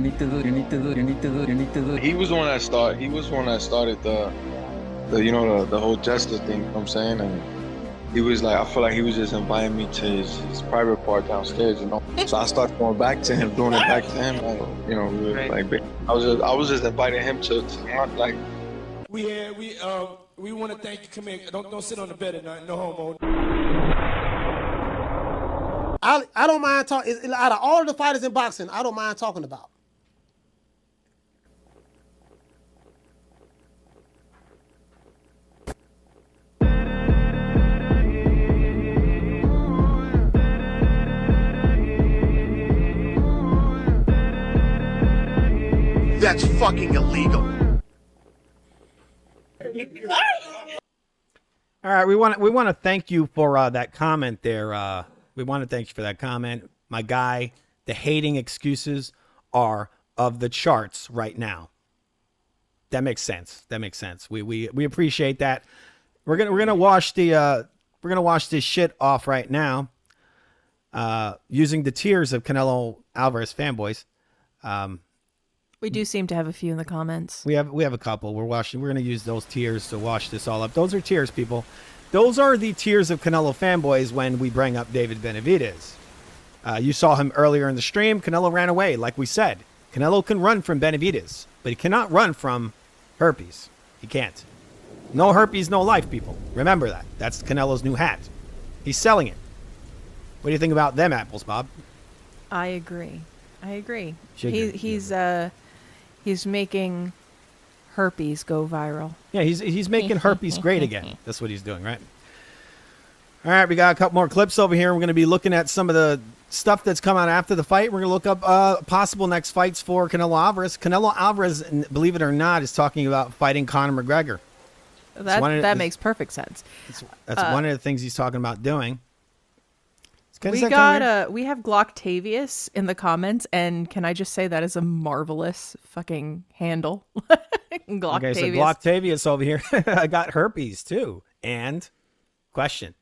He was the one that started. He was the one that started the whole justice thing. You know what I'm saying, and he was like, I feel like he was just inviting me to his private part downstairs, you know. So I started going back to him, doing it back to him, like, you know, like I was just inviting him to like. We want to thank you. Come here. Don't sit on the bed at night. No homo. I don't mind talking. Out of all of the fighters in boxing, I don't mind talking about. That's fucking illegal. All right, we want to thank you for that comment there. We want to thank you for that comment. My guy, the hating excuses are of the charts right now. That makes sense. We appreciate that. We're gonna wash this shit off right now. Using the tears of Canelo Alvarez fanboys. We do seem to have a few in the comments. We have a couple. We're going to use those tears to wash this all up. Those are tears, people. Those are the tears of Canelo fanboys when we bring up David Benavidez. You saw him earlier in the stream. Canelo ran away, like we said. Canelo can run from Benavidez, but he cannot run from herpes. He can't. No herpes, no life, people. Remember that. That's Canelo's new hat. He's selling it. What do you think about them apples, Bob? I agree. He's making herpes go viral. Yeah, he's making herpes great again. That's what he's doing, right? All right, we got a couple more clips over here. We're going to be looking at some of the stuff that's come out after the fight. We're going to look up possible next fights for Canelo Alvarez. Canelo Alvarez, believe it or not, is talking about fighting Conor McGregor. That makes perfect sense. That's one of the things he's talking about doing. We have Glocktavius in the comments, and can I just say that is a marvelous fucking handle. Glocktavius. Okay, so Glocktavius over here. I got herpes too. And question.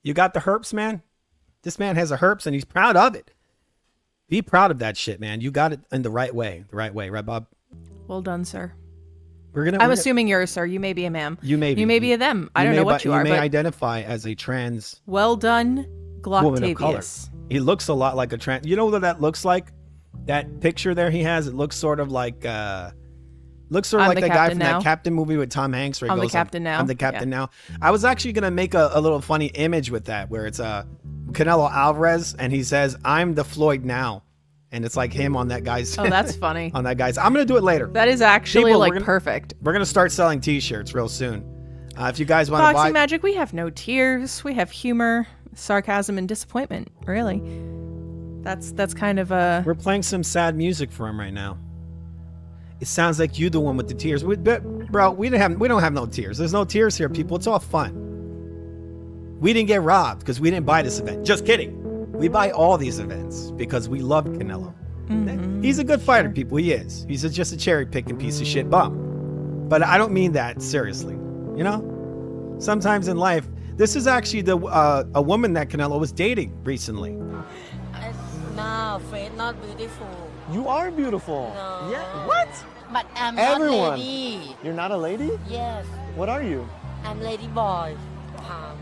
You got the herpes, man? This man has a herpes and he's proud of it. Be proud of that shit, man. You got it in the right way. Right, Bob? Well done, sir. I'm assuming you're a sir. You may be a ma'am. You may be. You may be a them. I don't know what you are. You may but identify as a trans well done, woman of color. Gloctavius. He looks a lot like a trans. You know what that looks like? That picture there he has. It looks sort of like. Looks sort of like the guy from that Captain movie with Tom Hanks. Where he I'm the goes, captain now. I'm the captain now. I was actually gonna make a little funny image with that, where it's Canelo Alvarez, and he says, "I'm the Floyd now," and it's like him on that guy's. Oh, that's funny. On that guy's. I'm gonna do it later. That is actually People, perfect. We're gonna start selling T-shirts real soon. If you guys want to buy Boxing Magic, we have no tears. We have humor, sarcasm, and disappointment. Really, that's kind of a. We're playing some sad music for him right now. It sounds like you the one with the tears. Bro, we don't have no tears. There's no tears here, people. It's all fun. We didn't get robbed because we didn't buy this event. Just kidding. We buy all these events because we love Canelo. Mm-hmm. He's a good fighter, people. He is. He's just a cherry-picking piece of shit bum. But I don't mean that seriously. You know? Sometimes in life, this is actually a woman that Canelo was dating recently. No, Faith, not beautiful. You are beautiful. No. Yeah. What? But I'm Everyone. not lady. You're not a lady? Yes. What are you? I'm lady boy. Pang.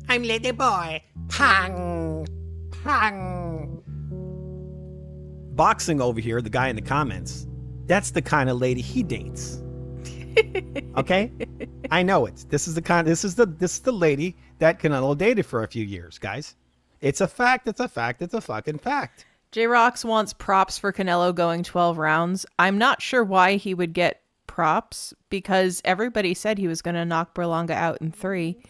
I'm lady boy. Pang. Pang. Boxing over here, the guy in the comments, that's the kind of lady he dates. Okay? I know it. This is the lady that Canelo dated for a few years, guys. It's a fact. It's a fact. It's a fucking fact. J-Rox wants props for Canelo going 12 rounds. I'm not sure why he would get props because everybody said he was going to knock Berlanga out in 3.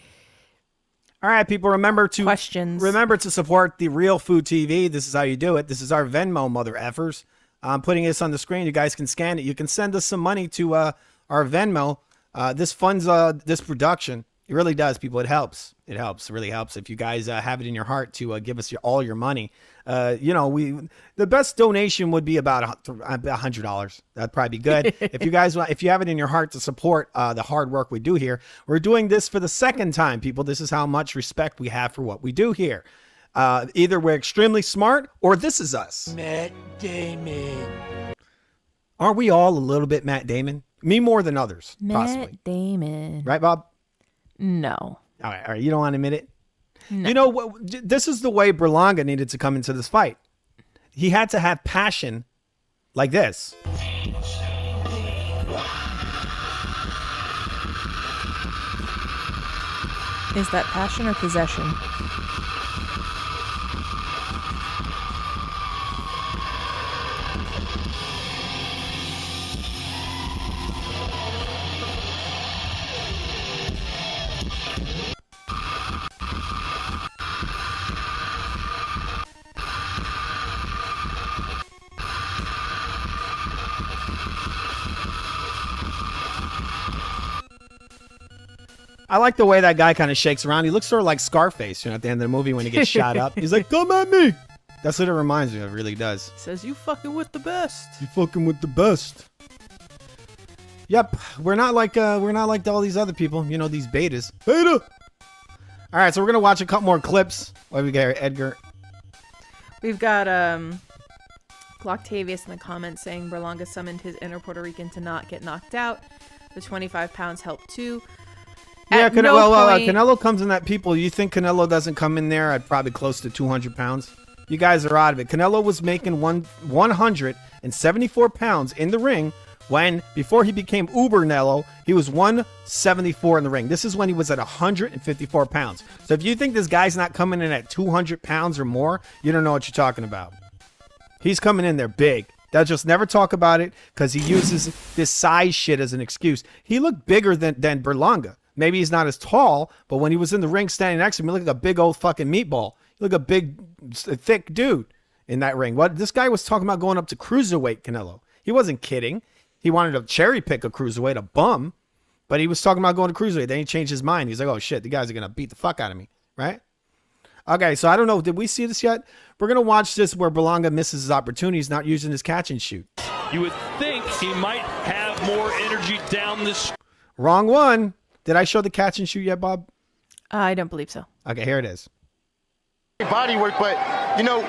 All right, people, remember to support the Real Food TV. This is how you do it. This is our Venmo, mother effers. I'm putting this on the screen. You guys can scan it. You can send us some money to our Venmo. This funds this production. It really does, people. It helps. It helps. It really helps if you guys have it in your heart to give us all your money. The best donation would be about $100. That'd probably be good. If you have it in your heart to support the hard work we do here, we're doing this for the second time, people. This is how much respect we have for what we do here. Either we're extremely smart or this is us. Matt Damon. Aren't we all a little bit Matt Damon? Me more than others, possibly. Matt Damon. Right, Bob? No. All right. You don't want to admit it? No. You know what? This is the way Berlanga needed to come into this fight. He had to have passion like this. Is that passion or possession? I like the way that guy kind of shakes around. He looks sort of like Scarface, at the end of the movie when he gets shot up. He's like, "Come at me." That's what it reminds me of. It really does. Says you fucking with the best. You fucking with the best. Yep, we're not like all these other people. These betas. Beta. All right, so we're gonna watch a couple more clips. What do we got here, Edgar? We've got Gloctavius in the comments saying Berlanga summoned his inner Puerto Rican to not get knocked out. The 25 pounds helped too. Yeah, Canelo comes in that. People, you think Canelo doesn't come in there at probably close to 200 pounds? You guys are out of it. Canelo was making 174 pounds in the ring when, before he became Uber Nello, he was 174 in the ring. This is when he was at 154 pounds. So if you think this guy's not coming in at 200 pounds or more, you don't know what you're talking about. He's coming in there big. They'll just never talk about it because he uses this size shit as an excuse. He looked bigger than Berlanga. Maybe he's not as tall, but when he was in the ring standing next to him, he looked like a big old fucking meatball. He looked like a big, thick dude in that ring. What this guy was talking about going up to cruiserweight Canelo. He wasn't kidding. He wanted to cherry pick a cruiserweight, a bum, but he was talking about going to cruiserweight. Then he changed his mind. He's like, "Oh shit, the guys are gonna beat the fuck out of me," right? Okay, so I don't know. Did we see this yet? We're gonna watch this where Berlanga misses his opportunity. He's not using his catch and shoot. You would think he might have more energy down this. Wrong one. Did I show the catch and shoot yet, Bob? I don't believe so. Okay, here it is. body work, but you know,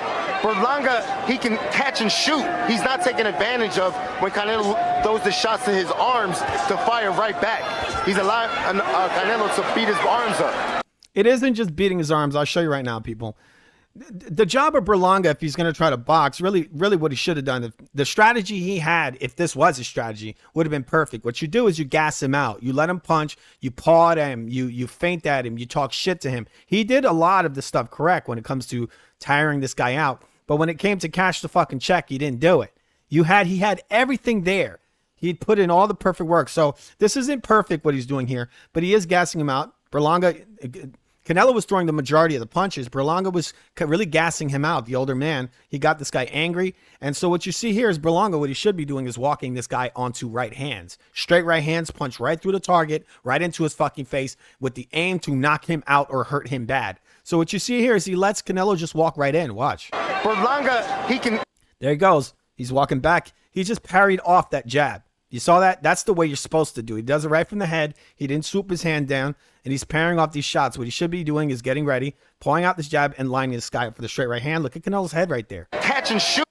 Berlanga, he can catch and shoot. He's not taking advantage of when Canelo throws the shots to his arms to fire right back. He's allowing Canelo to beat his arms up. It isn't just beating his arms. I'll show you right now, people. The job of Berlanga, if he's going to try to box, really what he should have done, the strategy he had, if this was a strategy, would have been perfect. What you do is you gas him out. You let him punch. You paw at him. You feint at him. You talk shit to him. He did a lot of the stuff correct when it comes to tiring this guy out. But when it came to cash the fucking check, he didn't do it. He had everything there. He'd put in all the perfect work. So this isn't perfect what he's doing here, but he is gassing him out. Berlanga, Canelo was throwing the majority of the punches. Berlanga was really gassing him out, the older man. He got this guy angry. And so what you see here is Berlanga, what he should be doing is walking this guy onto right hands. Straight right hands, punch right through the target, right into his fucking face with the aim to knock him out or hurt him bad. So what you see here is he lets Canelo just walk right in. Watch. Berlanga, he can... There he goes. He's walking back. He just parried off that jab. You saw that? That's the way you're supposed to do. He does it right from the head. He didn't swoop his hand down, and he's parrying off these shots. What he should be doing is getting ready, pulling out this jab, and lining this guy up for the straight right hand. Look at Canelo's head right there. Catch and shoot.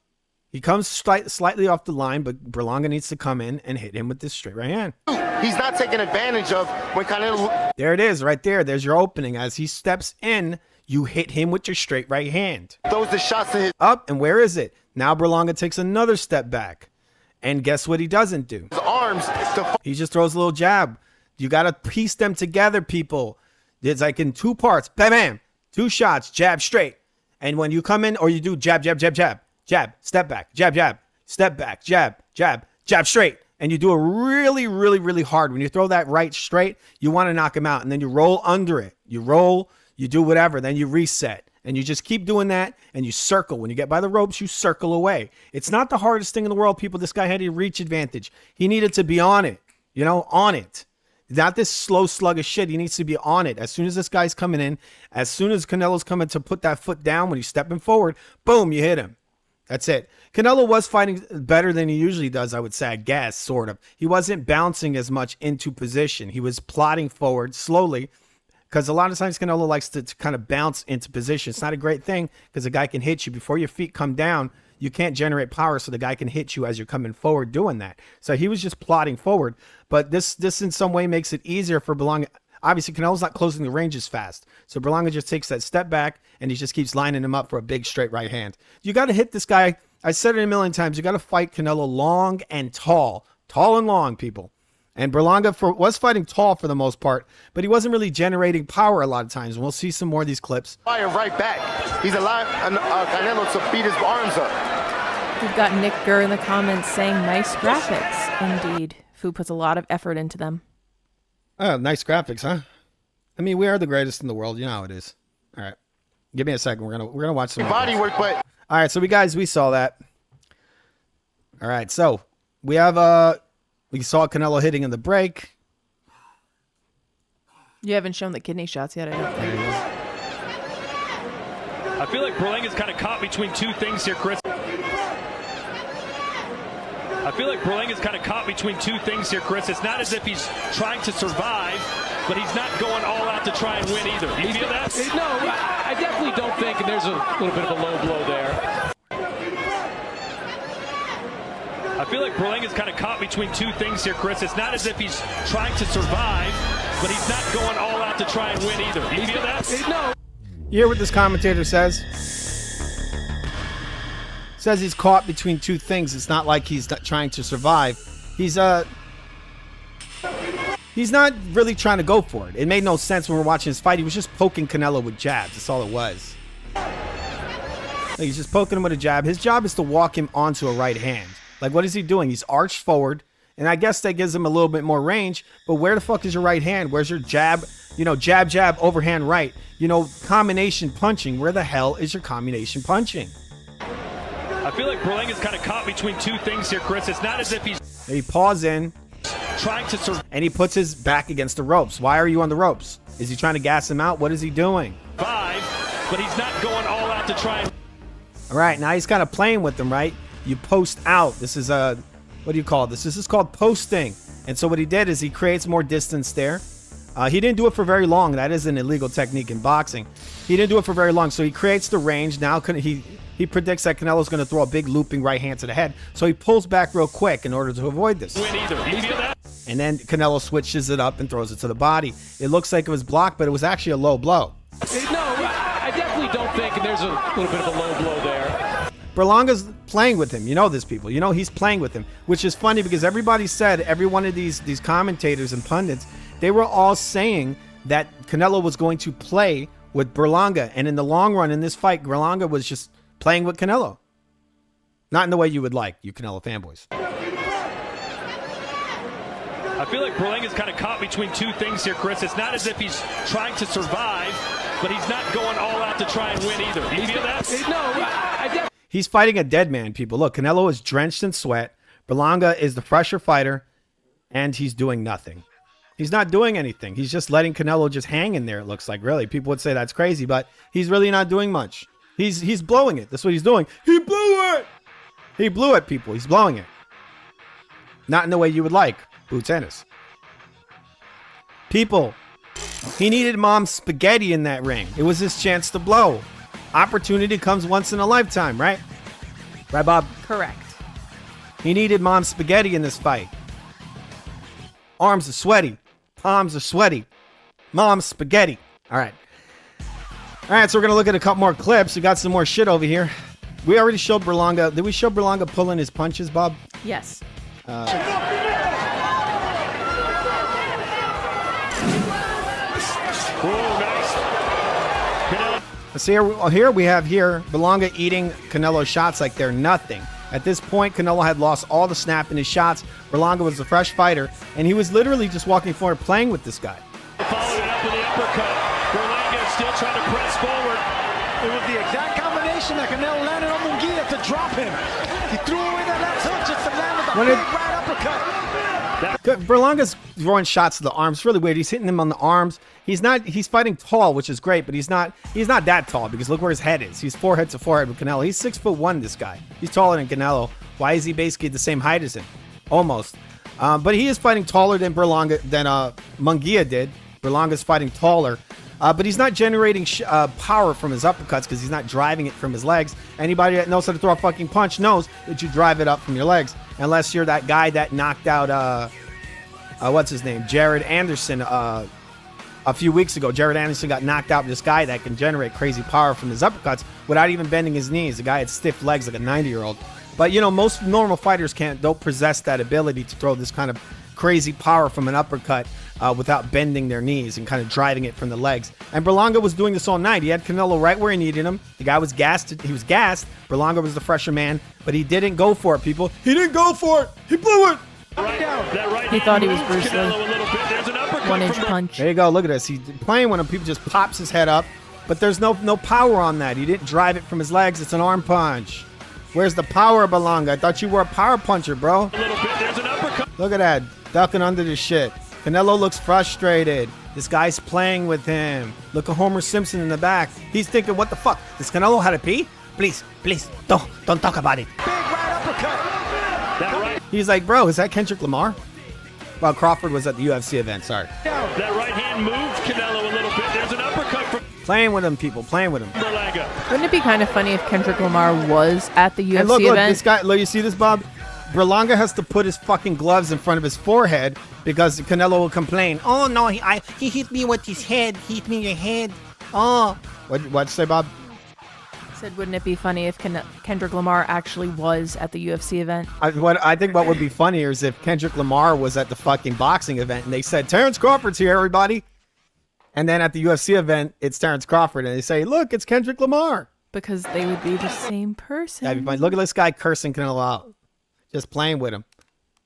He comes slightly off the line, but Berlanga needs to come in and hit him with this straight right hand. He's not taking advantage of when Canelo... There it is, right there. There's your opening. As he steps in, you hit him with your straight right hand. Throws the shots to his... Up, and where is it? Now Berlanga takes another step back. And guess what he doesn't do? His arms. He just throws a little jab. You got to piece them together, people. It's like in two parts. Bam, bam. 2 shots, jab straight. And when you come in or you do jab, jab, jab, jab, jab, step back, jab, jab, step back, jab, jab, jab straight. And you do it really, really, really hard. When you throw that right straight, you want to knock him out. And then you roll under it. You roll, you do whatever. Then you reset. And you just keep doing that, and you circle. When you get by the ropes, you circle away. It's not the hardest thing in the world, people. This guy had a reach advantage. He needed to be on it, on it. Not this slow, sluggish shit. He needs to be on it. As soon as this guy's coming in, as soon as Canelo's coming to put that foot down, when he's stepping forward, boom, you hit him. That's it. Canelo was fighting better than he usually does, I would say, I guess, sort of. He wasn't bouncing as much into position. He was plodding forward slowly, because a lot of times Canelo likes to kind of bounce into position. It's not a great thing because the guy can hit you before your feet come down. You can't generate power, so the guy can hit you as you're coming forward doing that. So he was just plodding forward. But this in some way makes it easier for Berlanga. Obviously, Canelo's not closing the range as fast. So Berlanga just takes that step back, and he just keeps lining him up for a big straight right hand. You got to hit this guy. I said it a million times. You got to fight Canelo long and tall. Tall and long, people. And Berlanga was fighting tall for the most part, but he wasn't really generating power a lot of times. And we'll see some more of these clips. Fire right back. He's allowing Canelo to beat his arms up. We've got Nick Gurr in the comments saying nice graphics. Indeed. Fu puts a lot of effort into them. Oh, nice graphics, huh? I mean, we are the greatest in the world. You know how it is. All right. Give me a second. We're gonna watch some body work, but all right, so we saw that. All right, so we have we saw Canelo hitting in the break. You haven't shown the kidney shots yet, I don't think. I feel like Berlanga's kind of caught between two things here, Chris. It's not as if he's trying to survive, but he's not going all out to try and win either. You feel that? No, I definitely don't think, and there's a little bit of a low blow there. I feel like Berlanga's kind of caught between two things here, Chris. It's not as if he's trying to survive, but he's not going all out to try and win either. You feel that? No. You hear what this commentator says? Says he's caught between two things. It's not like he's trying to survive. He's not really trying to go for it. It made no sense when we were watching his fight. He was just poking Canelo with jabs. That's all it was. Like, he's just poking him with a jab. His job is to walk him onto a right hand. Like, what is he doing? He's arched forward, and I guess that gives him a little bit more range, but where the fuck is your right hand? Where's your jab? Jab, jab, overhand right. Combination punching. Where the hell is your combination punching? I feel like Berlanga's kind of caught between two things here, Chris. It's not as if he's He paws in, trying to survive, and he puts his back against the ropes. Why are you on the ropes? Is he trying to gas him out? What is he doing? but he's not going all out to try and... All right, now he's kind of playing with them, right? You post out. This is what do you call this? This is called posting. And so what he did is he creates more distance there. He didn't do it for very long. That is an illegal technique in boxing. He didn't do it for very long, so he creates the range. Now he predicts that Canelo's going to throw a big looping right hand to the head, so he pulls back real quick in order to avoid this. Win either. You feel that? And then Canelo switches it up and throws it to the body. It looks like it was blocked, but it was actually a low blow. No, I definitely don't think there's a little bit of a low blow there. Berlanga's playing with him. You know this, people. You know he's playing with him, which is funny because everybody said, every one of these commentators and pundits, they were all saying that Canelo was going to play with Berlanga. And in the long run in this fight, Berlanga was just playing with Canelo. Not in the way you would like, you Canelo fanboys. I feel like Berlanga's kind of caught between two things here, Chris. It's not as if he's trying to survive, but he's not going all out to try and win either. You feel that? No, He's fighting a dead man, people. Look, Canelo is drenched in sweat. Berlanga is the fresher fighter, and he's doing nothing. He's not doing anything. He's just letting Canelo just hang in there, it looks like, really. People would say that's crazy, but he's really not doing much. He's blowing it. That's what he's doing. He blew it! He blew it, people. He's blowing it. Not in the way you would like, Boo Tennis. People, he needed mom's spaghetti in that ring. It was his chance to blow. Opportunity comes once in a lifetime, right? Right, Bob? Correct. He needed mom's spaghetti in this fight. Arms are sweaty. Palms are sweaty. Mom's spaghetti. All right. All right, so we're going to look at a couple more clips. We got some more shit over here. We already showed Berlanga. Did we show Berlanga pulling his punches, Bob? Yes. So here we have Berlanga eating Canelo shots like they're nothing. At this point, Canelo had lost all the snap in his shots. Berlanga was a fresh fighter, and he was literally just walking forward playing with this guy. Followed it up with the uppercut. Berlanga is still trying to press forward. It was the exact combination that Canelo landed on Munguia to drop him. He threw away that left hook just to land with a big right uppercut. Berlanga's throwing shots to the arms. It's really weird. He's hitting him on the arms. He's fighting tall, which is great, but he's not that tall because look where his head is. He's forehead to forehead with Canelo. He's 6'1", this guy. He's taller than Canelo. Why is he basically the same height as him? Almost. But he is fighting taller than Munguia did. Berlanga's fighting taller. But he's not generating power from his uppercuts because he's not driving it from his legs. Anybody that knows how to throw a fucking punch knows that you drive it up from your legs. Unless you're that guy that knocked out, what's his name? Jared Anderson a few weeks ago. Jared Anderson got knocked out with this guy that can generate crazy power from his uppercuts without even bending his knees. The guy had stiff legs like a 90-year-old. But, you know, most normal fighters don't possess that ability to throw this kind of crazy power from an uppercut without bending their knees and kind of driving it from the legs. And Berlanga was doing this all night. He had Canelo right where he needed him. The guy was gassed. He was gassed. Berlanga was the fresher man, but he didn't go for it, people. He didn't go for it. He blew it. He thought he was Bruce Lee. 1-inch punch. There you go. Look at this. He's playing with him. People just pops his head up, but there's no power on that. He didn't drive it from his legs. It's an arm punch. Where's the power, Berlanga? I thought you were a power puncher, bro. Look at that. Ducking under the shit. Canelo looks frustrated. This guy's playing with him. Look at Homer Simpson in the back. He's thinking, what the fuck? Does Canelo have to pee? Please, don't talk about it. Big right uppercut. He's like, bro, is that Kendrick Lamar? Well, Crawford was at the UFC event, sorry. That right hand moved Canelo a little bit. There's an uppercut from Playing with him, people, playing with him. Berlanga. Wouldn't it be kind of funny if Kendrick Lamar was at the UFC and look, event? This guy, look, you see this, Bob? Berlanga has to put his fucking gloves in front of his forehead because Canelo will complain. Oh, no, he hit me with his head. He hit me in the head. Oh. What'd you say, Bob? Said, wouldn't it be funny if Kendrick Lamar actually was at the UFC event? I think what would be funnier is if Kendrick Lamar was at the fucking boxing event and they said, Terrence Crawford's here, everybody. And then at the UFC event, it's Terrence Crawford. And they say, look, it's Kendrick Lamar. Because they would be the same person. That'd be funny. Look at this guy cursing Canelo out. Just playing with him.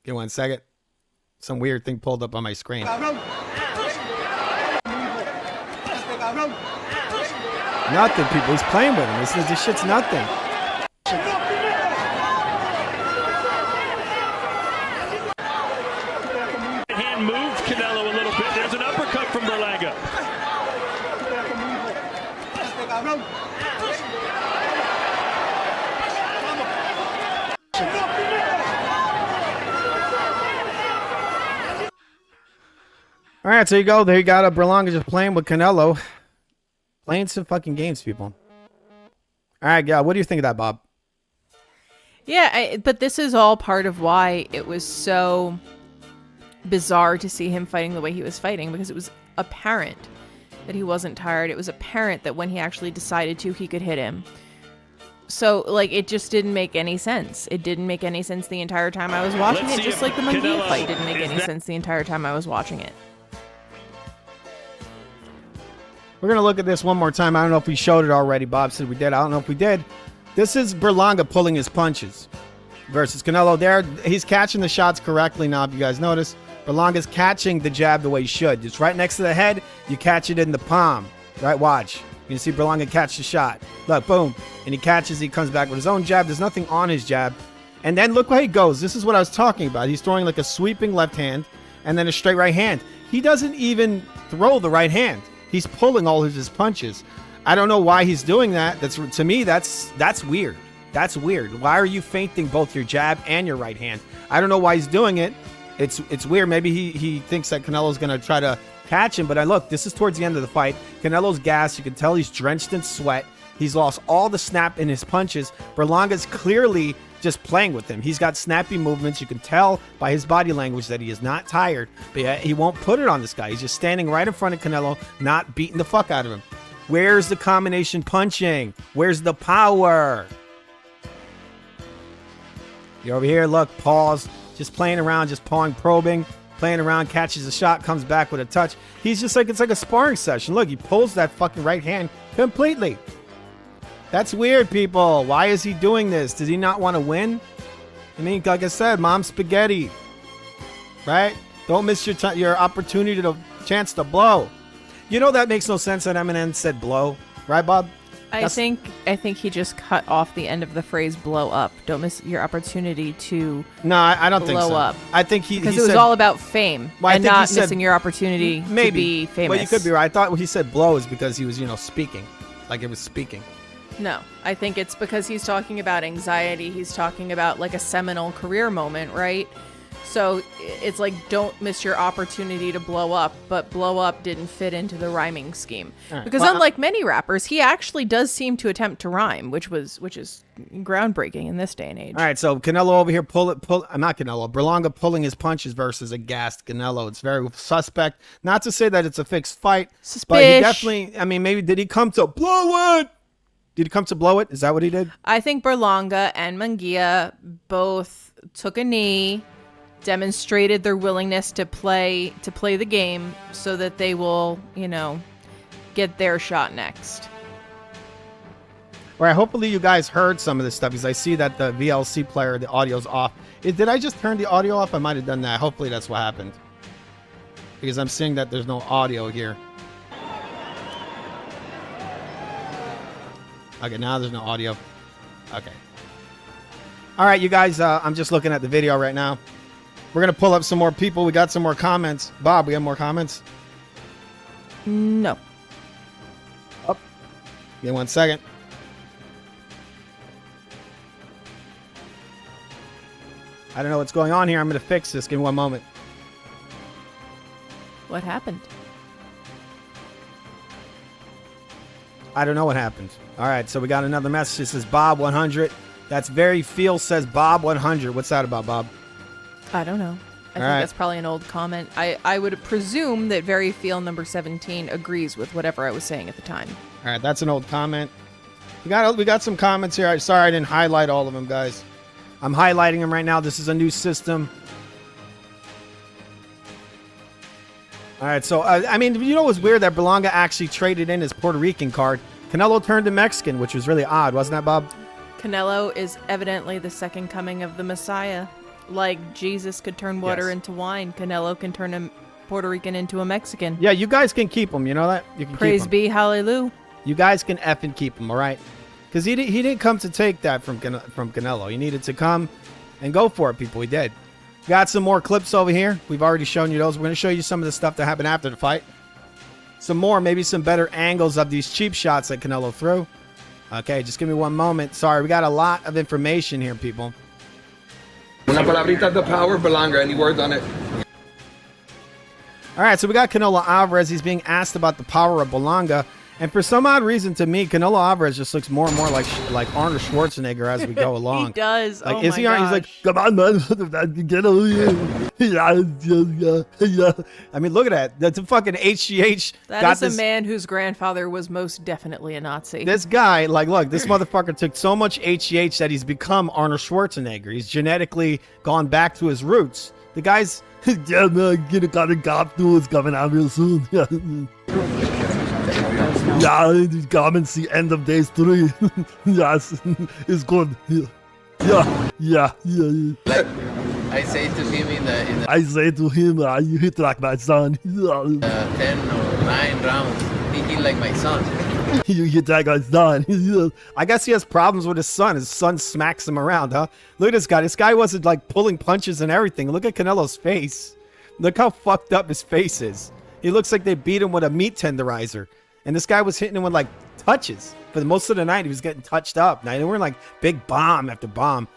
Give me 1 second. Some weird thing pulled up on my screen. Nothing, people. He's playing with him. This shit's nothing. Hand moved Canelo a little bit. There's an uppercut from Berlanga. All right, so you go. There you got Berlanga just playing with Canelo. Playing some fucking games, people. All right, yeah. What do you think of that, Bob? Yeah, but this is all part of why it was so bizarre to see him fighting the way he was fighting, because it was apparent that he wasn't tired. It was apparent that when he actually decided to, he could hit him. So, like, it just didn't make any sense. It didn't make any sense the entire time I was watching it, just like the Munguia fight didn't make any sense the entire time I was watching it. We're going to look at this one more time. I don't know if we showed it already. Bob said we did. I don't know if we did. This is Berlanga pulling his punches versus Canelo. There, he's catching the shots correctly now, if you guys notice. Berlanga's catching the jab the way he should. It's right next to the head. You catch it in the palm. Right, watch. You can see Berlanga catch the shot. Look, boom. And he catches, he comes back with his own jab. There's nothing on his jab. And then look where he goes. This is what I was talking about. He's throwing like a sweeping left hand and then a straight right hand. He doesn't even throw the right hand. He's pulling all of his punches. I don't know why he's doing that. To me, that's weird. That's weird. Why are you feinting both your jab and your right hand? I don't know why he's doing it. It's weird. Maybe he thinks that Canelo's going to try to catch him. But look, this is towards the end of the fight. Canelo's gassed. You can tell he's drenched in sweat. He's lost all the snap in his punches. Berlanga's clearly just playing with him. He's got snappy movements. You can tell by his body language that he is not tired. But yet he won't put it on this guy. He's just standing right in front of Canelo, not beating the fuck out of him. Where's the combination punching? Where's the power? You're over here, look, pause. Just playing around, just pawing, probing, playing around, catches a shot, comes back with a touch. He's just like, it's like a sparring session. Look, he pulls that fucking right hand completely. That's weird, people. Why is he doing this? Does he not want to win? I mean, like I said, mom's spaghetti, right? Don't miss your opportunity to chance to blow. You know that makes no sense that Eminem said blow, right, Bob? I think he just cut off the end of the phrase "blow up." Don't miss your opportunity to. No, I don't think so. Blow up. I think because it was all about fame and not missing your opportunity to be famous. But you could be right. I thought when he said blow is because he was, speaking, like it was speaking. No, I think it's because he's talking about anxiety. He's talking about like a seminal career moment, right? So it's like, don't miss your opportunity to blow up, but blow up didn't fit into the rhyming scheme. Right. Because unlike many rappers, he actually does seem to attempt to rhyme, which is groundbreaking in this day and age. All right, so Canelo over here not Canelo, Berlanga pulling his punches versus a gassed Canelo. It's very suspect. Not to say that it's a fixed fight, but he definitely, maybe did he come to blow it? Did he come to blow it? Is that what he did? I think Berlanga and Munguia both took a knee, demonstrated their willingness to play the game so that they will, get their shot next. All right, hopefully you guys heard some of this stuff because I see that the VLC player, the audio's off. Did I just turn the audio off? I might have done that. Hopefully that's what happened because I'm seeing that there's no audio here. Okay, now there's no audio. Okay. All right, you guys, I'm just looking at the video right now. We're going to pull up some more people. We got some more comments. Bob, we have more comments? No. Oh, give me 1 second. I don't know what's going on here. I'm going to fix this. Give me 1 moment. What happened? I don't know what happened. All right, so we got another message. This is Bob100. That's Very Feel says Bob100. What's that about, Bob? I don't know. I think that's probably an old comment. I would presume that Very Feel number 17 agrees with whatever I was saying at the time. All right, that's an old comment. We got some comments here. Sorry I didn't highlight all of them, guys. I'm highlighting them right now. This is a new system. All right, so, you know what's weird? That Berlanga actually traded in his Puerto Rican card. Canelo turned to Mexican, which was really odd, wasn't that, Bob? Canelo is evidently the second coming of the Messiah. Like Jesus could turn water into wine, Canelo can turn a Puerto Rican into a Mexican. Yeah, you guys can keep him. You know that? You can Praise keep him. be, hallelujah. You guys can effing keep him, all right? Because he didn't come to take that from Canelo. He needed to come and go for it, people. He did. Got some more clips over here. We've already shown you those. We're going to show you some of the stuff that happened after the fight. Some more, maybe some better angles of these cheap shots that Canelo threw. Okay, just give me 1 moment. Sorry, we got a lot of information here, people. Una palabrita de power, Berlanga. Any words on it? All right, so we got Canelo Alvarez. He's being asked about the power of Berlanga. And for some odd reason, to me, Canelo Alvarez just looks more and more like Arnold Schwarzenegger as we go along. He does. Like, oh is my he? gosh. He's like, come on, man, get over here. Yeah. I mean, look at that. That's a fucking HGH. That is a man whose grandfather was most definitely a Nazi. This guy, like, look, this motherfucker took so much HGH that he's become Arnold Schwarzenegger. He's genetically gone back to his roots. The guy's, yeah, man, get a kind of cop tools coming out real soon. Yeah, come and see end of days 3. Yes, it's good. Yeah. Like I say to him in the I say to him, you hit like my son. 10 or 9 rounds, he hit like my son. You hit like my son. I guess he has problems with his son. His son smacks him around, huh? Look at this guy. This guy wasn't like pulling punches and everything. Look at Canelo's face. Look how fucked up his face is. He looks like they beat him with a meat tenderizer. And this guy was hitting him with like touches. For the most of the night, he was getting touched up. Now, they were like big bomb after bomb,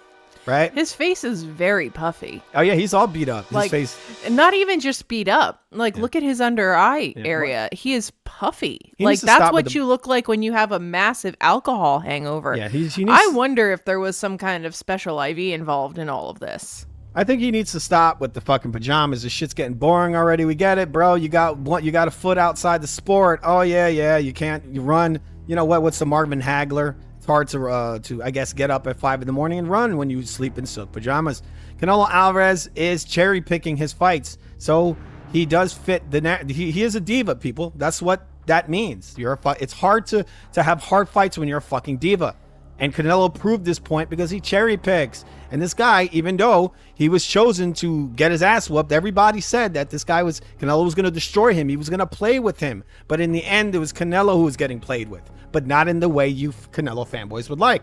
right? His face is very puffy. Oh, yeah, he's all beat up. His Like, face. not even just beat up. Like, look at his under eye area. He is puffy. Like, that's what you look like when you have a massive alcohol hangover. Yeah, he needs. I wonder if there was some kind of special IV involved in all of this. I think he needs to stop with the fucking pajamas. This shit's getting boring already. We get it, bro. You got a foot outside the sport. Oh yeah. You run. You know what? What's the Marvin Hagler? It's hard to I guess get up at 5 in the morning and run when you sleep in silk pajamas. Canelo Alvarez is cherry picking his fights, so he does fit he is a diva, people. That's what that means. It's hard to have hard fights when you're a fucking diva. And Canelo proved this point because he cherry picks. And this guy, even though he was chosen to get his ass whooped, everybody said that Canelo was going to destroy him. He was going to play with him. But in the end, it was Canelo who was getting played with. But not in the way you Canelo fanboys would like.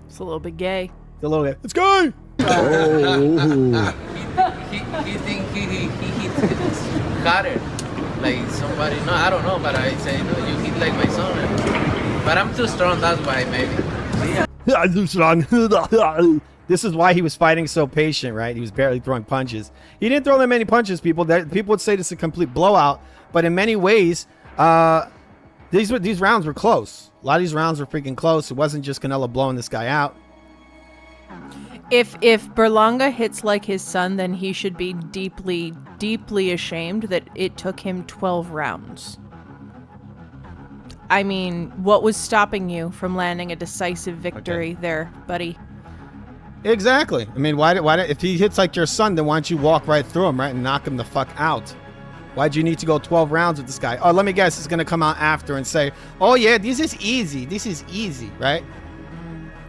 It's a little bit gay. It's a little bit. It's gay! Oh. he think he hits harder. Like somebody, no, I don't know, but I say, no, you hit like my son. But I'm too strong, that's why, maybe. I'm too strong. This is why he was fighting so patient, right? He was barely throwing punches. He didn't throw that many punches, people. People would say this is a complete blowout, but in many ways, these rounds were close. A lot of these rounds were freaking close. It wasn't just Canelo blowing this guy out. If Berlanga hits like his son, then he should be deeply, deeply ashamed that it took him 12 rounds. I mean, what was stopping you from landing a decisive victory there, buddy? Exactly. I mean, why if he hits like your son, then why don't you walk right through him, right, and knock him the fuck out? Why'd you need to go 12 rounds with this guy? Oh, let me guess, it's gonna come out after and say, oh yeah, this is easy, right?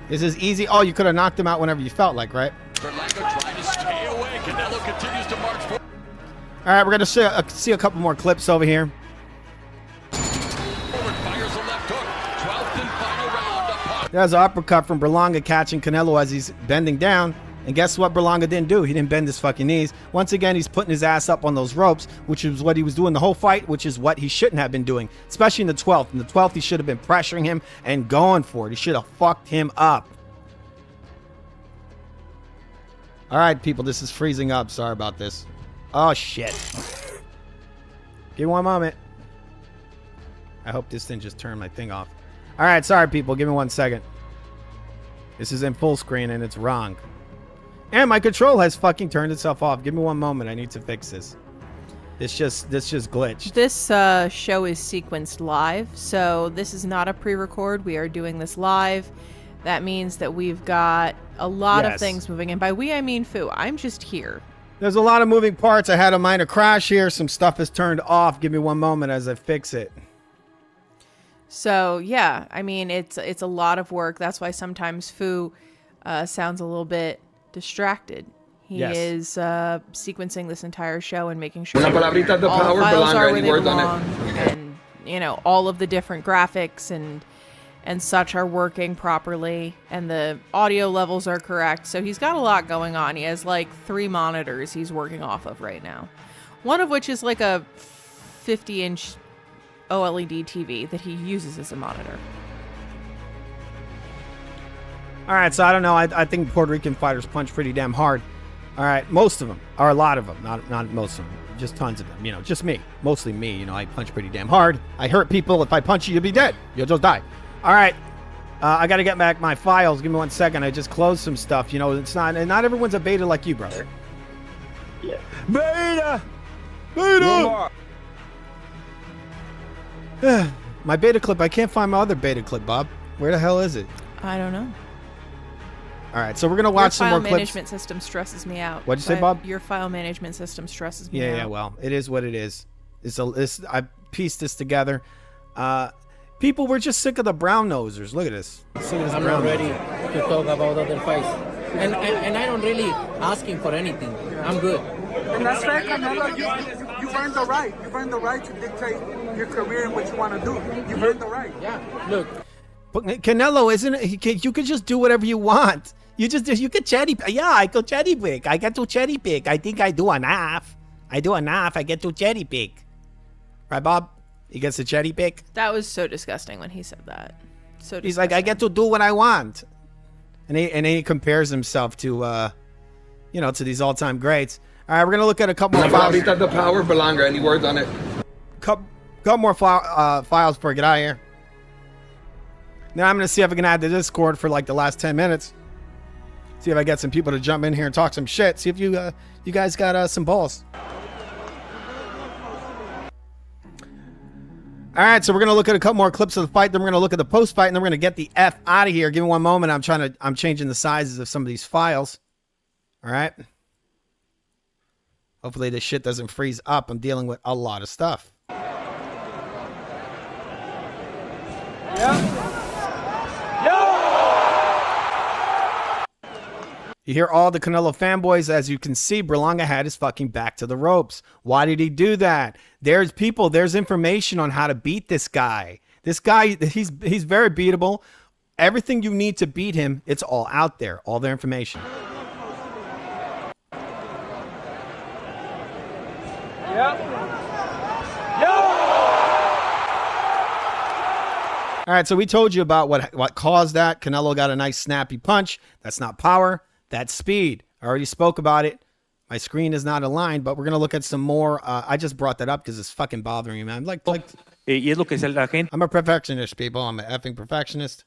This is easy. Oh, you could have knocked him out whenever you felt like, right? Berlanga trying to stay away. Canelo continues to march forward. All right, we're gonna see a couple more clips over here. There's an uppercut from Berlanga catching Canelo as he's bending down. And guess what Berlanga didn't do? He didn't bend his fucking knees. Once again, he's putting his ass up on those ropes, which is what he was doing the whole fight, which is what he shouldn't have been doing, especially in the 12th. In the 12th, he should have been pressuring him and going for it. He should have fucked him up. All right, people, this is freezing up. Sorry about this. Oh, shit. Give me one moment. I hope this didn't just turn my thing off. All right, sorry, people. Give me 1 second. This is in full screen, and it's wrong. And my control has fucking turned itself off. Give me 1 moment. I need to fix this. This just glitched. This show is sequenced live, so this is not a pre-record. We are doing this live. That means that we've got a lot of things moving. And by we, I mean Fu. I'm just here. There's a lot of moving parts. I had a minor crash here. Some stuff is turned off. Give me 1 moment as I fix it. So, yeah, I mean, it's a lot of work. That's why sometimes Fu sounds a little bit distracted. He is sequencing this entire show and making sure all the files are where they belong, and, you know, all of the different graphics and such are working properly, and the audio levels are correct. So he's got a lot going on. He has like 3 monitors he's working off of right now. One of which is like a 50-inch OLED TV that he uses as a monitor. All right, so I don't know. I think Puerto Rican fighters punch pretty damn hard. All right, most of them, or a lot of them, not most of them, just tons of them. You know, just me, mostly me. You know, I punch pretty damn hard. I hurt people. If I punch you, you'll be dead. You'll just die. All right, I got to get back my files. Give me 1 second. I just closed some stuff. You know, it's not everyone's a beta like you, brother. Yeah. Beta. My beta clip. I can't find my other beta clip, Bob. Where the hell is it? I don't know. All right, so we're gonna watch some more Your file clips. management system stresses me out. What'd you say, Bob? Your file management system stresses me out. Yeah. Well, it is what it is. I pieced this together. People were just sick of the brown nosers. Look at this. Sick of this I'm brown not ready noser. to talk about other fights. And I don't really asking for anything. I'm good. And that's fair, Canelo. You've earned the right. You've earned the right to dictate your career and what you want to do. You've earned the right. Yeah. Look. But Canelo, isn't it? You could just do whatever you want. You could cherry. Yeah, I go cherry pick. I get to cherry pick. I think I do enough. I get to cherry pick. Right, Bob? He gets to cherry pick. That was so disgusting when he said that. So disgusting. He's like, I get to do what I want, and he compares himself to, to these all-time greats. All right, we're gonna look at a couple more files. The power, Berlanga. Any words on it? Couple more files before I get out of here. Now I'm gonna see if I can add the Discord for like the last 10 minutes. See if I get some people to jump in here and talk some shit. See if you guys got some balls. All right, so we're gonna look at a couple more clips of the fight. Then we're gonna look at the post-fight, and then we're gonna get the F out of here. Give me 1 moment. I'm changing the sizes of some of these files. All right. Hopefully this shit doesn't freeze up. I'm dealing with a lot of stuff. You hear all the Canelo fanboys. As you can see, Berlanga had his fucking back to the ropes. Why did he do that? There's information on how to beat this guy. This guy, he's very beatable. Everything you need to beat him, it's all out there. All the information. All right, so we told you about what caused that. Canelo got a nice snappy punch. That's not power. That's speed. I already spoke about it. My screen is not aligned, but we're going to look at some more. I just brought that up because it's fucking bothering me, man. I'm a perfectionist, people. I'm an effing perfectionist.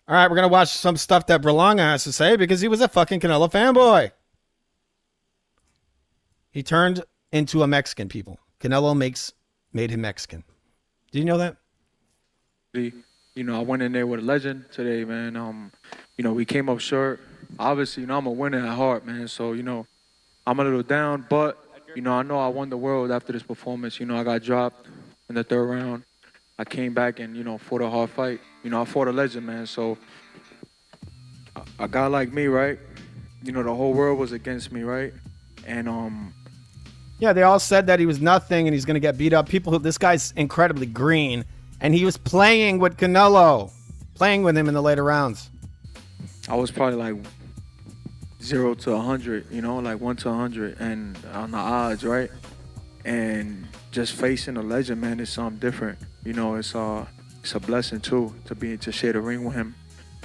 All right, we're going to watch some stuff that Berlanga has to say because he was a fucking Canelo fanboy. He turned into a Mexican, people. Canelo made him Mexican. Did you know that? I went in there with a legend today, man. We came up short. Obviously, I'm a winner at heart, man. So, I'm a little down, but, I know I won the world after this performance. I got dropped in the 3rd round. I came back and, fought a hard fight. I fought a legend, man. So, a guy like me, right? The whole world was against me, right? And, yeah, they all said that he was nothing and he's going to get beat up. This guy's incredibly green, and he was playing with Canelo, playing with him in the later rounds. I was probably like 0 to 100, like 1 to 100, and on the odds, right? And just facing a legend, man, is something different. It's a blessing too to share the ring with him.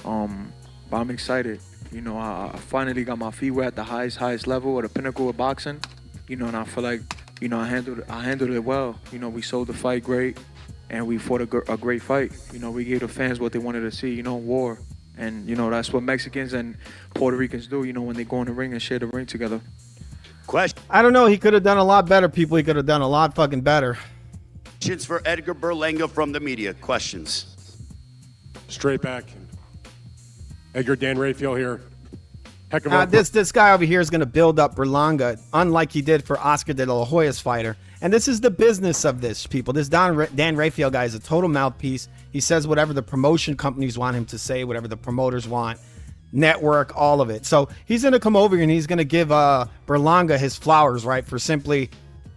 But I'm excited. I finally got my feet wet at the highest level, at the pinnacle of boxing. And I feel like, I handled it well. We sold the fight great, and we fought a great fight. We gave the fans what they wanted to see, war. And, that's what Mexicans and Puerto Ricans do, when they go in the ring and share the ring together. Question. I don't know. He could have done a lot better, people. He could have done a lot fucking better. Questions for Edgar Berlanga from the media. Questions. Straight back. Edgar, Dan Raphael here. Heck of a this guy over here is going to build up Berlanga, unlike he did for Oscar de la Hoya's fighter. And this is the business of this, people. This Dan Raphael guy is a total mouthpiece. He says whatever the promotion companies want him to say, whatever the promoters want, network, all of it. So he's going to come over here and he's going to give Berlanga his flowers, right, for simply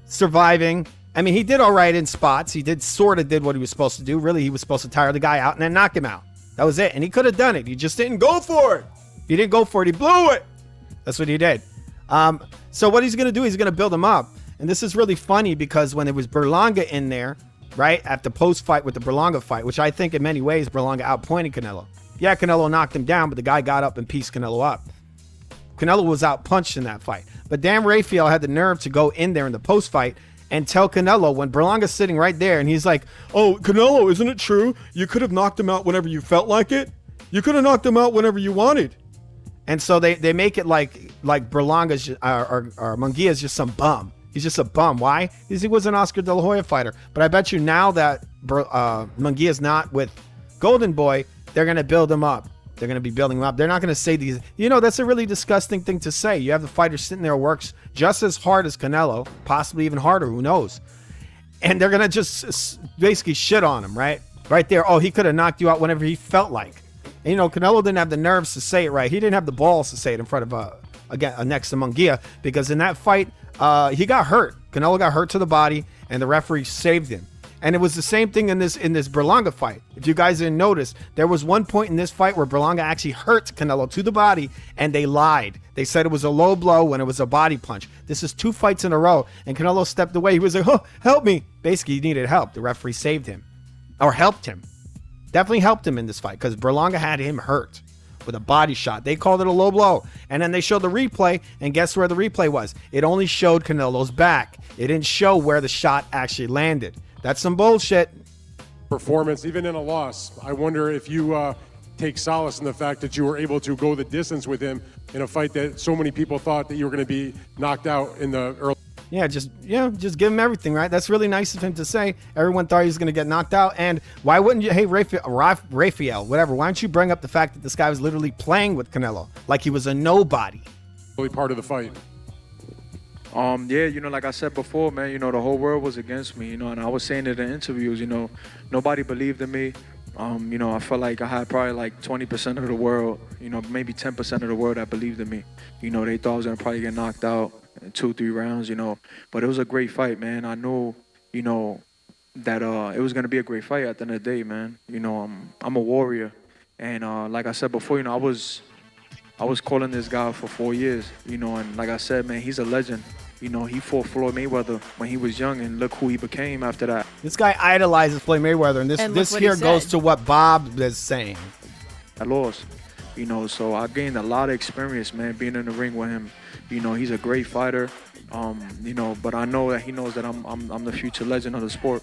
surviving. I mean, he did all right in spots. He sort of did what he was supposed to do. Really, he was supposed to tire the guy out and then knock him out. That was it. And he could have done it. He just didn't go for it. He didn't go for it. He blew it. That's what he did. So what he's going to do, he's going to build him up. And this is really funny because when there was Berlanga in there, right, at the post-fight with the Berlanga fight, which I think in many ways Berlanga outpointed Canelo. Yeah, Canelo knocked him down, but the guy got up and pieced Canelo up. Canelo was out punched in that fight. But Dan Rafael had the nerve to go in there in the post fight and tell Canelo when Berlanga's sitting right there and he's like, "Oh, Canelo, isn't it true? You could have knocked him out whenever you felt like it. You could have knocked him out whenever you wanted." And so they make it like Berlanga's or Munguia's just some bum. He's just a bum. Why? Because he was an Oscar De La Hoya fighter. But I bet you now that Munguia's not with Golden Boy, they're going to build him up. They're going to be building him up. They're not going to say these. You know, that's a really disgusting thing to say. You have the fighter sitting there who works just as hard as Canelo, possibly even harder. Who knows? And they're going to just basically shit on him, right? Right there. Oh, he could have knocked you out whenever he felt like. And, you know, Canelo didn't have the nerves to say it right. He didn't have the balls to say it in front of next to Munguia, because in that fight, he got hurt. Canelo got hurt to the body, and the referee saved him. And it was the same thing in this Berlanga fight. If you guys didn't notice, there was one point in this fight where Berlanga actually hurt Canelo to the body, and they lied. They said it was a low blow when it was a body punch. This is 2 fights in a row, and Canelo stepped away. He was like, "Oh, help me." Basically, he needed help. The referee saved him, or helped him. Definitely helped him in this fight, because Berlanga had him hurt with a body shot. They called it a low blow. And then they showed the replay, and guess where the replay was? It only showed Canelo's back. It didn't show where the shot actually landed. That's some bullshit. Performance, even in a loss. I wonder if you take solace in the fact that you were able to go the distance with him in a fight that so many people thought that you were going to be knocked out in the early. Just give him everything, right? That's really nice of him to say. Everyone thought he was going to get knocked out. And why wouldn't you, hey, Rafael, whatever, why don't you bring up the fact that this guy was literally playing with Canelo like he was a nobody? Part of the fight. Yeah, you know, like I said before, man, you know, the whole world was against me, you know, and I was saying it in interviews, you know, nobody believed in me. You know, I felt like I had probably like 20% of the world, you know, maybe 10% of the world that believed in me. You know, they thought I was going to probably get knocked out in 2-3 rounds, you know, but it was a great fight, man. I knew, you know, that it was going to be a great fight at the end of the day, man. You know, I'm a warrior. And like I said before, you know, I was calling this guy for 4 years, you know, and like I said, man, he's a legend. You know, he fought Floyd Mayweather when he was young, and look who he became after that. This guy idolizes Floyd Mayweather, and this here goes to what Bob is saying. I lost, you know, so I gained a lot of experience, man, being in the ring with him. You know, he's a great fighter, you know, but I know that he knows that I'm the future legend of the sport.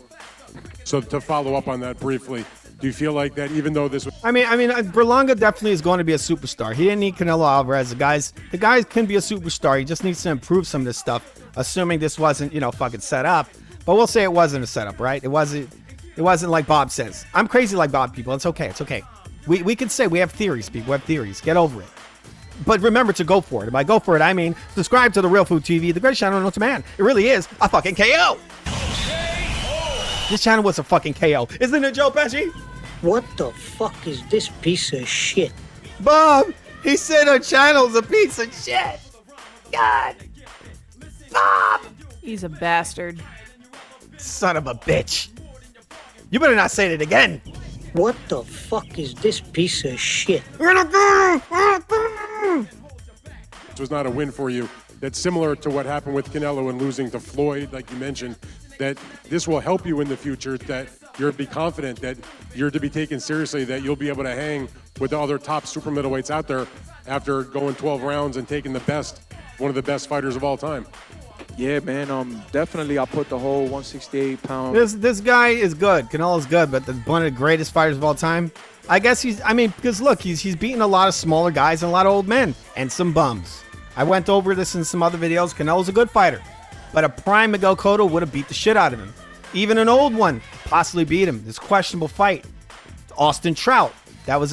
So to follow up on that briefly, do you feel like that even though this was... I mean, Berlanga definitely is going to be a superstar. He didn't need Canelo Alvarez. The guy can be a superstar. He just needs to improve some of this stuff, assuming this wasn't, you know, fucking set up. But we'll say it wasn't a setup, right? It wasn't like Bob says. I'm crazy like Bob, people. It's okay. It's okay. We can say we have theories, people. We have theories. Get over it. But remember to go for it. And by go for it, I mean subscribe to The Real Food TV, the greatest channel known to man. It really is a fucking KO. This channel was a fucking KO. Isn't it, Joe Pesci? What the fuck is this piece of shit? Bob, he said our channel's a piece of shit. God. Bob. He's a bastard. Son of a bitch. You better not say it again. What the fuck is this piece of shit? This was not a win for you. That's similar to what happened with Canelo and losing to Floyd, like you mentioned, that this will help you in the future, that you're to be confident that you're to be taken seriously, that you'll be able to hang with the other top super middleweights out there after going 12 rounds and taking one of the best fighters of all time. Yeah, man, definitely I put the whole 168 pound. This guy is good. Canelo's good, but one of the greatest fighters of all time. I guess because look, he's beaten a lot of smaller guys and a lot of old men and some bums. I went over this in some other videos. Canelo's a good fighter, but a prime Miguel Cotto would have beat the shit out of him. Even an old one possibly beat him. This questionable fight. Austin Trout. That was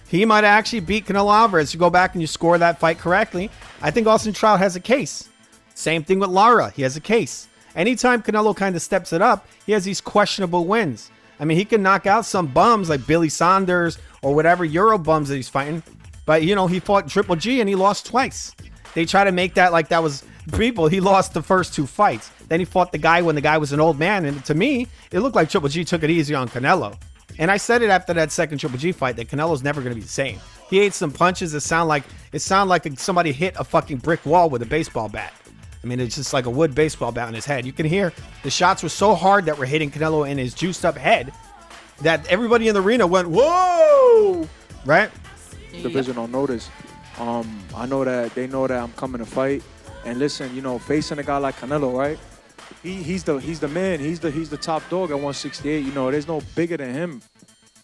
he might actually beat Canelo Alvarez. You go back and you score that fight correctly. I think Austin Trout has a case. Same thing with Lara. He has a case. Anytime Canelo kind of steps it up, he has these questionable wins. I mean, he can knock out some bums like Billy Saunders or whatever Euro bums that he's fighting. But, you know, he fought Triple G and he lost twice. They try to make that like that was people. He lost the first 2 fights. Then he fought the guy when the guy was an old man. And to me, it looked like Triple G took it easy on Canelo. And I said it after that second Triple G fight that Canelo's never going to be the same. He ate some punches that sound like somebody hit a fucking brick wall with a baseball bat. I mean, it's just like a wood baseball bat in his head. You can hear the shots were so hard that were hitting Canelo in his juiced up head that everybody in the arena went, whoa, right? Division on notice. I know that they know that I'm coming to fight. And listen, you know, facing a guy like Canelo, right? He's the man. He's the top dog at 168. You know, there's no bigger than him.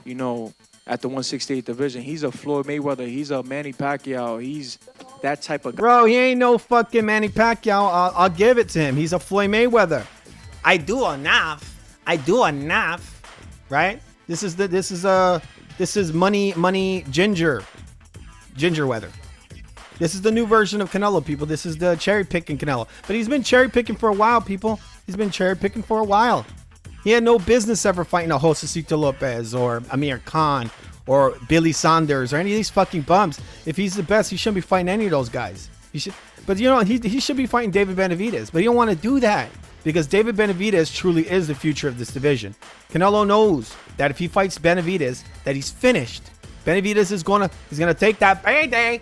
You know, at the 168 division, he's a Floyd Mayweather. He's a Manny Pacquiao. He's that type of guy. Bro, he ain't no fucking Manny Pacquiao. I'll give it to him. He's a Floyd Mayweather. I do enough. Right? This is money ginger weather. This is the new version of Canelo, people. This is the cherry picking Canelo. But he's been cherry picking for a while, people. He's been cherry picking for a while. He had no business ever fighting a Josecito Lopez or Amir Khan or Billy Saunders or any of these fucking bums. If he's the best, he shouldn't be fighting any of those guys. He should, but you know, he should be fighting David Benavidez. But he don't want to do that because David Benavidez truly is the future of this division. Canelo knows that if he fights Benavidez, that he's finished. Benavidez is he's gonna take that payday,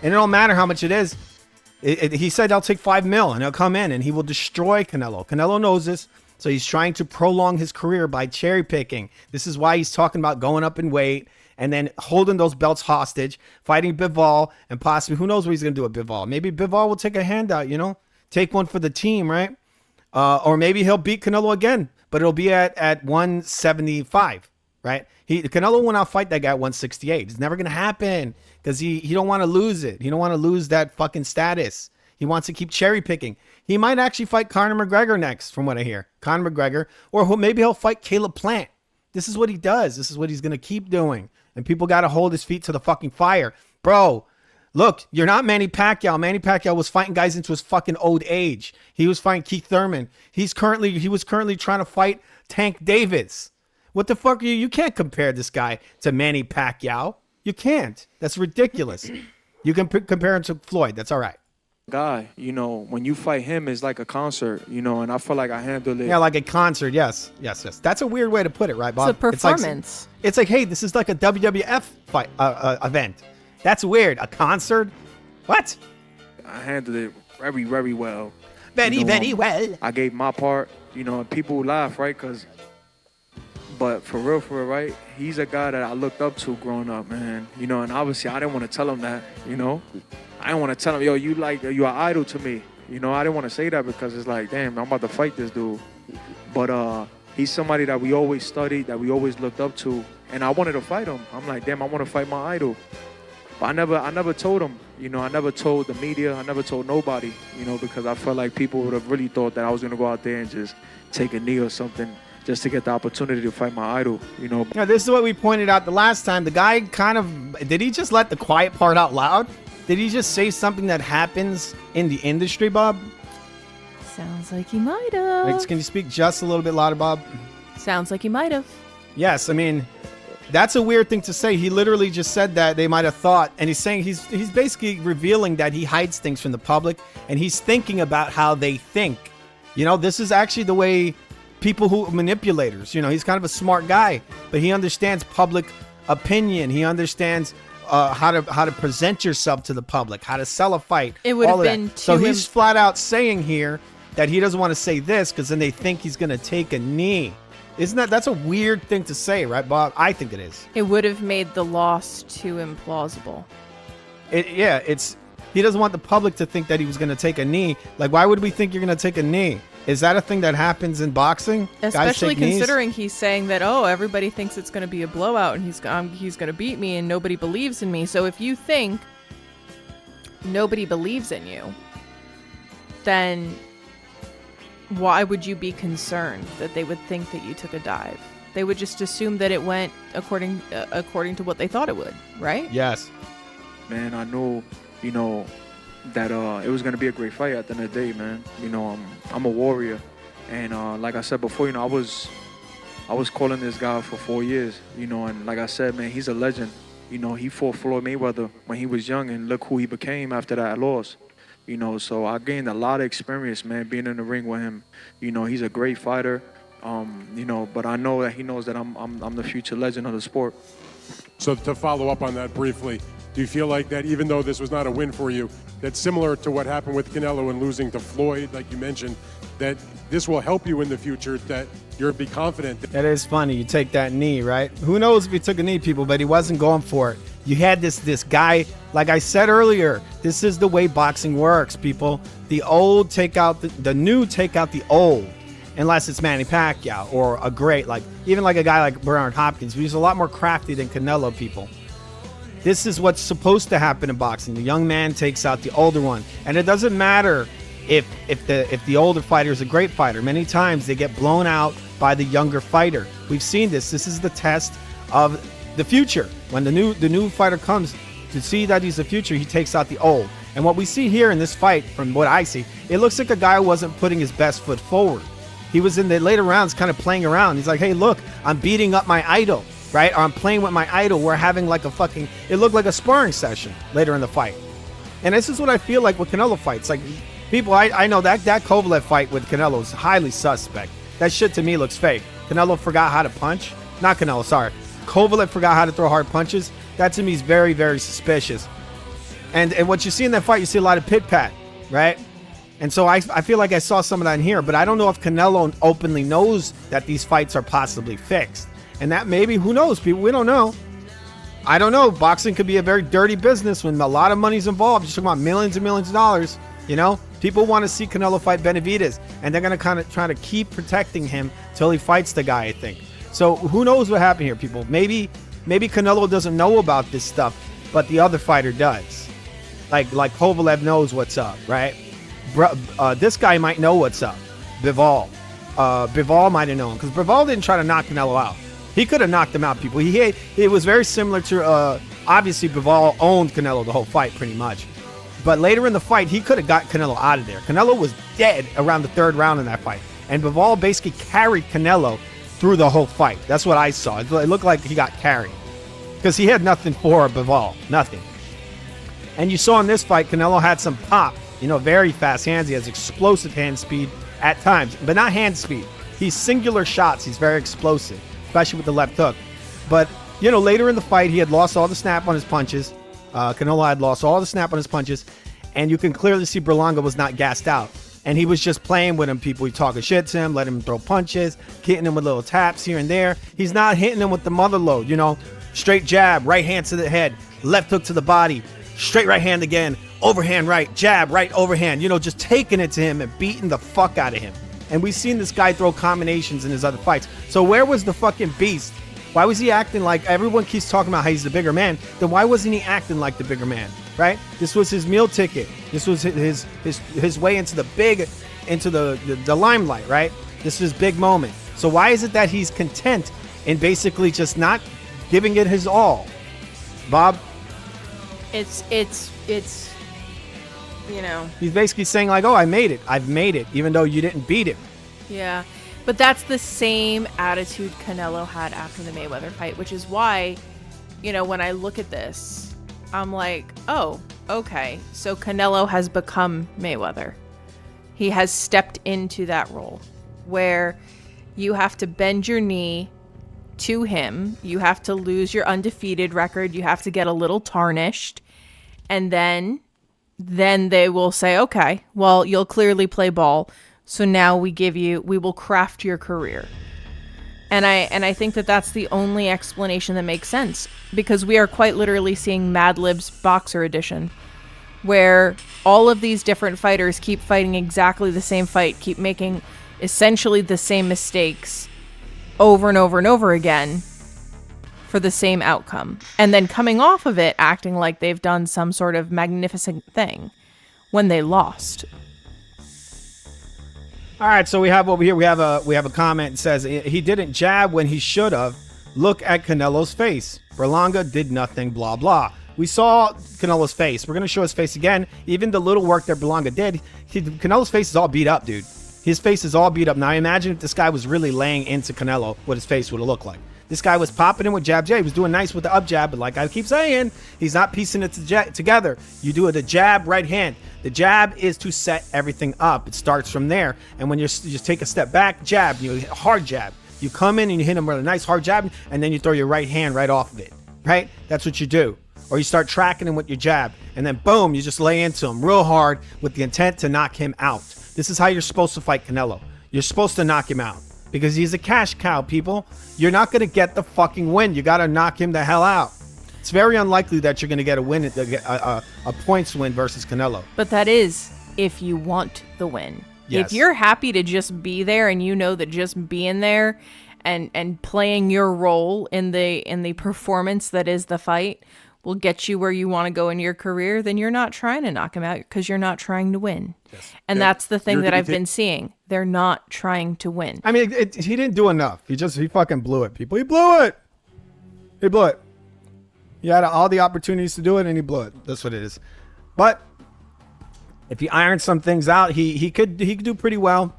and it don't matter how much it is. He said I'll take $5 million and he'll come in and he will destroy Canelo. Canelo knows this. So he's trying to prolong his career by cherry picking. This is why he's talking about going up in weight and then holding those belts hostage, fighting Bivol, and possibly, who knows what he's going to do with Bivol. Maybe Bivol will take a handout, you know, take one for the team, right? Or maybe he'll beat Canelo again, but it'll be at 175, right? Canelo will not fight that guy at 168. It's never going to happen because he don't want to lose it. He don't want to lose that fucking status. He wants to keep cherry picking. He might actually fight Conor McGregor next, from what I hear. Conor McGregor, or maybe he'll fight Caleb Plant. This is what he does. This is what he's going to keep doing. And people got to hold his feet to the fucking fire. Bro, look, you're not Manny Pacquiao. Manny Pacquiao was fighting guys into his fucking old age. He was fighting Keith Thurman. He was currently trying to fight Tank Davis. What the fuck are you? You can't compare this guy to Manny Pacquiao. You can't. That's ridiculous. You can compare him to Floyd. That's all right. Guy, you know, when you fight him, it's like a concert, you know, and I feel like I handled it. Yeah, like a concert. Yes. That's a weird way to put it, right, Bob? It's a performance. It's like, hey, this is like a WWF fight event. That's weird. A concert? What? I handled it very, very well. Very well. I gave my part, you know, and people laugh, right? But for real, right? He's a guy that I looked up to growing up, man. You know, and obviously I didn't want to tell him that, you know. I didn't want to tell him, yo, you're an idol to me. You know, I didn't want to say that because it's like, damn, I'm about to fight this dude. But he's somebody that we always studied, that we always looked up to. And I wanted to fight him. I'm like, damn, I want to fight my idol. But I never told him, you know, I never told the media, I never told nobody, you know, because I felt like people would have really thought that I was going to go out there and just take a knee or something just to get the opportunity to fight my idol, you know. Yeah, this is what we pointed out the last time. The guy did he just let the quiet part out loud? Did he just say something that happens in the industry, Bob? Sounds like he might have. Can you speak just a little bit louder, Bob? Sounds like he might have. Yes, I mean, that's a weird thing to say. He literally just said that they might have thought, and he's saying he's basically revealing that he hides things from the public, and he's thinking about how they think. You know, this is actually the way people who manipulators, you know, he's kind of a smart guy, but he understands public opinion. He understands how to present yourself to the public, how to sell a fight. It would have been so he's flat out saying here that he doesn't want to say this because then they think he's going to take a knee. That's a weird thing to say, right, Bob? I think it is. It would have made the loss too implausible. He doesn't want the public to think that he was going to take a knee. Like, why would we think you're going to take a knee? Is that a thing that happens in boxing? Especially considering he's saying that, oh, everybody thinks it's going to be a blowout and he's going to beat me and nobody believes in me. So if you think nobody believes in you, then why would you be concerned that they would think that you took a dive? They would just assume that it went according to what they thought it would, right? Yes. Man, I know, you know, that it was going to be a great fight at the end of the day, man. You know, I'm a warrior. And like I said before, you know, I was calling this guy for 4 years, you know, and like I said, man, he's a legend. You know, he fought Floyd Mayweather when he was young, and look who he became after that loss. You know, so I gained a lot of experience, man, being in the ring with him. You know, he's a great fighter, you know, but I know that he knows that I'm the future legend of the sport. So to follow up on that briefly, do you feel like that even though this was not a win for you, that's similar to what happened with Canelo and losing to Floyd, like you mentioned, that this will help you in the future, that you'll be confident? That is funny. You take that knee, right? Who knows if he took a knee, people, but he wasn't going for it. You had this guy, like I said earlier, this is the way boxing works, people. The old take out the new, take out the old. Unless it's Manny Pacquiao or a great, like even like a guy like Bernard Hopkins, who's a lot more crafty than Canelo, people. This is what's supposed to happen in boxing. The young man takes out the older one. And it doesn't matter if the older fighter is a great fighter. Many times they get blown out by the younger fighter. We've seen this. This is the test of the future. When the new fighter comes to see that he's the future, he takes out the old. And what we see here in this fight, from what I see, it looks like a guy who wasn't putting his best foot forward. He was in the later rounds kind of playing around. He's like, hey, look, I'm beating up my idol, right? Or I'm playing with my idol. We're having like a fucking, it looked like a sparring session later in the fight. And this is what I feel like with Canelo fights. Like, people, I know that Kovalev fight with Canelo is highly suspect. That shit to me looks fake. Canelo forgot how to punch. Not Canelo, sorry. Kovalev forgot how to throw hard punches. That to me is very, very suspicious. And what you see in that fight, you see a lot of pit-pat, right? And so I feel like I saw some of that in here, but I don't know if Canelo openly knows that these fights are possibly fixed. And that maybe, who knows, people, we don't know. I don't know. Boxing could be a very dirty business when a lot of money's involved. You're talking about millions and millions of dollars, you know? People want to see Canelo fight Benavidez, and they're going to kind of try to keep protecting him till he fights the guy, I think. So who knows what happened here, people? Maybe Canelo doesn't know about this stuff, but the other fighter does. Like Kovalev knows what's up, right? This guy might know what's up. Bivol might have known, because Bivol didn't try to knock Canelo out. He could have knocked him out, people. It was very similar to obviously Bivol owned Canelo the whole fight pretty much, but later in the fight he could have got Canelo out of there. Canelo was dead around the third round in that fight, and Bivol basically carried Canelo through the whole fight. That's what I saw. It looked like he got carried because he had nothing for Bivol, nothing. And you saw in this fight Canelo had some pop. You know, very fast hands. He has explosive hand speed at times, but not hand speed. He's singular shots. He's very explosive, especially with the left hook. But, you know, later in the fight, he had lost all the snap on his punches. Canelo had lost all the snap on his punches, and you can clearly see Berlanga was not gassed out. And he was just playing with him, people. He talking shit to him, letting him throw punches, hitting him with little taps here and there. He's not hitting him with the mother load, you know, straight jab, right hand to the head, left hook to the body, straight right hand again, overhand right, jab, right overhand, you know, just taking it to him and beating the fuck out of him. And we've seen this guy throw combinations in his other fights. So where was the fucking beast? Why was he acting like, everyone keeps talking about how he's the bigger man, then why wasn't he acting like the bigger man, right? This was his meal ticket. This was his way into the limelight, right? This was his big moment. So why is it that he's content in basically just not giving it his all? Bob? It's you know, he's basically saying like, oh, I made it. I've made it, even though you didn't beat him. yeah. But that's the same attitude Canelo had after the Mayweather fight, which is why, you know, when I look at this, I'm like, oh, okay. So Canelo has become Mayweather. He has stepped into that role where you have to bend your knee to him. You have to lose your undefeated record. You have to get a little tarnished. And then they will say, okay, well, you'll clearly play ball. So now we will craft your career. And I think that that's the only explanation that makes sense, because we are quite literally seeing Mad Lib's Boxer Edition, where all of these different fighters keep fighting exactly the same fight, keep making essentially the same mistakes over and over and over again for the same outcome. And then coming off of it, acting like they've done some sort of magnificent thing when they lost. All right, so we have over here, we have a comment that says he didn't jab when he should have. Look at Canelo's face. Berlanga did nothing, blah, blah. We saw Canelo's face. We're going to show his face again. Even the little work that Berlanga did, Canelo's face is all beat up, dude. His face is all beat up. Now, imagine if this guy was really laying into Canelo, what his face would have looked like. This guy was popping in with jab. He was doing nice with the up jab, but like I keep saying, he's not piecing it together. You do the jab, right hand. The jab is to set everything up. It starts from there. And when you just take a step back, jab, hard jab. You come in and you hit him with a nice hard jab, and then you throw your right hand right off of it, right? That's what you do. Or you start tracking him with your jab, and then boom, you just lay into him real hard with the intent to knock him out. This is how you're supposed to fight Canelo. You're supposed to knock him out because he's a cash cow, people. You're not going to get the fucking win. You got to knock him the hell out. It's very unlikely that you're going to get a win, a points win versus Canelo. But that is if you want the win. Yes. If you're happy to just be there and you know that just being there and playing your role in the performance that is the fight will get you where you want to go in your career, then you're not trying to knock him out because you're not trying to win. Yes. And that's the thing that I've been seeing. They're not trying to win. I mean, he didn't do enough. He fucking blew it, people. He blew it. He blew it. He had all the opportunities to do it, and he blew it. That's what it is. But if he irons some things out, he could do pretty well.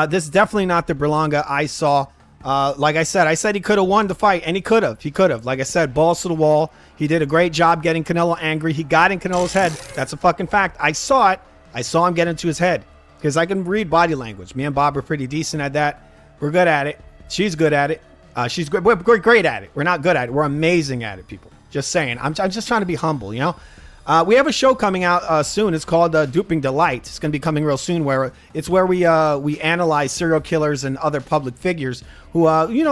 This is definitely not the Berlanga I saw. Like I said he could have won the fight, and he could have. He could have. Like I said, balls to the wall. He did a great job getting Canelo angry. He got in Canelo's head. That's a fucking fact. I saw it. I saw him get into his head because I can read body language. Me and Bob are pretty decent at that. We're good at it. She's good at it. She's good. We're great at it. We're not good at it. We're amazing at it, people. Just saying. I'm just trying to be humble, you know? We have a show coming out soon. It's called Duping Delight. It's going to be coming real soon. Where we analyze serial killers and other public figures who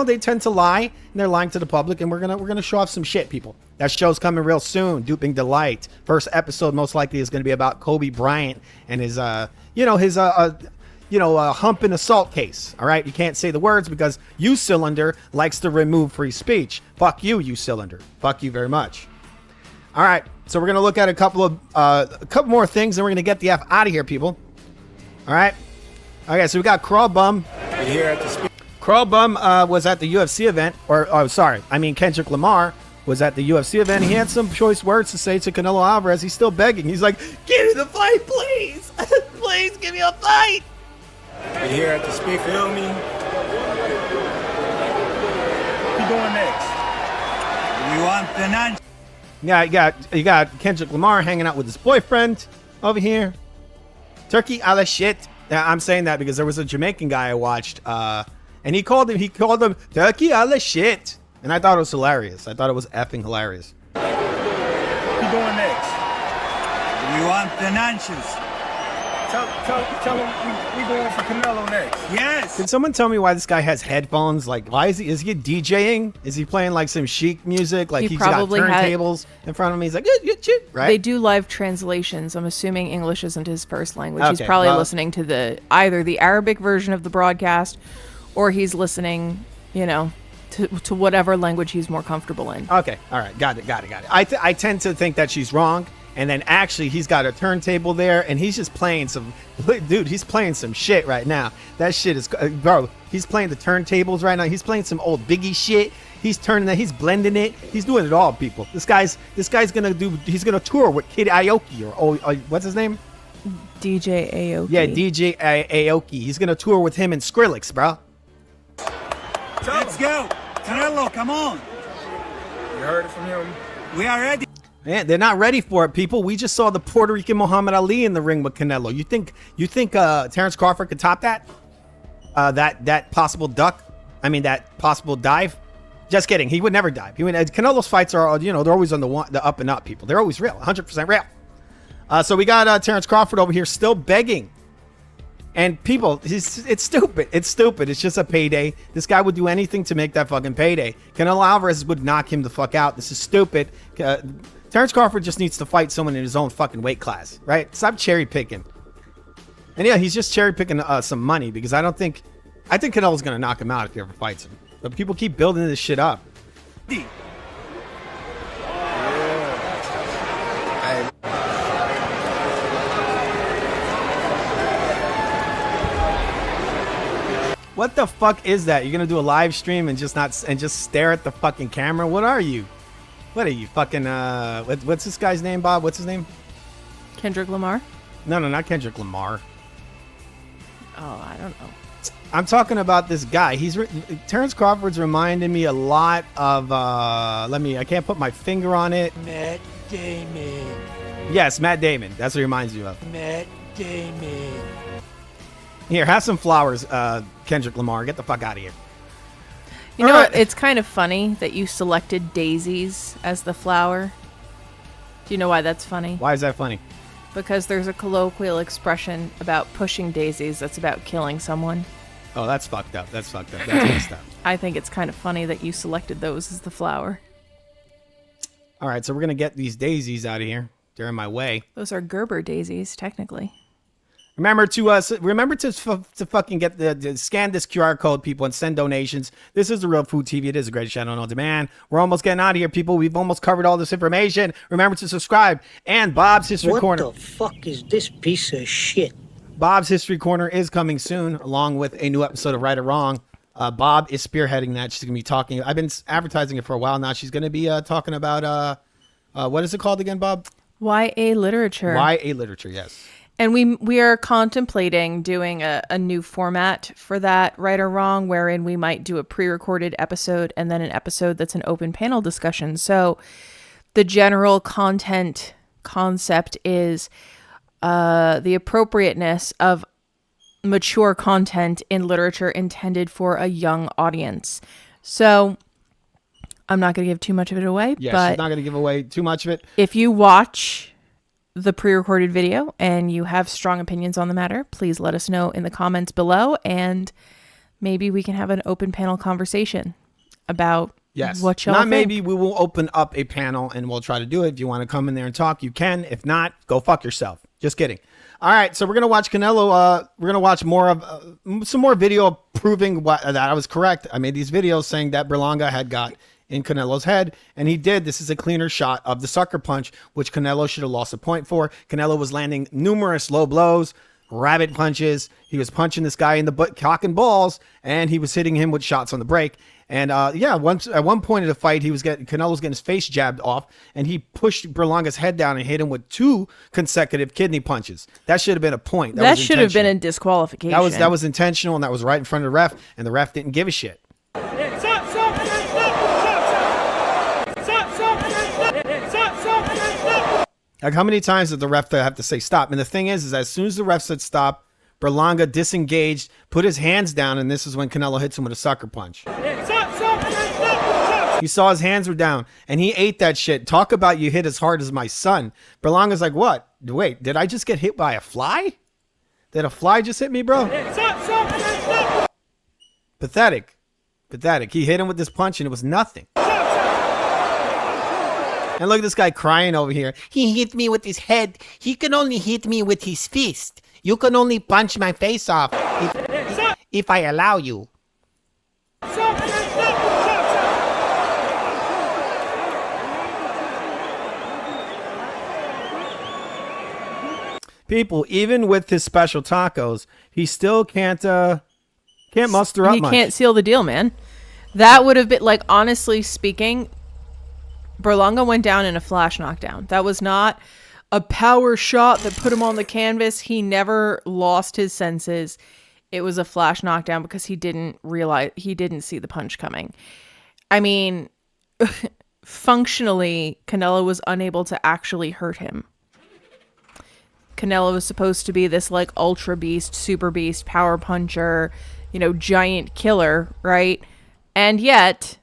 they tend to lie and they're lying to the public. And we're gonna show off some shit, people. That show's coming real soon. Duping Delight. First episode most likely is going to be about Kobe Bryant and his hump and assault case. All right, you can't say the words because U-Cylinder likes to remove free speech. Fuck you, U-Cylinder. Fuck you very much. All right, so we're gonna look at a couple more things, and we're gonna get the F out of here, people. All right. Okay, so we got Crawl Bum. Crawl Bum was at the UFC event, Kendrick Lamar was at the UFC event. He had some choice words to say to Canelo Alvarez. He's still begging. He's like, "Give me the fight, please, please, give me a fight." We're here at the speak. Feel me? What you doing next? We want the non. Yeah, you got Kendrick Lamar hanging out with his boyfriend over here. Turkey a la shit. Yeah, I'm saying that because there was a Jamaican guy I watched, and he called him Turkey a la shit, and I thought it was hilarious. I thought it was effing hilarious. What you doing next? We want the nanchas. Tell him we going for Canelo next. Yes. Can someone tell me why this guy has headphones? Like, why is he DJing? Is he playing like some chic music? Like he's got turntables in front of me. He's like, right? They do live translations. I'm assuming English isn't his first language. Okay, he's probably listening to either the Arabic version of the broadcast, or he's listening, to whatever language he's more comfortable in. Okay, all right, got it. I tend to think that she's wrong. And then actually he's got a turntable there and he's just playing he's playing some shit right now. That shit is, bro, he's playing the turntables right now. He's playing some old Biggie shit. He's turning that, he's blending it. He's doing it all, people. This guy's he's gonna tour with Kid Aoki or what's his name? DJ Aoki. Yeah, DJ Aoki. He's gonna tour with him and Skrillex, bro. Let's go. Canelo, come on. You heard it from him. We are ready. Man, they're not ready for it, people. We just saw the Puerto Rican Muhammad Ali in the ring with Canelo. You think Terrence Crawford could top that? That possible duck? I mean, that possible dive? Just kidding. He would never dive. Canelo's fights are, they're always on the up and up, people. They're always real, 100% real. So we got Terrence Crawford over here still begging. And people, it's stupid. It's stupid. It's just a payday. This guy would do anything to make that fucking payday. Canelo Alvarez would knock him the fuck out. This is stupid. Terrence Crawford just needs to fight someone in his own fucking weight class, right? Stop cherry picking. And yeah, he's just cherry picking some money because I think Canelo's gonna knock him out if he ever fights him. But people keep building this shit up. What the fuck is that? You're gonna do a live stream and just stare at the fucking camera? What are you? What are you fucking what's this guy's name, Bob? What's his name? Kendrick Lamar? No, not Kendrick Lamar. Oh, I don't know. I'm talking about this guy. Terrence Crawford's reminding me a lot of I can't put my finger on it. Matt Damon. Yes, Matt Damon. That's what he reminds you of. Matt Damon. Here, have some flowers, Kendrick Lamar. Get the fuck out of here. You know what? It's kind of funny that you selected daisies as the flower. Do you know why that's funny? Why is that funny? Because there's a colloquial expression about pushing daisies that's about killing someone. Oh, that's fucked up. That's messed up. I think it's kind of funny that you selected those as the flower. All right, so we're gonna get these daisies out of here. They're in my way. Those are Gerber daisies, technically. Remember to fucking scan this QR code, people, and send donations. This is the Real Food TV. It is the greatest channel on demand. We're almost getting out of here, people. We've almost covered all this information. Remember to subscribe. And Bob's History Corner. What the fuck is this piece of shit? Bob's History Corner is coming soon, along with a new episode of Right or Wrong. Bob is spearheading that. She's gonna be talking. I've been advertising it for a while now. She's gonna be talking about what is it called again, Bob? YA literature. YA literature, yes. And we are contemplating doing a new format for that, Right or Wrong, wherein we might do a pre-recorded episode and then an episode that's an open panel discussion. So the general content concept is the appropriateness of mature content in literature intended for a young audience. So I'm not going to give too much of it away. Yeah, but she's not going to give away too much of it. If you watch the pre-recorded video and you have strong opinions on the matter, please let us know in the comments below, and maybe we can have an open panel conversation about what y'all think. Maybe we will open up a panel and we'll try to do it. If you want to come in there and talk, you can. If not, go fuck yourself. Just kidding. All right, so we're gonna watch Canelo. We're gonna watch more of some more video proving that I was correct. I made these videos saying that Berlanga had got in Canelo's head, and he did. This is a cleaner shot of the sucker punch, which Canelo should have lost a point for. Canelo was landing numerous low blows, rabbit punches. He was punching this guy in the butt, cock and balls, and he was hitting him with shots on the break. And once at one point in the fight, Canelo's getting his face jabbed off, and he pushed Berlanga's head down and hit him with 2 consecutive kidney punches. That should have been a point. That should have been a disqualification. That was intentional, and that was right in front of the ref, and the ref didn't give a shit. Like, how many times did the ref have to say stop? And the thing is as soon as the ref said stop, Berlanga disengaged, put his hands down, and this is when Canelo hits him with a sucker punch. You saw his hands were down, and he ate that shit. Talk about you hit as hard as my son. Berlanga's like, what? Wait, did I just get hit by a fly? Did a fly just hit me, bro? Pathetic. Pathetic. He hit him with this punch, and it was nothing. And look at this guy crying over here. He hit me with his head. He can only hit me with his fist. You can only punch my face off if I allow you. People, even with his special tacos, he still can't muster up much. He can't seal the deal, man. That would have been, like, honestly speaking, Berlanga went down in a flash knockdown. That was not a power shot that put him on the canvas. He never lost his senses. It was a flash knockdown because he didn't see the punch coming. I mean, functionally, Canelo was unable to actually hurt him. Canelo was supposed to be this, like, ultra beast, super beast, power puncher, giant killer, right? And yet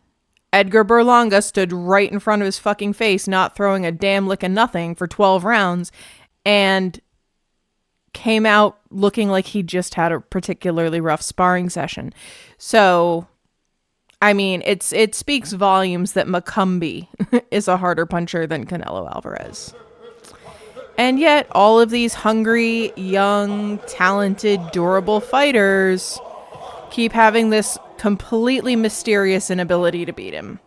Edgar Berlanga stood right in front of his fucking face, not throwing a damn lick of nothing for 12 rounds, and came out looking like he just had a particularly rough sparring session. So, I mean, it speaks volumes that Macumbi is a harder puncher than Canelo Alvarez. And yet, all of these hungry, young, talented, durable fighters keep having this completely mysterious inability to beat him.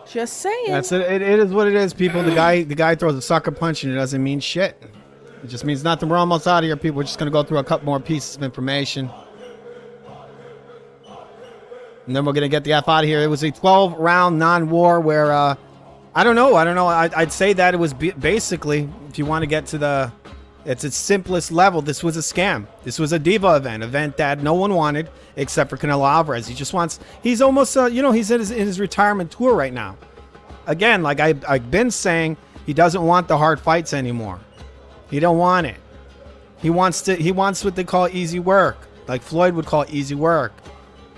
Just saying. That's it. It is what it is, people. The guy throws a sucker punch and it doesn't mean shit. It just means nothing. We're almost out of here, people. We're just gonna go through a couple more pieces of information, and then we're gonna get the F out of here. It was a 12-round non-war where I don't know. I'd say that it was basically, if you want to get to it's its simplest level, this was a scam. This was a diva event that no one wanted except for Canelo Alvarez. He's almost, he's in his retirement tour right now. Again, like I've been saying, he doesn't want the hard fights anymore. He don't want it. He wants what they call easy work, like Floyd would call easy work.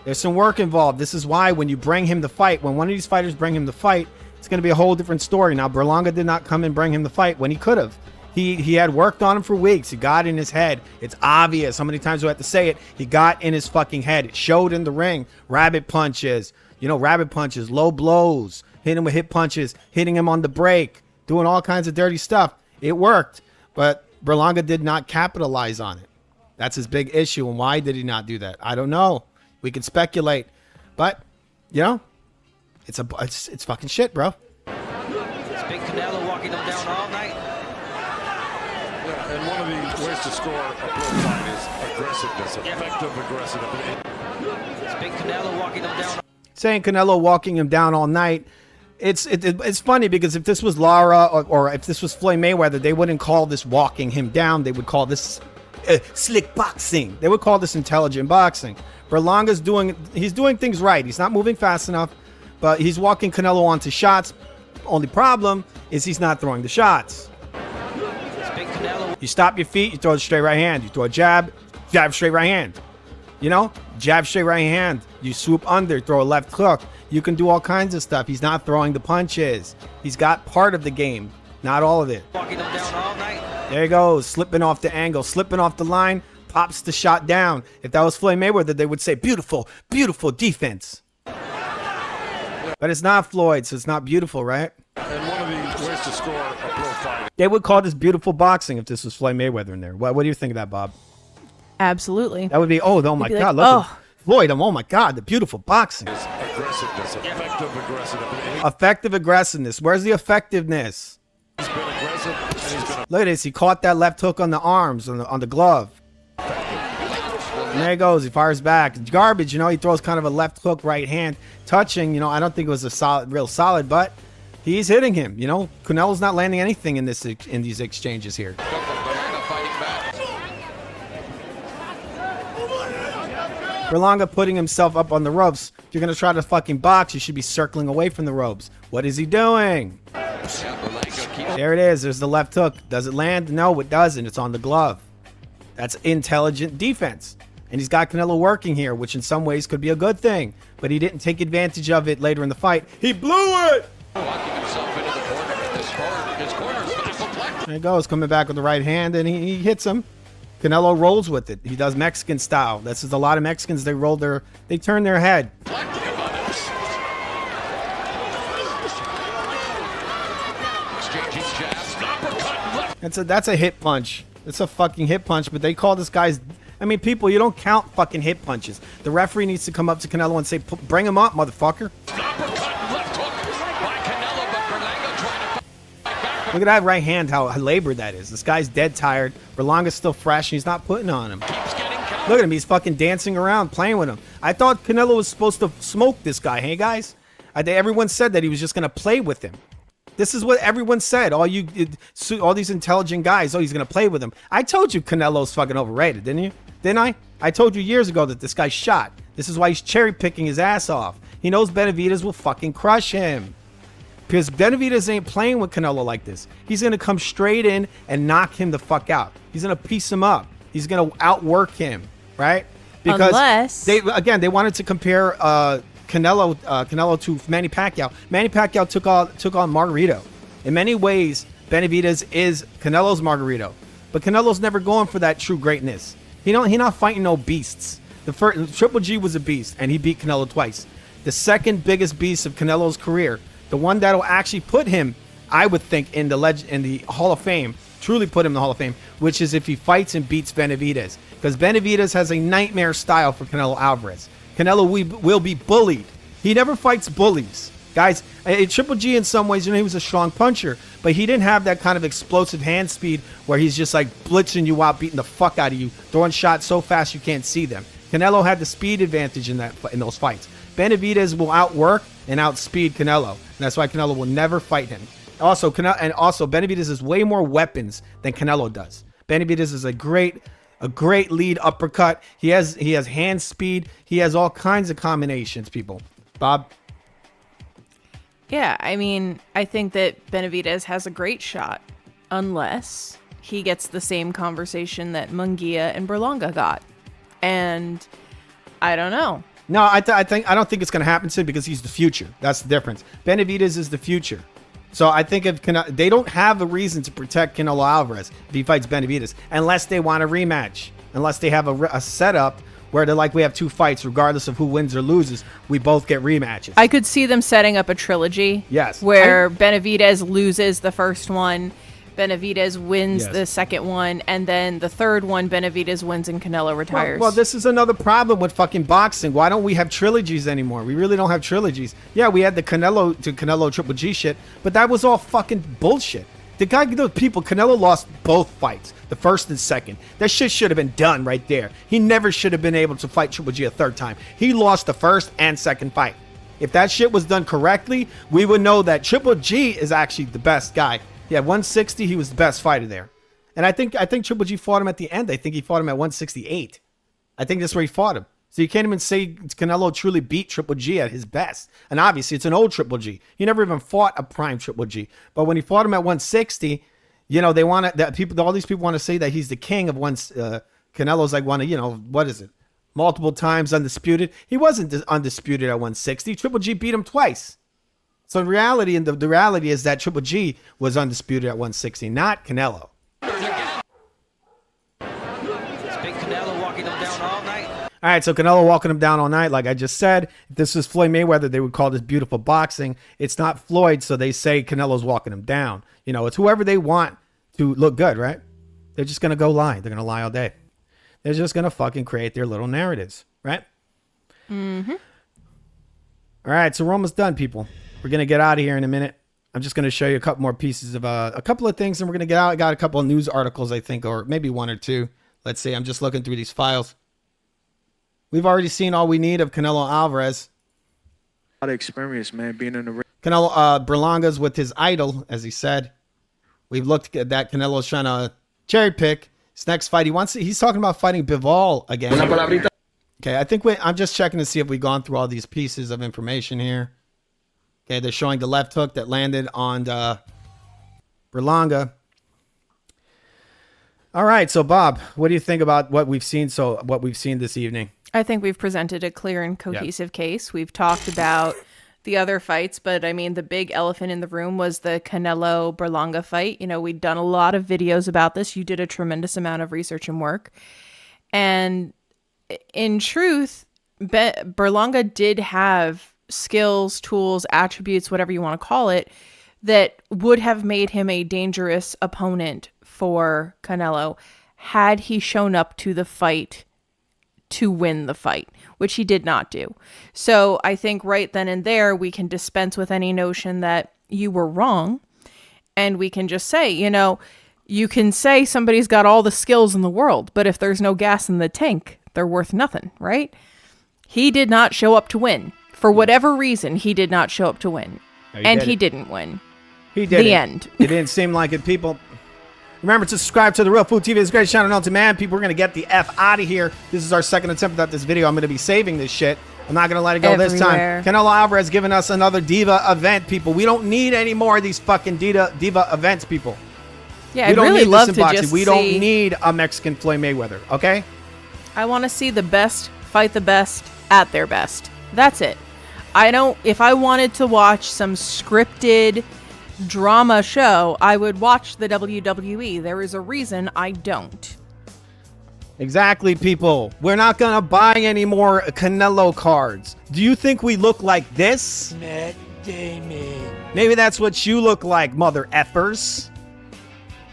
There's some work involved. This is why when you bring him the fight, when one of these fighters bring him the fight, it's going to be a whole different story. Now, Berlanga did not come and bring him the fight when he could have. He had worked on him for weeks. He got in his head. It's obvious. How many times do I have to say it? He got in his fucking head. It showed in the ring. Rabbit punches, You know, rabbit punches, low blows, hitting him with hit punches, hitting him on the break, doing all kinds of dirty stuff. It worked, but Berlanga did not capitalize on it. That's his big issue. And why did he not do that? I don't know. We can speculate, but you know, it's fucking shit, bro. It's big Canelo walking them down all night. Yeah, and one of the ways to score a pro fight is aggressiveness, effective aggressiveness. It's big Canelo walking them down. Saying Canelo walking him down all night. It's funny because if this was Lara or if this was Floyd Mayweather, they wouldn't call this walking him down. They would call this slick boxing. They would call this intelligent boxing. Berlanga's doing things right. He's not moving fast enough, but he's walking Canelo onto shots. Only problem is he's not throwing the shots. You stop your feet, you throw a straight right hand. You throw a jab, straight right hand. You know, jab, straight right hand. You swoop under, throw a left hook. You can do all kinds of stuff. He's not throwing the punches. He's got part of the game, not all of it. Walking them down all night. There he goes, slipping off the angle, slipping off the line, pops the shot down. If that was Floyd Mayweather, they would say, beautiful, beautiful defense. But it's not Floyd, so it's not beautiful, right? And one of the ways to score a pro fight. They would call this beautiful boxing if this was Floyd Mayweather in there. What do you think of that, Bob? Absolutely. That would be, oh my Be God, like, look at Floyd, oh my God, the beautiful boxing. Aggressiveness, effective aggressiveness. Effective aggressiveness. Where's the effectiveness? He's been aggressive and he's been Look at this. He caught that left hook on the arms, on the glove. And there he goes. He fires back. It's garbage, you know. He throws kind of a left hook, right hand, touching. You know, I don't think it was a real solid, but he's hitting him. You know, Canelo's not landing anything in these exchanges here. Berlanga putting himself up on the ropes. If you're gonna try to fucking box, you should be circling away from the ropes. What is he doing? There it is. There's the left hook. Does it land? No, it doesn't. It's on the glove. That's intelligent defense. And he's got Canelo working here, which in some ways could be a good thing. But he didn't take advantage of it later in the fight. He blew it! There he goes, coming back with the right hand, and he hits him. Canelo rolls with it. He does Mexican style. This is a lot of Mexicans. They turn their head. That's a hit punch. It's a fucking hit punch, but they call this guy's... I mean, people, you don't count fucking hit punches. The referee needs to come up to Canelo and say, bring him up, motherfucker. Look at that right hand, how labored that is. This guy's dead tired. Berlanga's still fresh, and he's not putting on him. Look at him. He's fucking dancing around, playing with him. I thought Canelo was supposed to smoke this guy. Hey, guys? Everyone said that he was just going to play with him. This is what everyone said. All these intelligent guys, he's going to play with him. I told you Canelo's fucking overrated, didn't you? Didn't I? I told you years ago that this guy's shot. This is why he's cherry-picking his ass off. He knows Benavidez will fucking crush him. Because Benavidez ain't playing with Canelo like this. He's going to come straight in and knock him the fuck out. He's going to piece him up. He's going to outwork him, right? Because they wanted to compare Canelo to Manny Pacquiao. Manny Pacquiao took on Margarito. In many ways, Benavidez is Canelo's Margarito. But Canelo's never going for that true greatness. He not fighting no beasts. The first Triple G was a beast, and he beat Canelo twice. The second biggest beast of Canelo's career, the one that'll actually put him, I would think, in the Hall of Fame, truly put him in the Hall of Fame, which is if he fights and beats Benavidez. Because Benavidez has a nightmare style for Canelo Alvarez. Canelo will be bullied. He never fights bullies. Guys, Triple G in some ways, he was a strong puncher, but he didn't have that kind of explosive hand speed where he's just like blitzing you out, beating the fuck out of you, throwing shots so fast you can't see them. Canelo had the speed advantage in those fights. Benavidez will outwork and outspeed Canelo, and that's why Canelo will never fight him. Also, Benavidez has way more weapons than Canelo does. Benavidez is a great lead uppercut. He has hand speed. He has all kinds of combinations, people. Bob? Yeah, I mean, I think that Benavidez has a great shot, unless he gets the same conversation that Munguia and Berlanga got. And I don't know. No, I don't think it's going to happen soon because he's the future. That's the difference. Benavidez is the future. So I think they don't have a reason to protect Canelo Alvarez if he fights Benavidez, unless they want a rematch, unless they have a setup where they're like, we have 2 fights, regardless of who wins or loses, we both get rematches. I could see them setting up a trilogy. Yes. Where Benavidez loses the first one, Benavidez wins Yes. the second one, and then the third one, Benavidez wins and Canelo retires. Well, this is another problem with fucking boxing. Why don't we have trilogies anymore? We really don't have trilogies. Yeah, we had the Canelo Triple G shit, but that was all fucking bullshit. The guy, those people, Canelo lost both fights, the first and second. That shit should have been done right there. He never should have been able to fight Triple G a third time. He lost the first and second fight. If that shit was done correctly, we would know that Triple G is actually the best guy. Yeah, 160, he was the best fighter there. And I think Triple G fought him at the end. I think he fought him at 168. I think that's where he fought him. So you can't even say Canelo truly beat Triple G at his best. And obviously, it's an old Triple G. He never even fought a prime Triple G. But when he fought him at 160, you know, they want to, that people, all these people want to say that he's the king of Canelo's like one of, you know, what is it? Multiple times undisputed. He wasn't undisputed at 160. Triple G beat him twice. So in reality, and the reality is that Triple G was undisputed at 160, not Canelo. All right, so Canelo walking him down all night, like I just said. If this was Floyd Mayweather, they would call this beautiful boxing. It's not Floyd, so they say Canelo's walking him down. You know, it's whoever they want to look good, right? They're just going to go lie. They're going to lie all day. They're just going to fucking create their little narratives, right? Mm-hmm. All right, so we're almost done, people. We're going to get out of here in a minute. I'm just going to show you a couple more pieces of a couple of things, and we're going to get out. I got a couple of news articles, I think, or maybe one or two. Let's see. I'm just looking through these files. We've already seen all we need of Canelo Alvarez. A lot of experience, man, being in the ring. Canelo Berlanga's with his idol, as he said. We've looked at that. Canelo's trying to cherry pick his next fight. He's talking about fighting Bivol again. Okay, I think I'm just checking to see if we've gone through all these pieces of information here. Okay, they're showing the left hook that landed on Berlanga. All right, so Bob, what do you think about what we've seen this evening? I think we've presented a clear and cohesive case. We've talked about the other fights, but I mean, the big elephant in the room was the Canelo Berlanga fight. You know, we'd done a lot of videos about this. You did a tremendous amount of research and work. And in truth, Berlanga did have skills, tools, attributes, whatever you want to call it, that would have made him a dangerous opponent for Canelo had he shown up to the fight to win the fight, which he did not do. So I think right then and there, we can dispense with any notion that you were wrong. And we can just say, you know, you can say somebody's got all the skills in the world, but if there's no gas in the tank, they're worth nothing, right? He did not show up to win. For whatever reason, he did not show up to win. He didn't win. He did. The end. It didn't seem like it, people. Remember to subscribe to The Real Food TV. It's a great channel known to man. People, we're going to get the F out of here. This is our second attempt at this video. I'm going to be saving this shit. I'm not going to let it go this time. Canelo Alvarez giving us another diva event, people. We don't need any more of these fucking diva events, people. Yeah, I'd really love to just We don't need a Mexican Floyd Mayweather, okay? I want to see the best fight the best at their best. That's it. If I wanted to watch some scripted drama show, I would watch the WWE. There is a reason I don't. Exactly, people. We're not going to buy any more Canelo cards. Do you think we look like this? Matt Damon. Maybe that's what you look like, mother effers.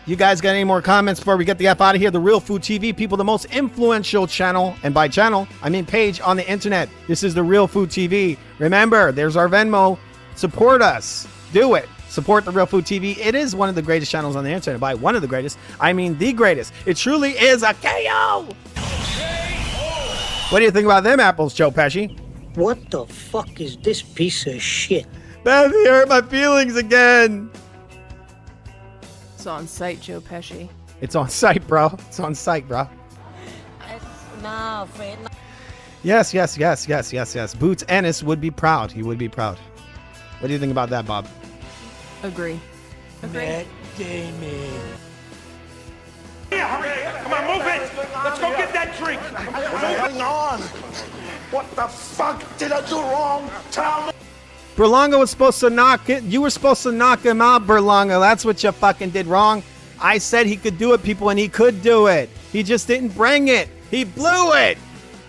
You guys got any more comments before we get the F out of here? The Real Food TV, people, the most influential channel, and by channel, I mean page on the internet. This is the Real Food TV. Remember, there's our Venmo. Support us. Do it. Support the Real Food TV. It is one of the greatest channels on the internet. By one of the greatest, I mean the greatest. It truly is a KO. What do you think about them apples, Joe Pesci? What the fuck is this piece of shit? Beth, you hurt my feelings again. It's on site, Joe Pesci. It's on site, bro. It's on site, bro. Yes. Boots Ennis would be proud. He would be proud. What do you think about that, Bob? Agree. Matt Damon. Come on, move it. Let's go get that drink. Hang on. What the fuck did I do wrong? Tell me. Berlanga was supposed to knock it. You were supposed to knock him out, Berlanga. That's what you fucking did wrong. I said he could do it, people, and he could do it. He just didn't bring it. He blew it.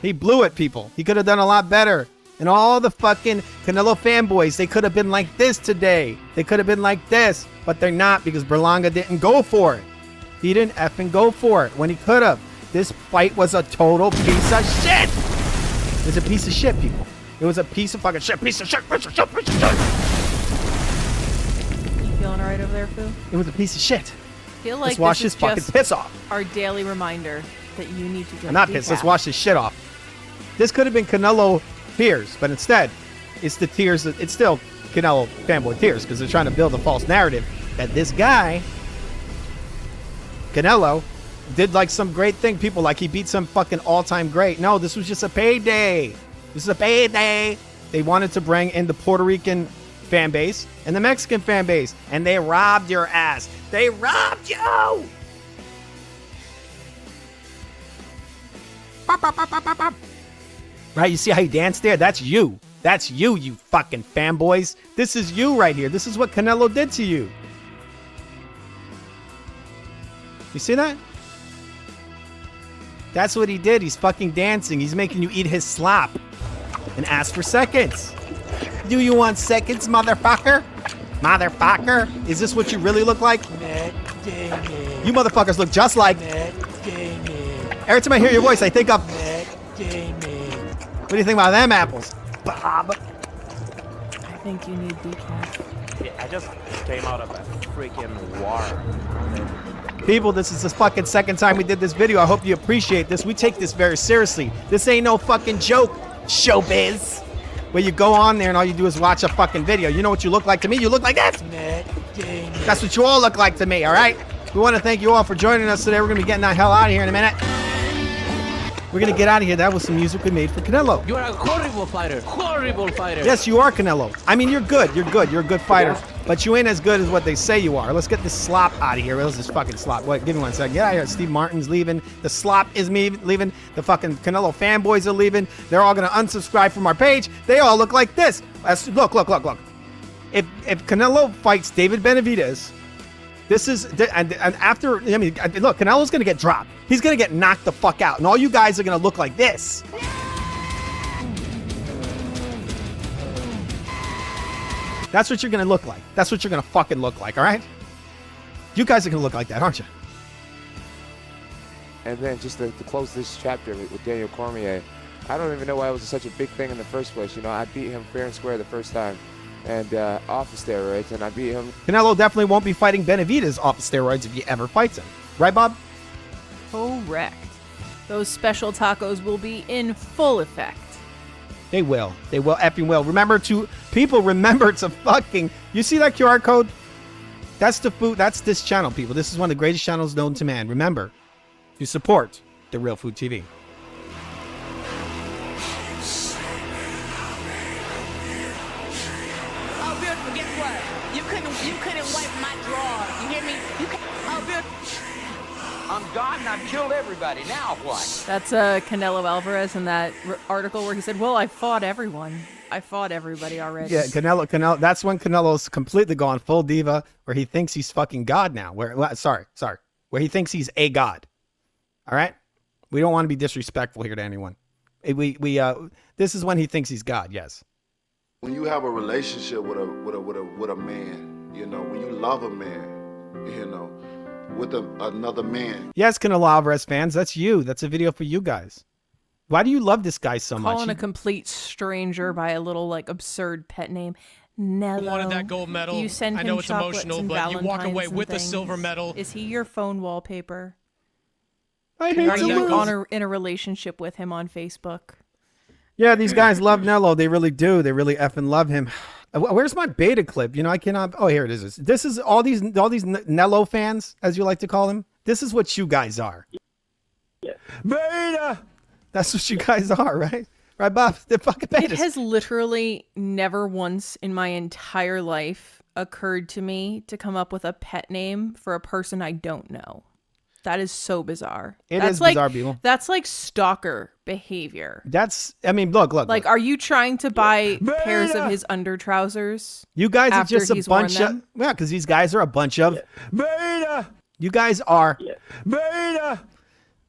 He blew it, people. He could have done a lot better. And all the fucking Canelo fanboys, they could have been like this today. They could have been like this, but they're not because Berlanga didn't go for it. He didn't effing go for it when he could have. This fight was a total piece of shit. It was a piece of shit, people. It was a piece of fucking shit. Piece of shit. Piece of shit. Piece of shit. You feeling all right over there, Fu? It was a piece of shit. I feel like Let's wash this his fucking just piss off. our daily reminder that you need to drink I'm not pissed. Let's decaf. wash this shit off. This could have been Canelo tears, but instead, it's the tears. It's still Canelo fanboy tears because they're trying to build a false narrative that this guy, Canelo, did like some great thing. People like he beat some fucking all-time great. No, this was just a payday. This is a payday. They wanted to bring in the Puerto Rican fan base and the Mexican fan base, and they robbed your ass. They robbed you. Right, you see how he danced there? That's you. That's you, you fucking fanboys. This is you right here. This is what Canelo did to you. You see that? That's what he did. He's fucking dancing. He's making you eat his slop and ask for seconds. Do you want seconds, motherfucker? Motherfucker? Is this what you really look like? You motherfuckers look just like. Every time I hear your voice, I think of. What do you think about them apples, Bob? I think you need decaf. Yeah, I just came out of a freaking war. People, this is the fucking second time we did this video. I hope you appreciate this. We take this very seriously. This ain't no fucking joke, showbiz. Where you go on there and all you do is watch a fucking video. You know what you look like to me? You look like this. That's what you all look like to me, all right? We want to thank you all for joining us today. We're going to be getting the hell out of here in a minute. We're going to get out of here. That was some music we made for Canelo. You are a horrible fighter. Horrible fighter. Yes, you are, Canelo. I mean, you're good. You're good. You're a good fighter. But you ain't as good as what they say you are. Let's get this slop out of here. Where's this fucking slop? Wait, give me 1 second. Get out of here. Steve Martin's leaving. The slop is leaving. The fucking Canelo fanboys are leaving. They're all going to unsubscribe from our page. They all look like this. Look. If Canelo fights David Benavidez, this is, and after, I mean, look, Canelo's going to get dropped. He's going to get knocked the fuck out. And all you guys are going to look like this. That's what you're going to look like. That's what you're going to fucking look like, all right? You guys are going to look like that, aren't you? And then just to close this chapter with Daniel Cormier, I don't even know why it was such a big thing in the first place. You know, I beat him fair and square the first time and off of steroids, and I beat him. Canelo definitely won't be fighting Benavidez off of steroids if he ever fights him. Right, Bob? Correct. Those special tacos will be in full effect. They will. They will effing will. Remember to fucking, you see that QR code? That's the food. That's this channel, people. This is one of the greatest channels known to man. Remember to support The Real Food TV. Oh, beautiful, guess what? You couldn't wipe my drawer. You hear me? Oh, beautiful. I'm God and I've killed everybody. Now what? That's Canelo Alvarez in that article where he said, well, I fought everyone. I fought everybody already. Yeah, Canelo. That's when Canelo's completely gone full diva, where he thinks he's fucking God now. Sorry. Where he thinks he's a God. All right? We don't want to be disrespectful here to anyone. This is when he thinks he's God, yes. When you have a relationship with a man, you know, when you love a man, you know, with another man. Yes, Canelo Alvarez fans, that's you. That's a video for you guys. Why do you love this guy so much? Calling a complete stranger by a little like absurd pet name. Nello. Wanted that gold medal. You send I him know it's chocolates emotional, and but you walk away Valentines with a and silver things. medal. Is he your phone wallpaper? I hate Are to you lose. in a relationship with him on Facebook? Yeah, these guys love Nello. They really do. They really effing love him. Where's my beta clip? You know, I cannot. Oh, here it is. This is all these Nello fans, as you like to call them. This is what you guys are. Yeah. Beta. That's what you guys are, right? Right, Bob? They're fucking betas. It has literally never once in my entire life occurred to me to come up with a pet name for a person I don't know. That is so bizarre. That's bizarre, people. That's like stalker behavior. I mean, look. Like, are you trying to buy pairs of his under trousers? You guys are after just a he's worn bunch them? of, yeah, because these guys are a bunch of beta. You guys are beta.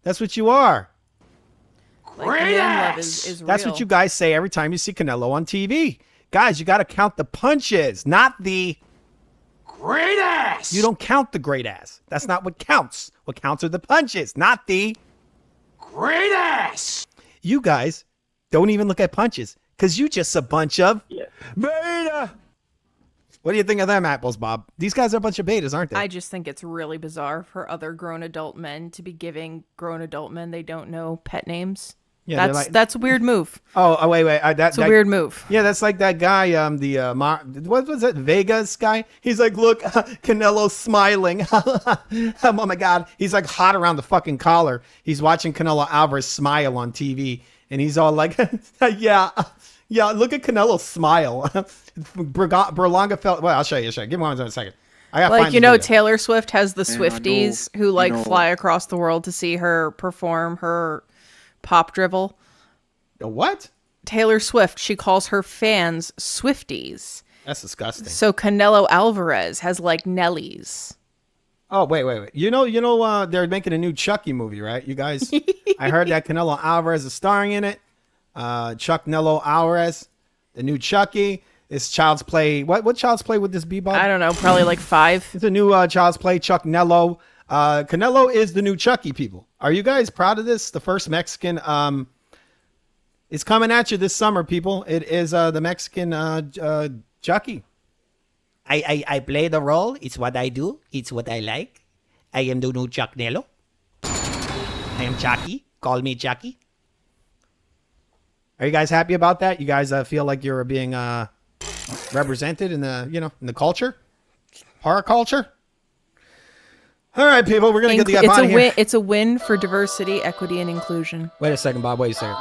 That's what you are. Like, the man love is That's real. what you guys say every time you see Canelo on TV. Guys, you got to count the punches, not the Great ass! You don't count the great ass. That's not what counts. What counts are the punches, not the Great ass! You guys don't even look at punches because you just a bunch of Beta! What do you think of them apples, Bob? These guys are a bunch of betas, aren't they? I just think it's really bizarre for other grown adult men to be giving grown adult men they don't know pet names. Yeah, that's a weird move. Oh, wait. That's a weird move. Yeah, that's like that guy, what was it, Vegas guy? He's like, look, Canelo's smiling. Oh my God. He's like hot around the fucking collar. He's watching Canelo Alvarez smile on TV. And he's all like, yeah, look at Canelo smile. Berlanga felt, well, I'll show you. Give me one second. I gotta Like, find you the know, video. Taylor Swift has the Swifties who like know- fly across the world to see her perform her pop drivel. A what? Taylor Swift, she calls her fans Swifties. That's disgusting. So Canelo Alvarez has like Nellies. Oh, wait. You know, they're making a new Chucky movie, right? You guys, I heard that Canelo Alvarez is starring in it. Chuck Nello Alvarez, the new Chucky. It's Child's Play. What Child's Play would this be, Bob? I don't know, probably like 5. It's a new Child's Play, Chuck Nello. Canelo is the new Chucky, people. Are you guys proud of this? The first Mexican is coming at you this summer, people. It is the Mexican Chucky. I play the role. It's what I do. It's what I like. I am the new Chuck Nello. I am Chucky. Call me Chucky. Are you guys happy about that? You guys feel like you're being represented in the culture, horror culture? All right, people, we're gonna get the F out of here. It's a win for diversity, equity, and inclusion. Wait a second, Bob. Wait a second. All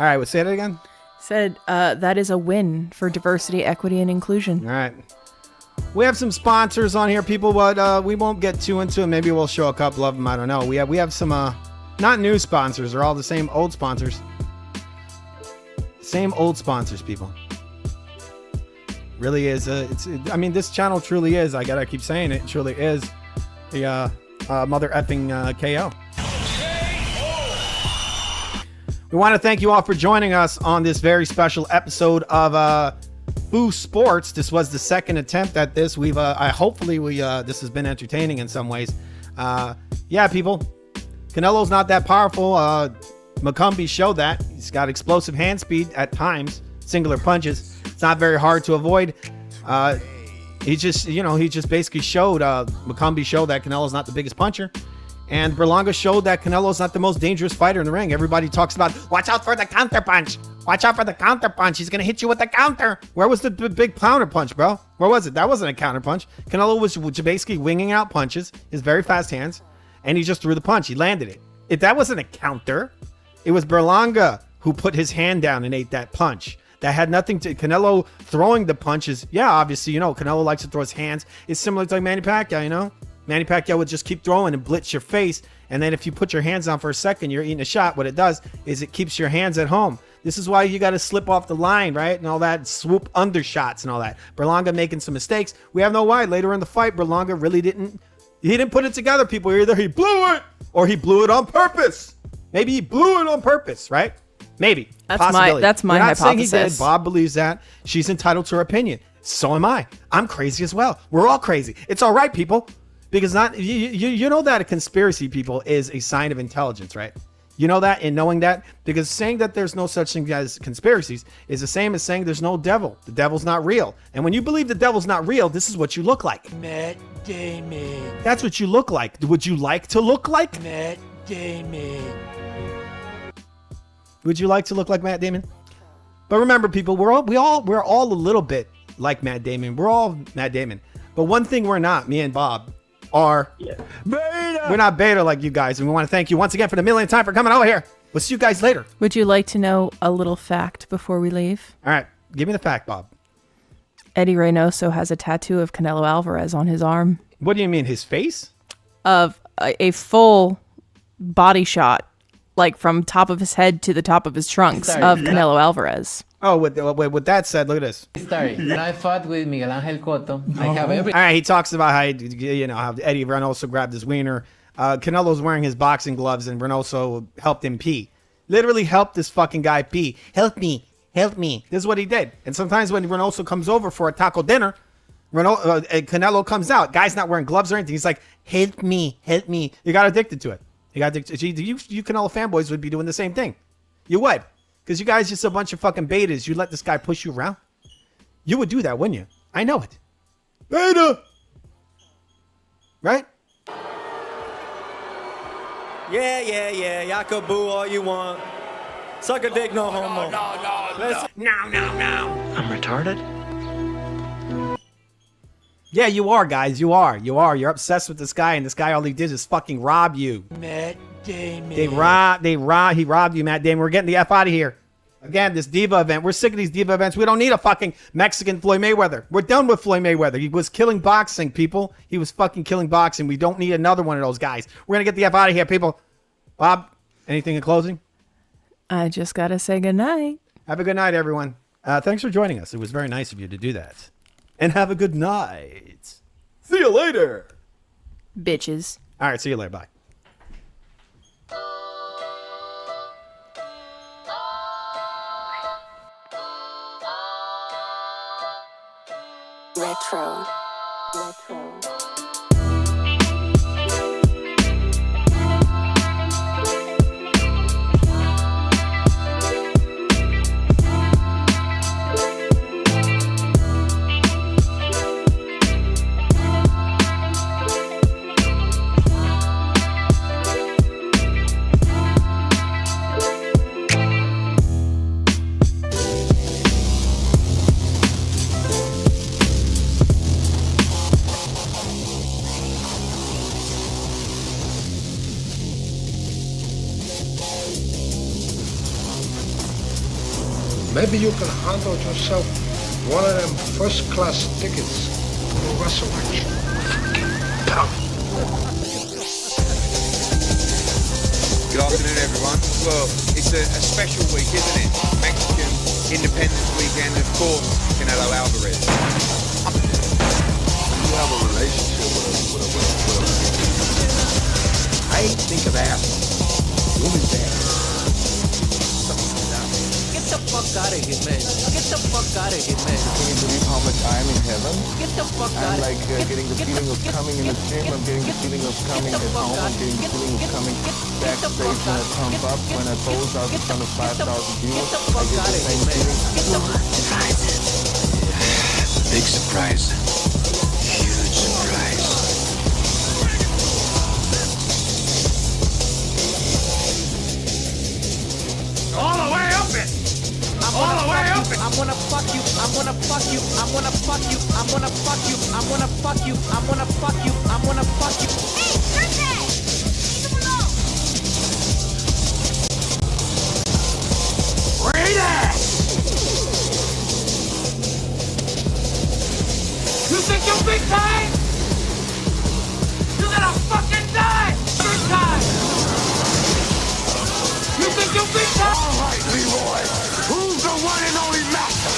right, say that again. Said that is a win for diversity, equity, and inclusion. All right. We have some sponsors on here, people, but we won't get too into it. Maybe we'll show a couple of them. I don't know. We have some not new sponsors. They're all the same old sponsors. Same old sponsors, people. Really is. I mean, this channel truly is. I gotta keep saying it. Truly is the mother effing KO. We want to thank you all for joining us on this very special episode of Boo Sports. This was the second attempt at this. Hopefully this has been entertaining in some ways. Yeah, people. Canelo's not that powerful. McCumbee showed that. He's got explosive hand speed at times, singular punches. It's not very hard to avoid. He just basically showed, McCumbee showed that Canelo's not the biggest puncher. And Berlanga showed that Canelo's not the most dangerous fighter in the ring. Everybody talks about, watch out for the counter punch. Watch out for the counter punch. He's going to hit you with the counter. Where was the big counter punch, bro? Where was it? That wasn't a counter punch. Canelo was basically winging out punches, his very fast hands, and he just threw the punch. He landed it. If that wasn't a counter, it was Berlanga who put his hand down and ate that punch. That had nothing to Canelo throwing the punches. Yeah, obviously, Canelo likes to throw his hands. It's similar to like Manny Pacquiao, Manny Pacquiao would just keep throwing and blitz your face. And then if you put your hands down for a second, you're eating a shot. What it does is it keeps your hands at home. This is why you got to slip off the line, right? And all that swoop undershots and all that. Berlanga making some mistakes. We have no why. Later in the fight, Berlanga really didn't put it together, people. Either he blew it or he blew it on purpose. Maybe he blew it on purpose, right? Maybe. That's my We're not hypothesis. saying he did. Bob believes that. She's entitled to her opinion. So am I. I'm crazy as well. We're all crazy. It's all right, people. Because you know that a conspiracy, people, is a sign of intelligence, right? You know that, and knowing that, because saying that there's no such thing as conspiracies is the same as saying there's no devil. The devil's not real. And when you believe the devil's not real, this is what you look like. Matt Damon. That's what you look like. Would you like to look like Matt Damon? Would you like to look like Matt Damon? But remember, people, we're all a little bit like Matt Damon. We're all Matt Damon. But one thing we're not, me and Bob, are Beta. We're not beta like you guys, and we want to thank you once again for the millionth time for coming over here. We'll see you guys later. Would you like to know a little fact before we leave? All right, give me the fact, Bob. Eddie Reynoso has a tattoo of Canelo Alvarez on his arm. What do you mean, his face? Of a full body shot, like from top of his head to the top of his trunks of Canelo Alvarez. Oh, with that said, look at this. Sorry, when I fought with Miguel Angel Cotto, I have every... All right, he talks about how Eddie Reynoso grabbed his wiener. Canelo's wearing his boxing gloves and Reynoso helped him pee. Literally helped this fucking guy pee. Help me. Help me. This is what he did. And sometimes when Reynoso comes over for a taco dinner, Canelo comes out. Guy's not wearing gloves or anything. He's like, help me. Help me. You got addicted to it. You got addicted. You Canelo fanboys would be doing the same thing. You would. Because you guys just a bunch of fucking betas. You let this guy push you around. You would do that, wouldn't you? I know it. Beta! Right? Yeah. Y'all can boo all you want. Suck a dick, no homo. No. I'm retarded? Yeah, you are, guys. You are. You're obsessed with this guy, and this guy, all he did is fucking rob you. Matt Damon. He robbed you, Matt Damon. We're getting the F out of here. Again, this diva event. We're sick of these diva events. We don't need a fucking Mexican Floyd Mayweather. We're done with Floyd Mayweather. He was killing boxing, people. He was fucking killing boxing. We don't need another one of those guys. We're going to get the F out of here, people. Bob, anything in closing? I just got to say goodnight. Have a good night, everyone. Thanks for joining us. It was very nice of you to do that. And have a good night. See you later. Bitches. All right, see you later. Bye. Retro. Maybe you can handle yourself one of them first-class tickets to the resurrection. Good afternoon, everyone. Well, it's a special week, isn't it? Mexican Independence Weekend, of course, Canelo Alvarez. You have a relationship with a I think of ass. Woman's ass. Get the fuck out of here, man. Get the fuck out of here, man. Can you believe how much I'm in heaven? Get the fuck out I'm of like getting the feeling of coming in the gym. I'm getting the feeling of coming at home. I'm getting the feeling of coming backstage when I pump up, when I pose out in front of 5,000 viewers. I get the same feeling. Big surprise. Huge surprise. All the way up it! All the way up it! I'm gonna fuck you. I'm gonna fuck you. I'm gonna fuck you. I'm gonna fuck you. I'm gonna fuck you. I'm gonna fuck you. I'm gonna fuck you. Hey, Sergey! Leave him alone! Read it! You think you're big time? You're gonna fucking die! Big time! You think you're big time? All right, Leroy. Who's the one and only master?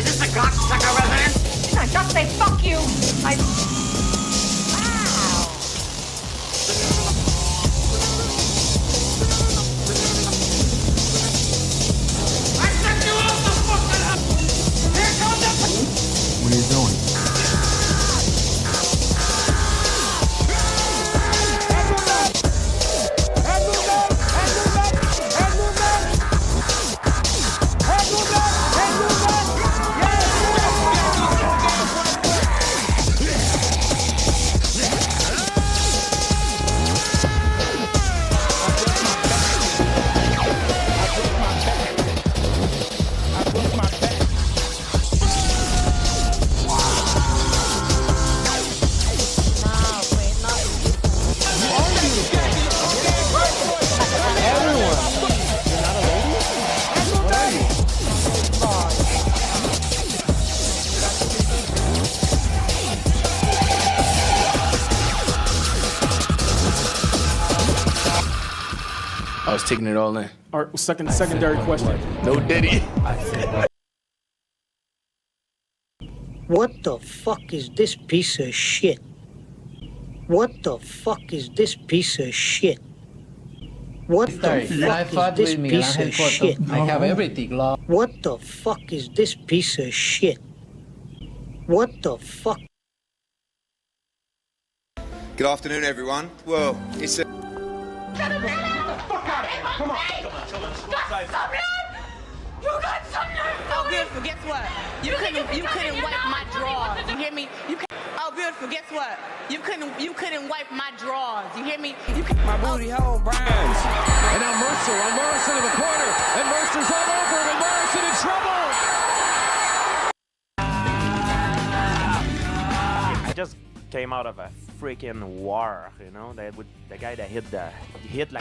Is this a cocksucker residence? No, just say fuck you. What are you doing? I was taking it all in. All right, secondary question. No Diddy. What the fuck is this piece of shit? What the fuck is this piece of shit? What the fuck is this piece of shit? I have everything, Lord. What the fuck is this piece of shit? What the fuck? Good afternoon, everyone. Well, it's a... Come on. You got some nerve. Oh, beautiful. Guess what? You couldn't wipe my drawers. You hear me? Oh, beautiful. Guess what? You couldn't wipe my drawers. You hear me? My booty hole Browns. And now Mercer in the corner. And Mercer's all over him. And Morrison in trouble. I just came out of a freaking war, you know, the guy that hit like